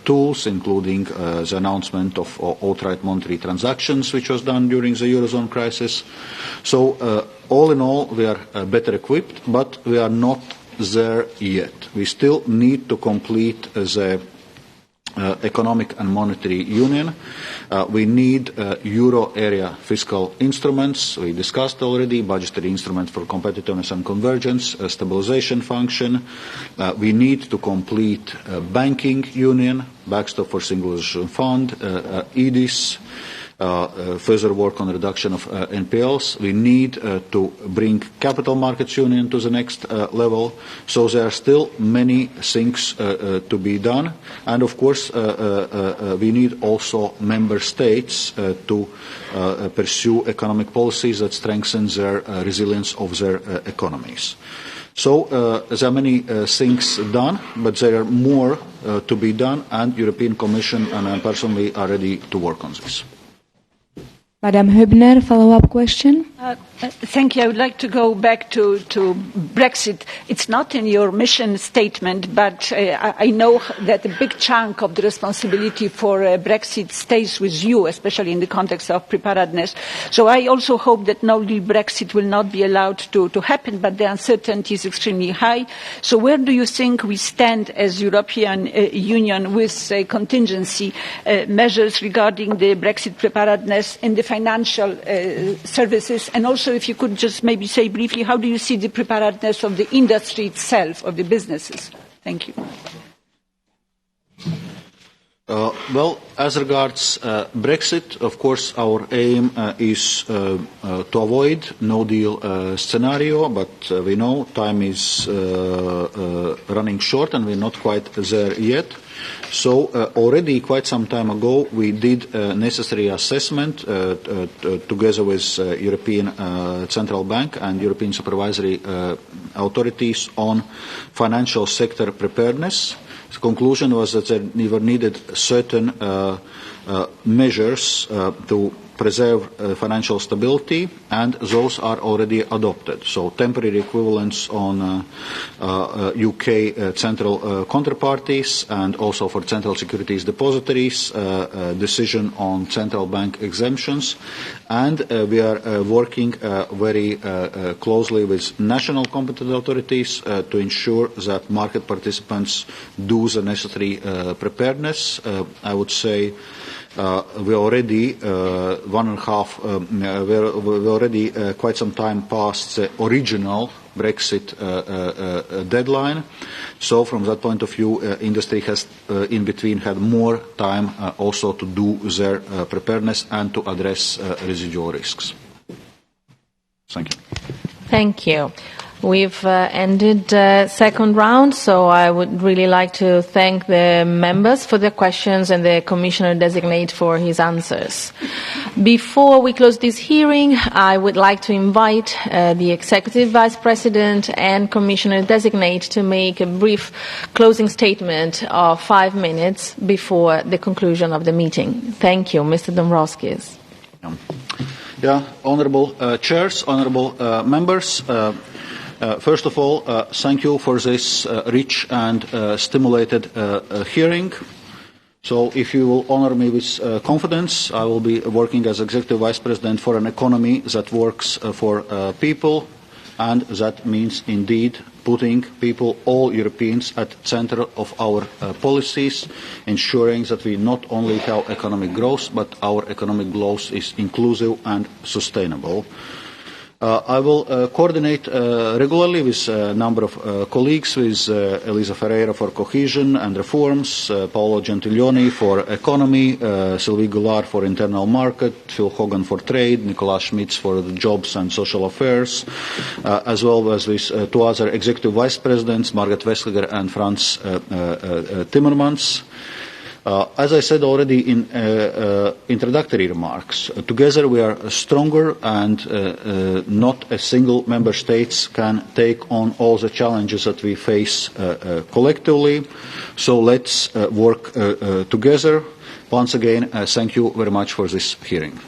tools, including the announcement of outright monetary transactions, which was done during the Eurozone crisis. So all in all, we are better equipped, but we are not there yet. We still need to complete the economic and monetary union. We need euro area fiscal instruments. We discussed already budgetary instruments for competitiveness and convergence, a stabilization function. We need to complete banking union, backstop for single resolution fund, EDIS, further work on reduction of NPLs. We need to bring capital markets union to the next level. So there are still many things to be done. And of course, we need also member states to pursue economic policies that strengthen their resilience of their economies. So there are many things done, but there are more to be done, and European Commission and I personally are ready to work on this. Madam Hübner, follow-up question? Thank you. I would like to go back to Brexit. It's not in your mission statement, but I know that a big chunk of the responsibility for Brexit stays with you, especially in the context of preparedness. So I also hope that no deal Brexit will not be allowed to happen, but the uncertainty is extremely high. So where do you think we stand as European Union with contingency measures regarding the Brexit preparedness in the financial services? And also, if you could just maybe say briefly, how do you see the preparedness of the industry itself, of the businesses? Thank you. Well, as regards Brexit, of course, our aim is to avoid no deal scenario, but we know time is running short and we're not quite there yet. So already quite some time ago we did a necessary assessment together with European Central Bank and European supervisory authorities on financial sector preparedness. The conclusion was that there were needed certain measures to preserve financial stability, and those are already adopted. So temporary equivalents on UK central counterparties and also for central securities depositories, decision on central bank exemptions, and we are working very closely with national competent authorities to ensure that market participants do the necessary preparedness. I would say we already we're already quite some time past the original Brexit deadline. So from that point of view, industry has in between had more time also to do their preparedness and to address residual risks. Thank you. Thank you. We've ended the second round, so I would really like to thank the members for their questions and the Commissioner-designate for his answers. Before we close this hearing, I would like to invite the Executive Vice President and Commissioner-designate to make a brief closing statement of 5 minutes before the conclusion of the meeting. Thank you. Mr. Dombrovskis. Honourable chairs, honourable members, first of all, thank you for this rich and stimulated hearing. So if you will honour me with confidence, I will be working as Executive Vice President for an economy that works for people, and that means indeed putting people, all Europeans, at the centre of our policies, ensuring that we not only have economic growth, but our economic growth is inclusive and sustainable. I will coordinate regularly with a number of colleagues, with Elisa Ferreira for cohesion and reforms, Paolo Gentiloni for economy, Sylvie Goulart for internal market, Phil Hogan for trade, Nicolas Schmitz for the jobs and social affairs, as well as with two other executive vice presidents, Margaret Vestager and Franz Timmermans. As I said already in introductory remarks, together we are stronger, and not a single member state can take on all the challenges that we face collectively. So let's work together. Once again, thank you very much for this hearing.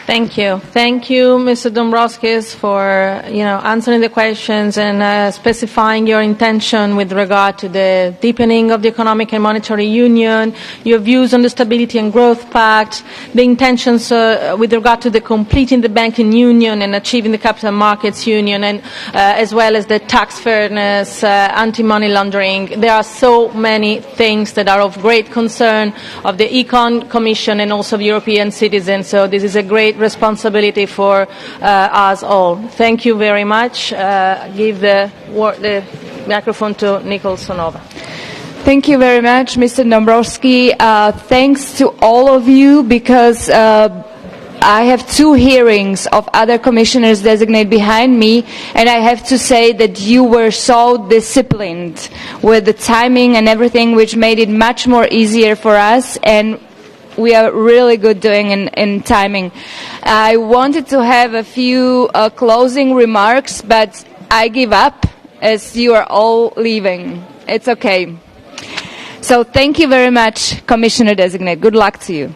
Thank you. Thank you, Mr. Dombrovskis, for answering the questions and specifying your intention with regard to the deepening of the economic and monetary union, your views on the Stability and Growth Pact, the intentions with regard to the completing the banking union and achieving the capital markets union, and as well as the tax fairness, anti-money laundering. There are so many things that are of great concern of the ECON Commission and also of European citizens. So this is a great responsibility for us all. Thank you very much. Give the microphone to Nicole Sonova. Thank you very much, Mr. Dombrovskis. Thanks to all of you, because I have two hearings of other commissioners designated behind me, and I have to say that you were so disciplined with the timing and everything, which made it much more easier for us, and we are really good doing in timing. I wanted to have a few closing remarks, but I give up as you are all leaving. It's okay. So thank you very much, Commissioner Designate. Good luck to you.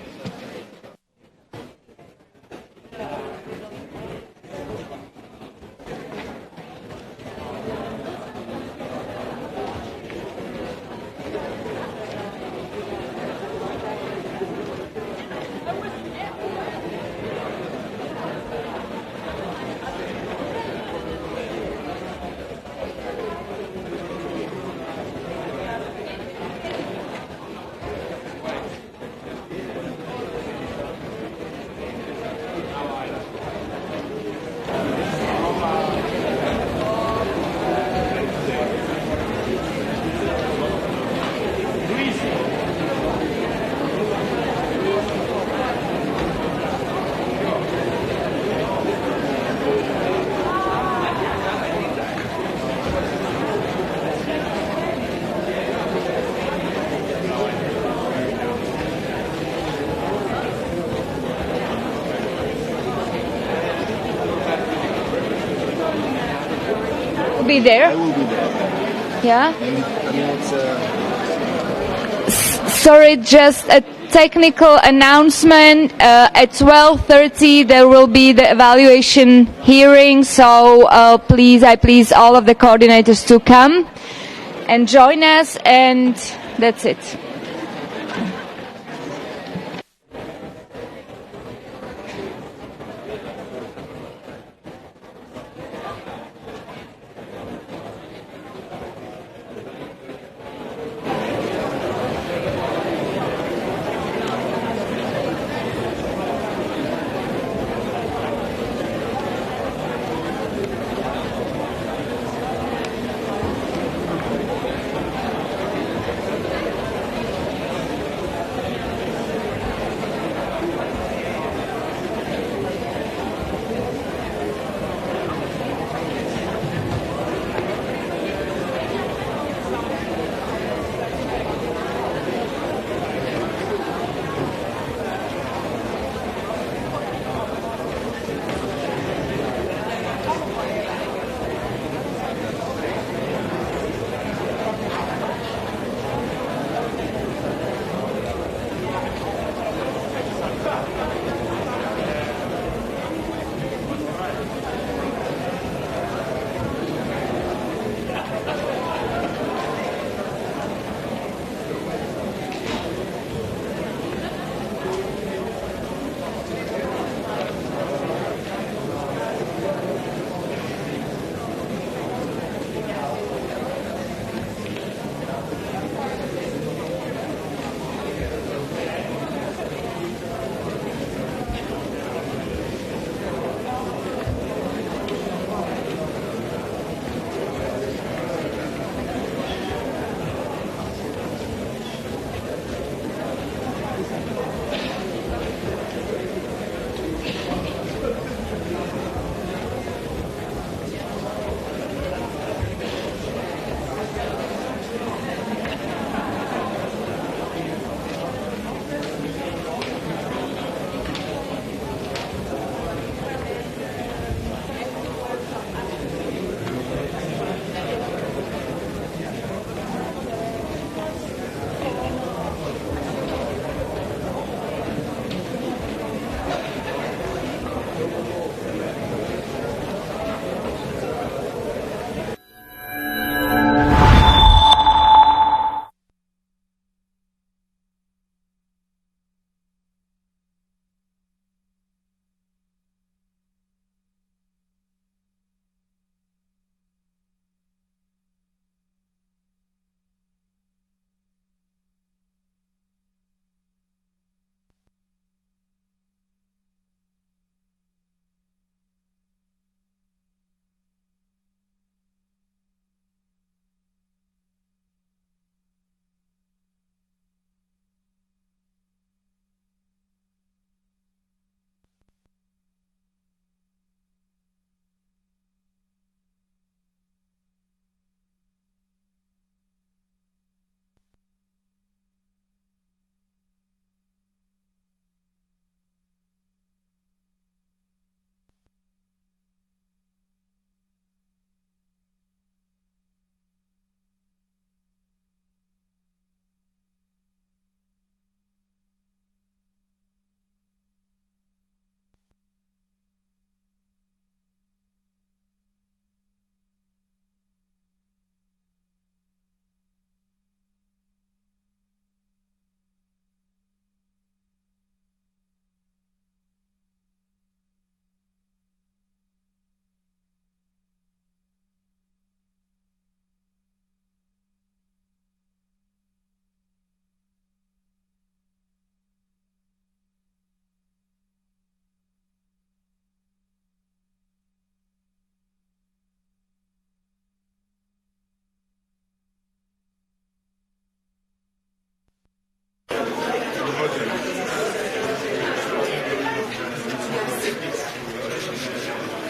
be there? I will be there. Yeah? And Sorry, just a technical announcement. At 12:30 there will be the evaluation hearing, so I please all of the coordinators to come and join us, and that's it.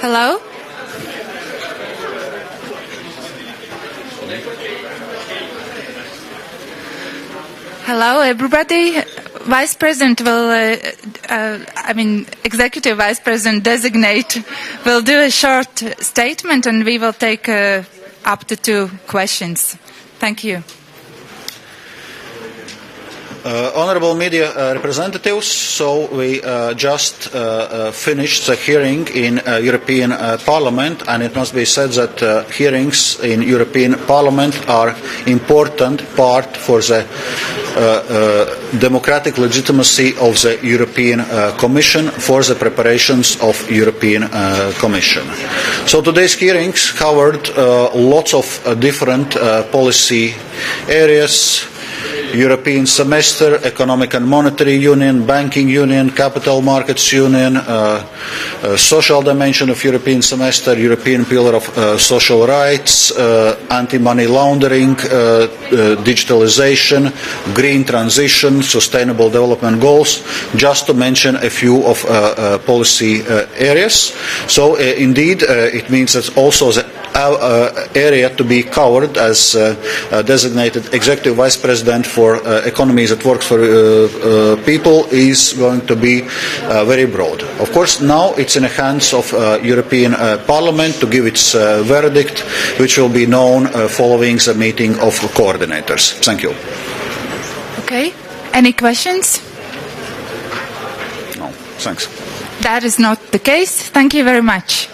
Hello? Hello, everybody. Vice President will, Executive Vice President designate will do a short statement, and we will take up to 2 questions. Thank you. Honourable media representatives, so we just finished the hearing in European Parliament, and it must be said that hearings in European Parliament are important part for the democratic legitimacy of the European Commission for the preparations of European Commission. So today's hearings covered lots of different policy areas: European semester, economic and monetary union, banking union, capital markets union, social dimension of European semester, European pillar of social rights, anti-money laundering, digitalization, green transition, sustainable development goals, just to mention a few of policy areas. So indeed, it means that also the area to be covered as designated Executive Vice President for economies that works for people is going to be very broad. Of course, now it's in the hands of European Parliament to give its verdict, which will be known following the meeting of coordinators. Thank you. Okay. Any questions? No. Thanks. That is not the case. Thank you very much.